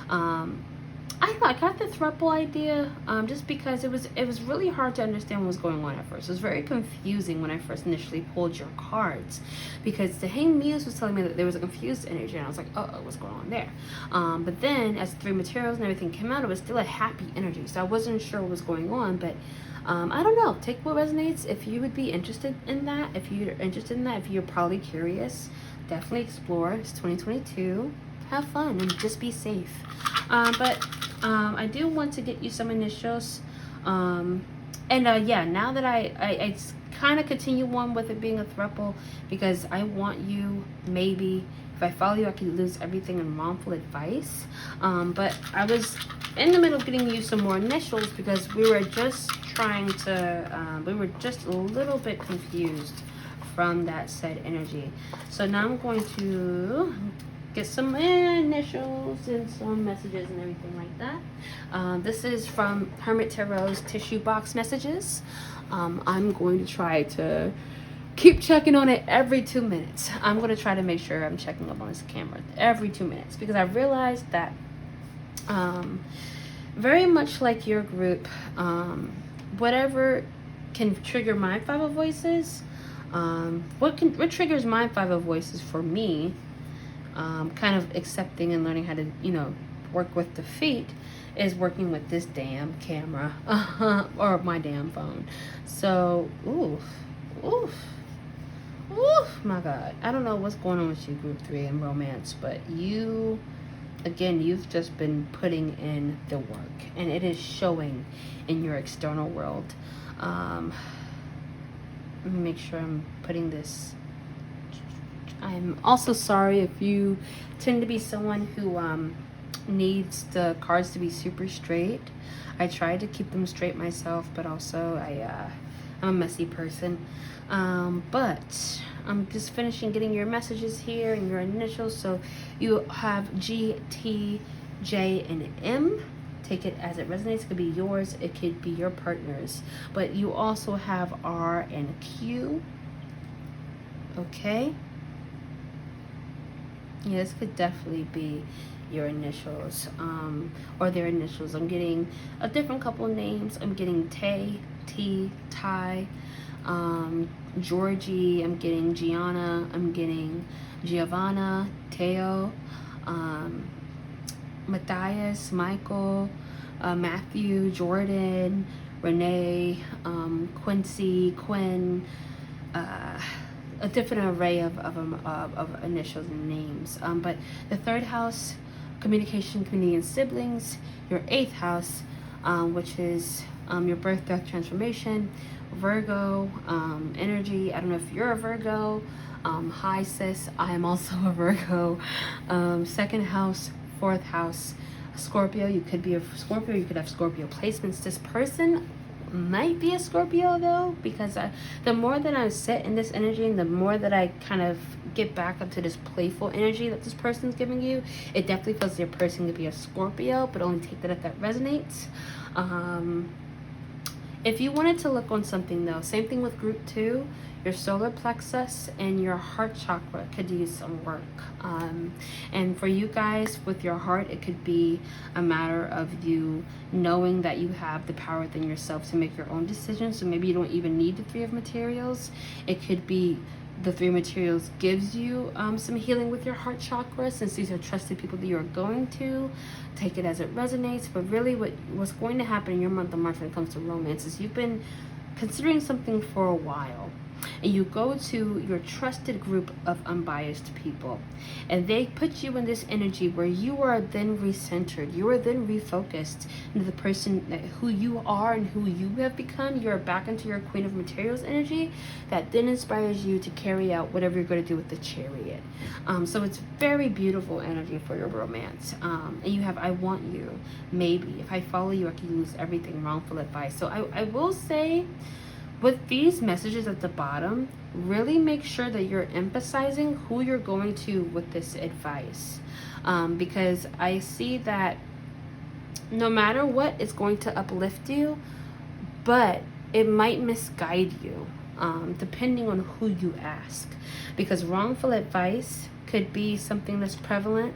I got the throuple idea just because it was really hard to understand what was going on at first. It was very confusing when I first initially pulled your cards, because the Hang Muse was telling me that there was a confused energy, and I was like, uh-oh, what's going on there? But then as 3 materials and everything came out, it was still a happy energy, so I wasn't sure what was going on. But I don't know, take what resonates. If you would be interested in that, if you're probably curious, definitely explore. It's 2022. Have fun and just be safe. But I do want to get you some initials. Yeah, now that I kind of continue on with it being a throuple, because I want you, maybe if I follow you I could lose everything in wrongful advice. But I was in the middle of getting you some more initials because we were just trying to we were just a little bit confused from that said energy. So now I'm going to get some initials and some messages and everything like that. This is from Hermit Tarot's Tissue Box Messages. I'm going to try to keep checking on it every 2 minutes. I'm going to try to make sure I'm checking up on this camera every 2 minutes, because I realized that very much like your group, whatever can trigger my 5 of voices, what triggers my 5 of voices for me, kind of accepting and learning how to, work with the feet, is working with this damn camera or my damn phone. So, oof, my God. I don't know what's going on with you, group 3 in romance, but you, again, you've just been putting in the work, and it is showing in your external world. Let me make sure I'm putting this. I'm also sorry if you tend to be someone who needs the cards to be super straight. I try to keep them straight myself, but also I'm a messy person. But I'm just finishing getting your messages here and your initials. So you have G, T, J, and M. Take it as it resonates. It could be yours, it could be your partner's. But you also have R and Q. Okay? Yeah, this could definitely be your initials, or their initials. I'm getting a different couple of names. I'm getting Tay, T, Ty, Georgie. I'm getting Gianna. I'm getting Giovanna, Teo, Matthias, Michael, Matthew, Jordan, Renee, Quincy, Quinn, a different array of initials and names. But the 3rd house, communication, community, and siblings. Your 8th house, which is your birth, death, transformation. Virgo, energy. I don't know if you're a Virgo. Hi sis, I am also a Virgo. 2nd house, 4th house, Scorpio. You could be a Scorpio. You could have Scorpio placements. This person might be a Scorpio though, because the more that I sit in this energy and the more that I kind of get back up to this playful energy that this person's giving you, it definitely feels your person could be a Scorpio, but only take that if that resonates. If you wanted to look on something though, same thing with group 2, your solar plexus and your heart chakra could use some work. And for you guys with your heart, it could be a matter of you knowing that you have the power within yourself to make your own decisions. So maybe you don't even need the 3 of materials. It could be the 3 materials gives you some healing with your heart chakra, since these are trusted people that you are going to. Take it as it resonates. But really what's going to happen in your month of March when it comes to romance is you've been considering something for a while, and you go to your trusted group of unbiased people, and they put you in this energy where you are then recentered, you are then refocused into the person who you are and who you have become. You're back into your Queen of Materials energy that then inspires you to carry out whatever you're going to do with the Chariot. So it's very beautiful energy for your romance. And you have I want you, maybe, if I follow you I can lose everything, wrongful advice. So I will say, with these messages at the bottom, really make sure that you're emphasizing who you're going to with this advice. Because I see that no matter what, it's going to uplift you, but it might misguide you, depending on who you ask. Because wrongful advice could be something that's prevalent.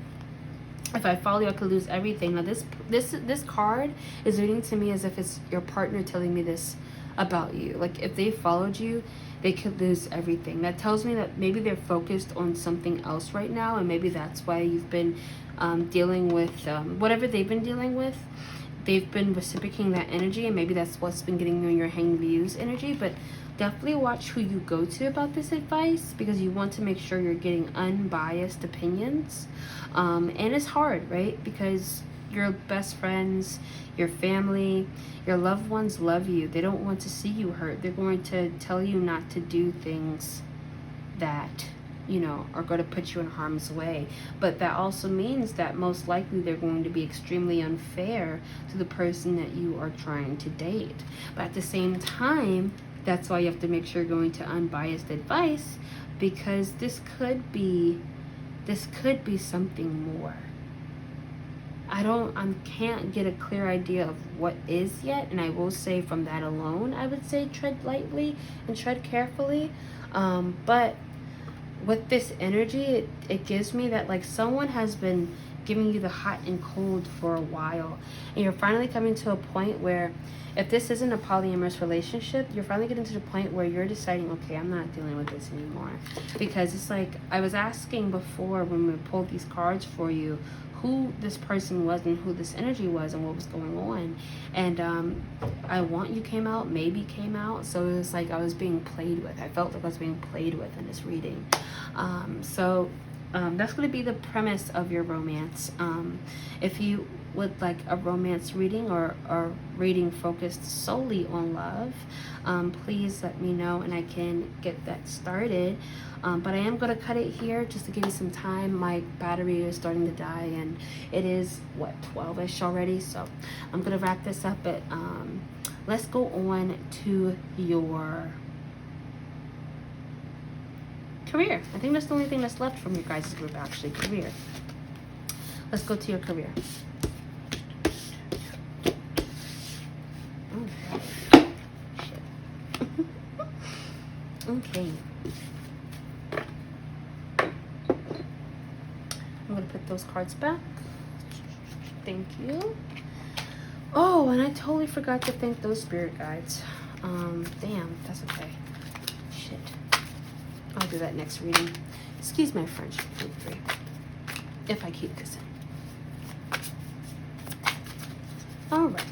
If I follow you, I could lose everything. Now this card is reading to me as if it's your partner telling me this about you. Like, if they followed you, they could lose everything. That tells me that maybe they're focused on something else right now, and maybe that's why you've been dealing with whatever they've been dealing with. They've been reciprocating that energy, and maybe that's what's been getting you in your hang views energy. But definitely watch who you go to about this advice, because you want to make sure you're getting unbiased opinions. And it's hard, right? Because your best friends, your family, your loved ones love you. They don't want to see you hurt. They're going to tell you not to do things that, you know, are going to put you in harm's way. But that also means that most likely they're going to be extremely unfair to the person that you are trying to date. But at the same time, that's why you have to make sure you're going to unbiased advice, because this could be something more. I can't get a clear idea of what is yet, and I will say from that alone, I would say tread lightly and tread carefully. But with this energy, it gives me that, like, someone has been giving you the hot and cold for a while, and you're finally coming to a point where, if this isn't a polyamorous relationship, you're finally getting to the point where you're deciding, okay, I'm not dealing with this anymore. Because it's like I was asking before when we pulled these cards for you, who this person was and who this energy was and what was going on. And I want you came out, maybe came out. So it was like I was being played with. I felt like I was being played with in this reading. That's going to be the premise of your romance. If you would like a romance reading or a reading focused solely on love, please let me know and I can get that started. But I am going to cut it here just to give you some time. My battery is starting to die, and it is, what, 12-ish already? So I'm going to wrap this up, but let's go on to your career. I think that's the only thing that's left from your guys' group, actually. Career. Let's go to your career. Okay. Okay. I'm going to put those cards back. Thank you. Oh, and I totally forgot to thank those spirit guides. Damn, that's okay. Shit. I'll do that next reading. Excuse my French, group 3. If I keep this in. Alright.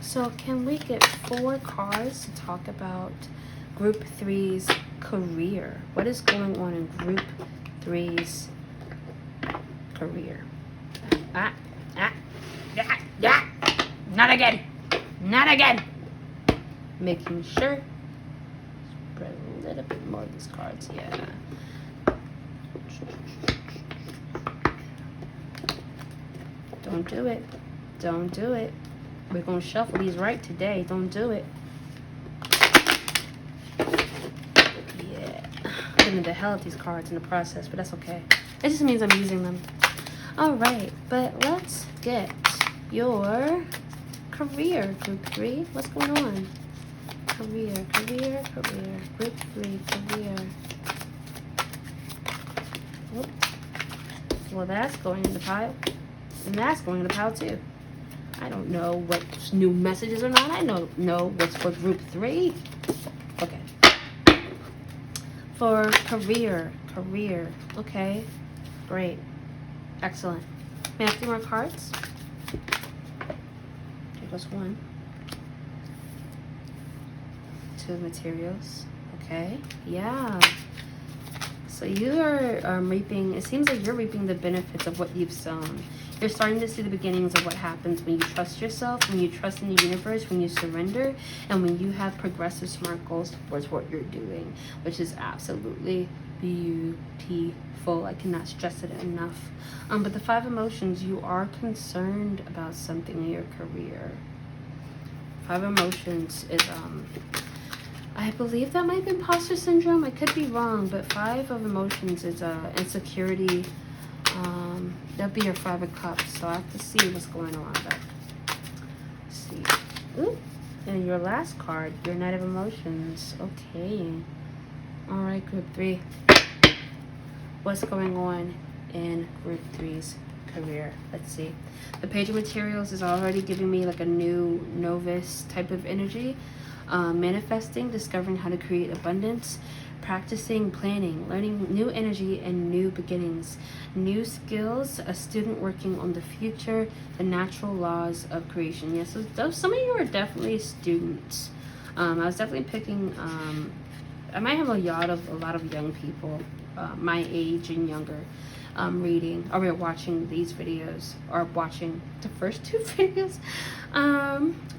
So can we get 4 cards to talk about group 3's career? What is going on in group 3's career? Not again. Not again. Making sure. Spread a little bit more of these cards. Yeah. Don't do it. Don't do it. We're going to shuffle these right today. Don't do it. Yeah. I'm getting the hell of these cards in the process, but that's okay. It just means I'm using them. Alright, but let's get your career, group 3, what's going on? Career. Group 3, career. Whoop. Well, that's going in the pile. And that's going in the pile too. I don't know what new messages or not. I don't know what's for group 3. Okay. For career. Okay. Great. Excellent. May I have 3 more cards? Here goes 1. 2 materials. Okay. Yeah. So you are reaping, it seems like you're reaping the benefits of what you've sown. You're starting to see the beginnings of what happens when you trust yourself, when you trust in the universe, when you surrender, and when you have progressive, smart goals towards what you're doing, which is absolutely beautiful. I cannot stress it enough. But the 5 emotions, you are concerned about something in your career. 5 emotions is, I believe that might be imposter syndrome. I could be wrong, but 5 of emotions is insecurity. That'd be your 5 of cups. So I have to see what's going on. But let's see. Ooh. And your last card, your Knight of Emotions. Okay. All right, group 3. What's going on in group 3's career? Let's see. The Page of Materials is already giving me like a new novice type of energy. Manifesting, discovering how to create abundance, practicing, planning, learning new energy and new beginnings, new skills, a student working on the future, the natural laws of creation. Yes, so some of you are definitely students. I was definitely picking, I might have a lot of young people, my age and younger, reading or watching these videos, or watching the first 2 videos.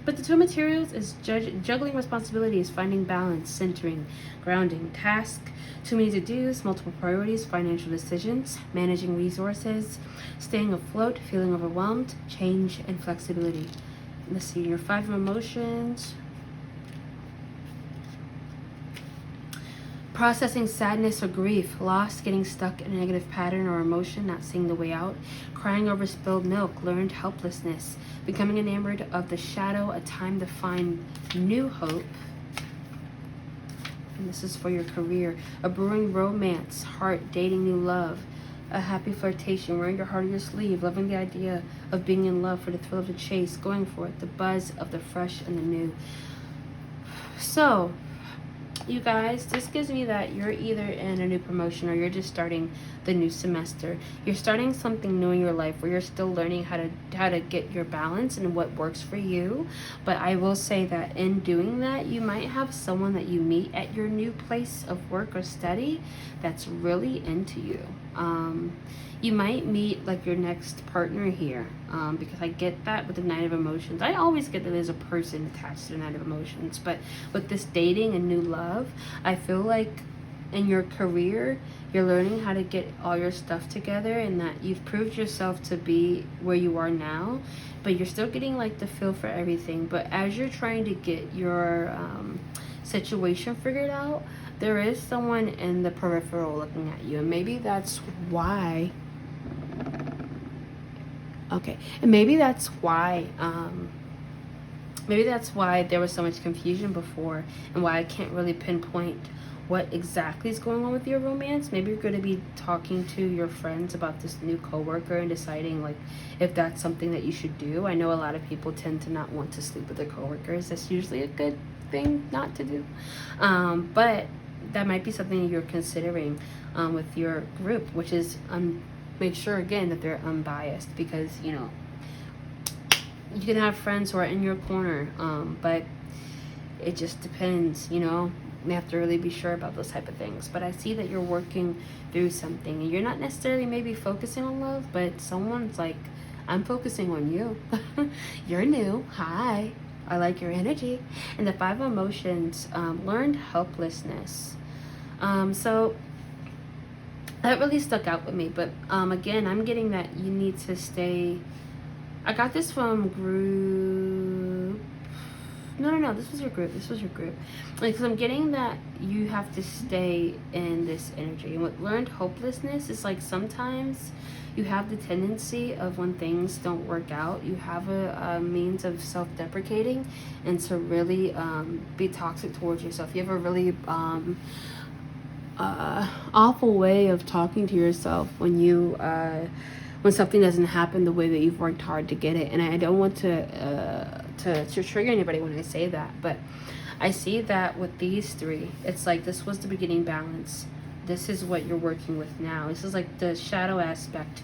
But the 2 materials is juggling responsibilities, finding balance, centering, grounding, task, too many to-dos, multiple priorities, financial decisions, managing resources, staying afloat, feeling overwhelmed, change, and flexibility. Let's see, your 5 emotions. Processing sadness or grief, loss, getting stuck in a negative pattern or emotion, not seeing the way out, crying over spilled milk, learned helplessness, becoming enamored of the shadow, a time to find new hope. And this is for your career. A brewing romance, heart, dating new love, a happy flirtation, wearing your heart on your sleeve, loving the idea of being in love for the thrill of the chase, going for it, the buzz of the fresh and the new. So, you guys, this gives me that you're either in a new promotion or you're just starting the new semester. You're starting something new in your life where you're still learning how to get your balance and what works for you. But I will say that in doing that, you might have someone that you meet at your new place of work or study that's really into you. You might meet like your next partner here, because I get that with the Knight of Emotions. I always get that there's a person attached to the Knight of Emotions, but with this dating and new love, I feel like in your career, you're learning how to get all your stuff together, and that you've proved yourself to be where you are now, but you're still getting like the feel for everything. But as you're trying to get your situation figured out, there is someone in the peripheral looking at you, and maybe that's why. Okay, and maybe that's why there was so much confusion before, and why I can't really pinpoint what exactly is going on with your romance. Maybe you're going to be talking to your friends about this new coworker and deciding like if that's something that you should do. I know a lot of people tend to not want to sleep with their coworkers. That's usually a good thing not to do, but that might be something you're considering with your group, which is make sure again that they're unbiased, because you can have friends who are in your corner, but it just depends. You have to really be sure about those type of things. But I see that you're working through something, and you're not necessarily maybe focusing on love, but someone's like, I'm focusing on you. You're new. Hi, I like your energy. And the 5 emotions, learned helplessness. So that really stuck out with me. But again, I'm getting that you need to stay. I got this from group No, this was your group. This was your group. Like, because I'm getting that you have to stay in this energy. And with learned hopelessness, is like sometimes you have the tendency of, when things don't work out, you have a means of self-deprecating and to really be toxic towards yourself. You have a really awful way of talking to yourself when you when something doesn't happen the way that you've worked hard to get it. And I don't want to trigger anybody when I say that, but I see that with these three, it's like this was the beginning balance. This is what you're working with now. This is like the shadow aspect.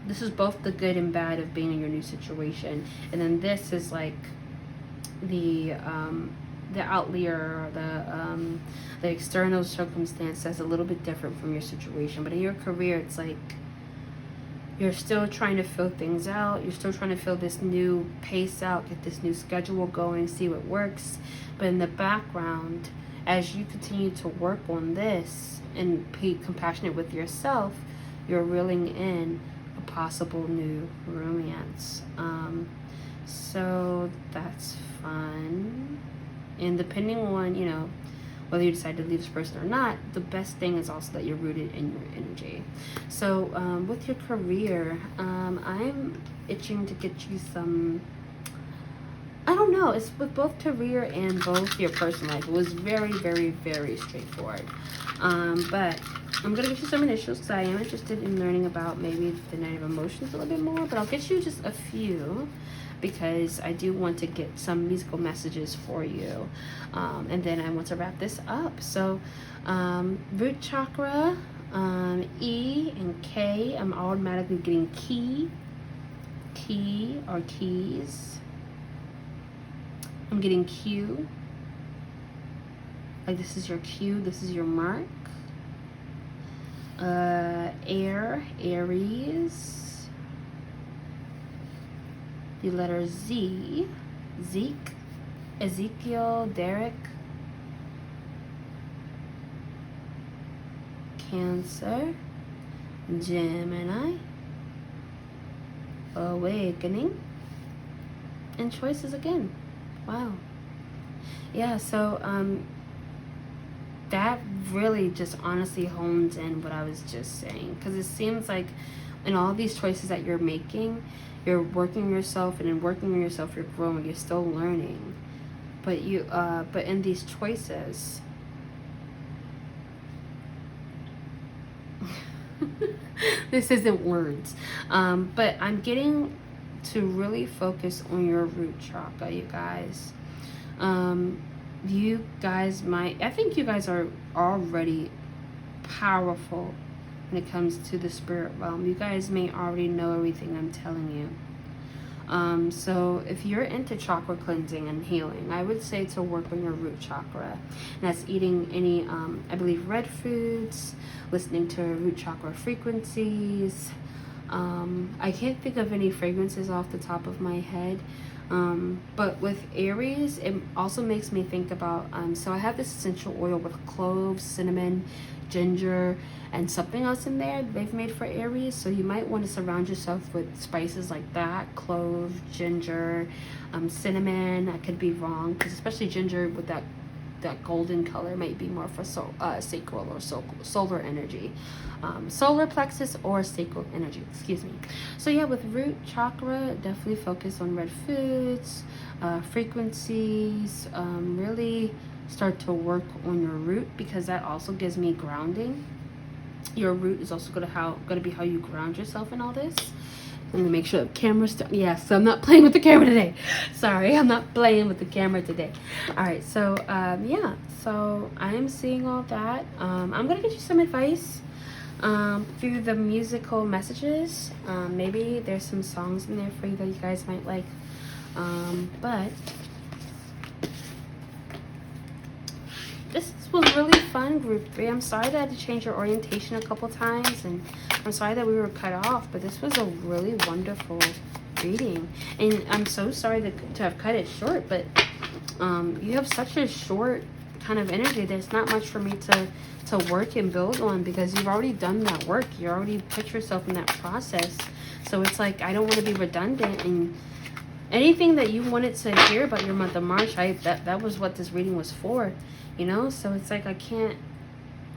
This is both the good and bad of being in your new situation. And then this is like the outlier, or the external circumstance that's a little bit different from your situation. But in your career, it's like you're still trying to fill things out. You're still trying to fill this new pace out, get this new schedule going, see what works. But in the background, as you continue to work on this and be compassionate with yourself, you're reeling in a possible new romance. So that's fun. And depending on, you know, whether you decide to leave this person or not, the best thing is also that you're rooted in your energy. So with your career, I'm itching to get you some, I don't know, it's with both career and both your personal life. It was very, very, very straightforward. But I'm going to get you some initials because I am interested in learning about maybe the Night of Emotions a little bit more. But I'll get you just a few because I do want to get some musical messages for you. And then I want to wrap this up. So root chakra, E and K, I'm automatically getting key or keys. I'm getting Q, like this is your cue, this is your mark. Air, Aries. The letter Z, Zeke, Ezekiel, Derek. Cancer, Gemini, Awakening, and choices again. Wow. Yeah, so that really just honestly hones in what I was just saying, because it seems like in all these choices that you're making, you're working yourself, and in working on yourself you're growing, you're still learning, but but in these choices this isn't words, but I'm getting to really focus on your root chakra, you guys. You guys I think you guys are already powerful when it comes to the spirit realm. You guys may already know everything I'm telling you. So if you're into chakra cleansing and healing, I would say to work on your root chakra. And that's eating any, I believe, red foods, listening to root chakra frequencies. I can't think of any fragrances off the top of my head. But with Aries, it also makes me think about, so I have this essential oil with cloves, cinnamon, ginger, and something else in there they've made for Aries. So you might want to surround yourself with spices like that, clove, ginger, cinnamon. I could be wrong, because especially ginger with that golden color might be more for sacral or solar energy, solar plexus or sacral energy, excuse me. So yeah, with root chakra, definitely focus on red foods, frequencies, really start to work on your root, because that also gives me grounding. Your root is also going to be how you ground yourself in all this. Let me make sure the camera's yes, I'm not playing with the camera today. Sorry, I'm not playing with the camera today. All right, so yeah, so I'm seeing all that. I'm gonna get you some advice through the musical messages. Maybe there's some songs in there for you that you guys might like. But this was really fun, group 3. I'm sorry that I had to change your orientation a couple times, and I'm sorry that we were cut off, but this was a really wonderful reading. And I'm so sorry to have cut it short, but you have such a short kind of energy. There's not much for me to work and build on, because you've already done that work. You already put yourself in that process. So it's like I don't want to be redundant anything that you wanted to hear about your month of March, that was what this reading was for, you know. So it's like I can't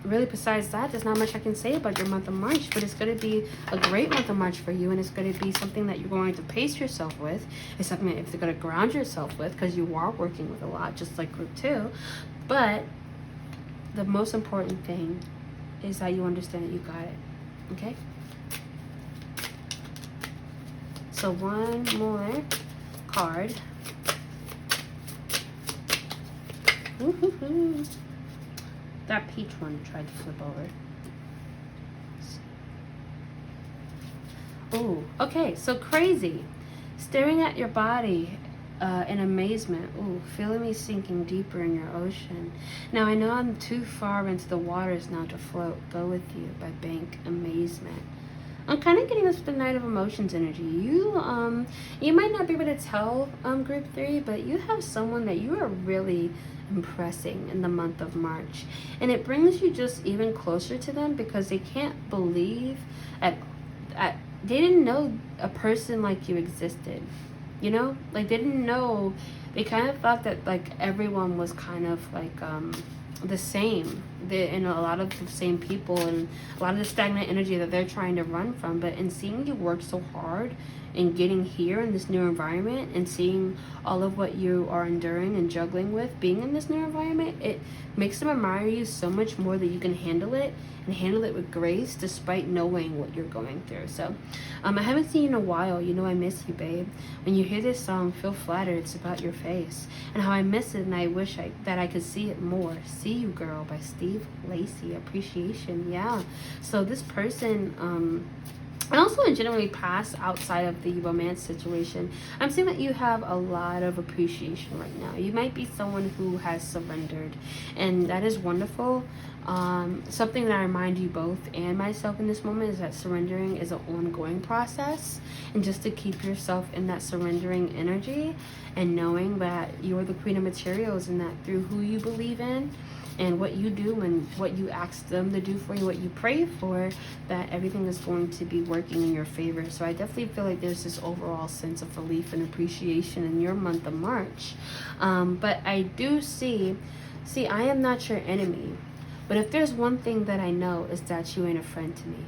really, besides that, there's not much I can say about your month of March, but it's going to be a great month of March for you, and it's going to be something that you're going to pace yourself with. It's something that you're going to ground yourself with, because you are working with a lot, just like group 2. But the most important thing is that you understand that you got it, okay? So one more card. Woo-hoo-hoo. That peach one tried to flip over. Oh, okay, so crazy. Staring at your body in amazement. Ooh, feeling me sinking deeper in your ocean. Now I know I'm too far into the waters now to float. Go with you by Bank Amazement. I'm kind of getting this with the Knight of Emotions energy. You might not be able to tell group 3, but you have someone that you are really impressing in the month of March, and it brings you just even closer to them, because they can't believe they didn't know a person like you existed, you know, like they didn't know, they kind of thought that like everyone was kind of like the same, and a lot of the same people, and a lot of the stagnant energy that they're trying to run from. But in seeing you work so hard and getting here in this new environment, and seeing all of what you are enduring and juggling with being in this new environment, it makes them admire you so much more that you can handle it, and handle it with grace despite knowing what you're going through. So I haven't seen you in a while. You know I miss you, babe. When you hear this song, feel flattered. It's about your face and how I miss it, and I wish that I could see it more. See You Girl by Steve Lacy. Appreciation. Yeah, so this person and also in generally past, outside of the romance situation, I'm seeing that you have a lot of appreciation right now. You might be someone who has surrendered, and that is wonderful. Something that I remind you both and myself in this moment is that surrendering is an ongoing process, and just to keep yourself in that surrendering energy, and knowing that you are the queen of materials, and that through who you believe in and what you do and what you ask them to do for you, what you pray for, that everything is going to be working in your favor. So I definitely feel like there's this overall sense of relief and appreciation in your month of March. But I do see, I am not your enemy. But if there's one thing that I know, is that you ain't a friend to me.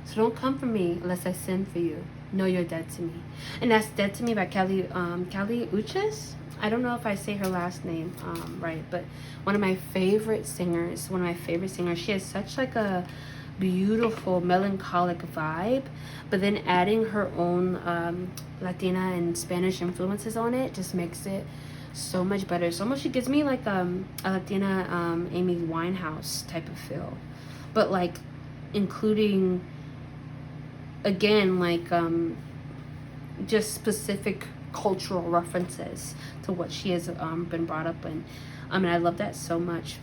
So don't come for me unless I send for you. Know you're dead to me. And that's Dead to Me by Kelly Uchis. I don't know if I say her last name right, but one of my favorite singers. She has such like a beautiful melancholic vibe, but then adding her own Latina and Spanish influences on it just makes it so much better. It's almost, she gives me like a Latina Amy Winehouse type of feel, but like including again like just specific cultural references to what she has been brought up in. And I love that so much.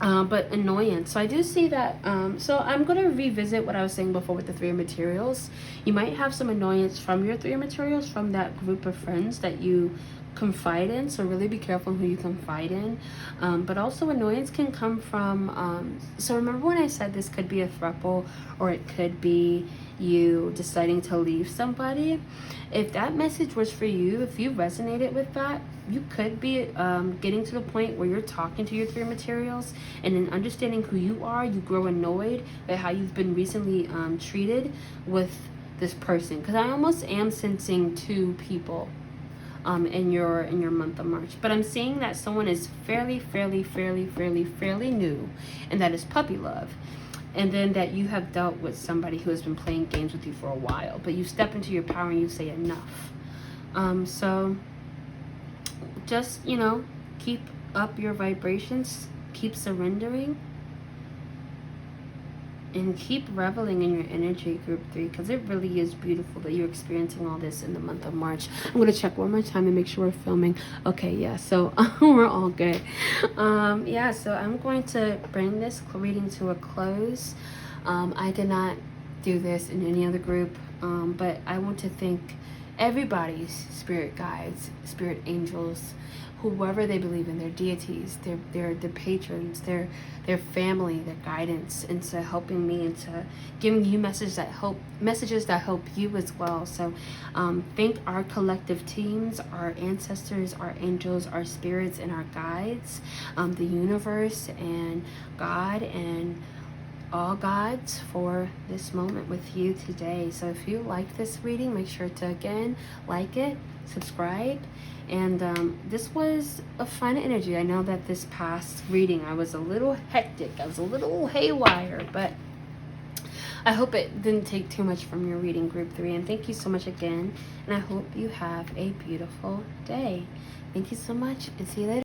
But annoyance. So I do see that. So I'm going to revisit what I was saying before with the 3 of materials. You might have some annoyance from your 3 of materials, from that group of friends that you confide in. So really be careful who you confide in. But also annoyance can come from, so remember when I said this could be a throuple, or it could be you deciding to leave somebody. If that message was for you, if you resonated with that, you could be getting to the point where you're talking to your 3 materials, and in understanding who you are, you grow annoyed at how you've been recently treated with this person. Because I almost am sensing 2 people in your month of March, but I'm seeing that someone is fairly new, and that is puppy love. And then that you have dealt with somebody who has been playing games with you for a while, but you step into your power and you say enough. So just, you know, keep up your vibrations, keep surrendering, and keep reveling in your energy, group 3, because it really is beautiful that you're experiencing all this in the month of March. I'm going to check one more time to make sure we're filming. Okay, yeah, so we're all good. Yeah, so I'm going to bring this reading to a close. I did not do this in any other group, but I want to thank everybody's spirit guides, spirit angels, whoever they believe in, their deities, their patrons, their family, their guidance, into helping me, into giving you messages that help you as well. So thank our collective teams, our ancestors, our angels, our spirits, and our guides, the universe and God and all gods for this moment with you today. So if you like this reading, make sure to again like it, subscribe. And this was a fun energy. I know that this past reading I was a little hectic, I was a little haywire, but I hope it didn't take too much from your reading, group 3. And thank you so much again, and I hope you have a beautiful day. Thank you so much, and see you later.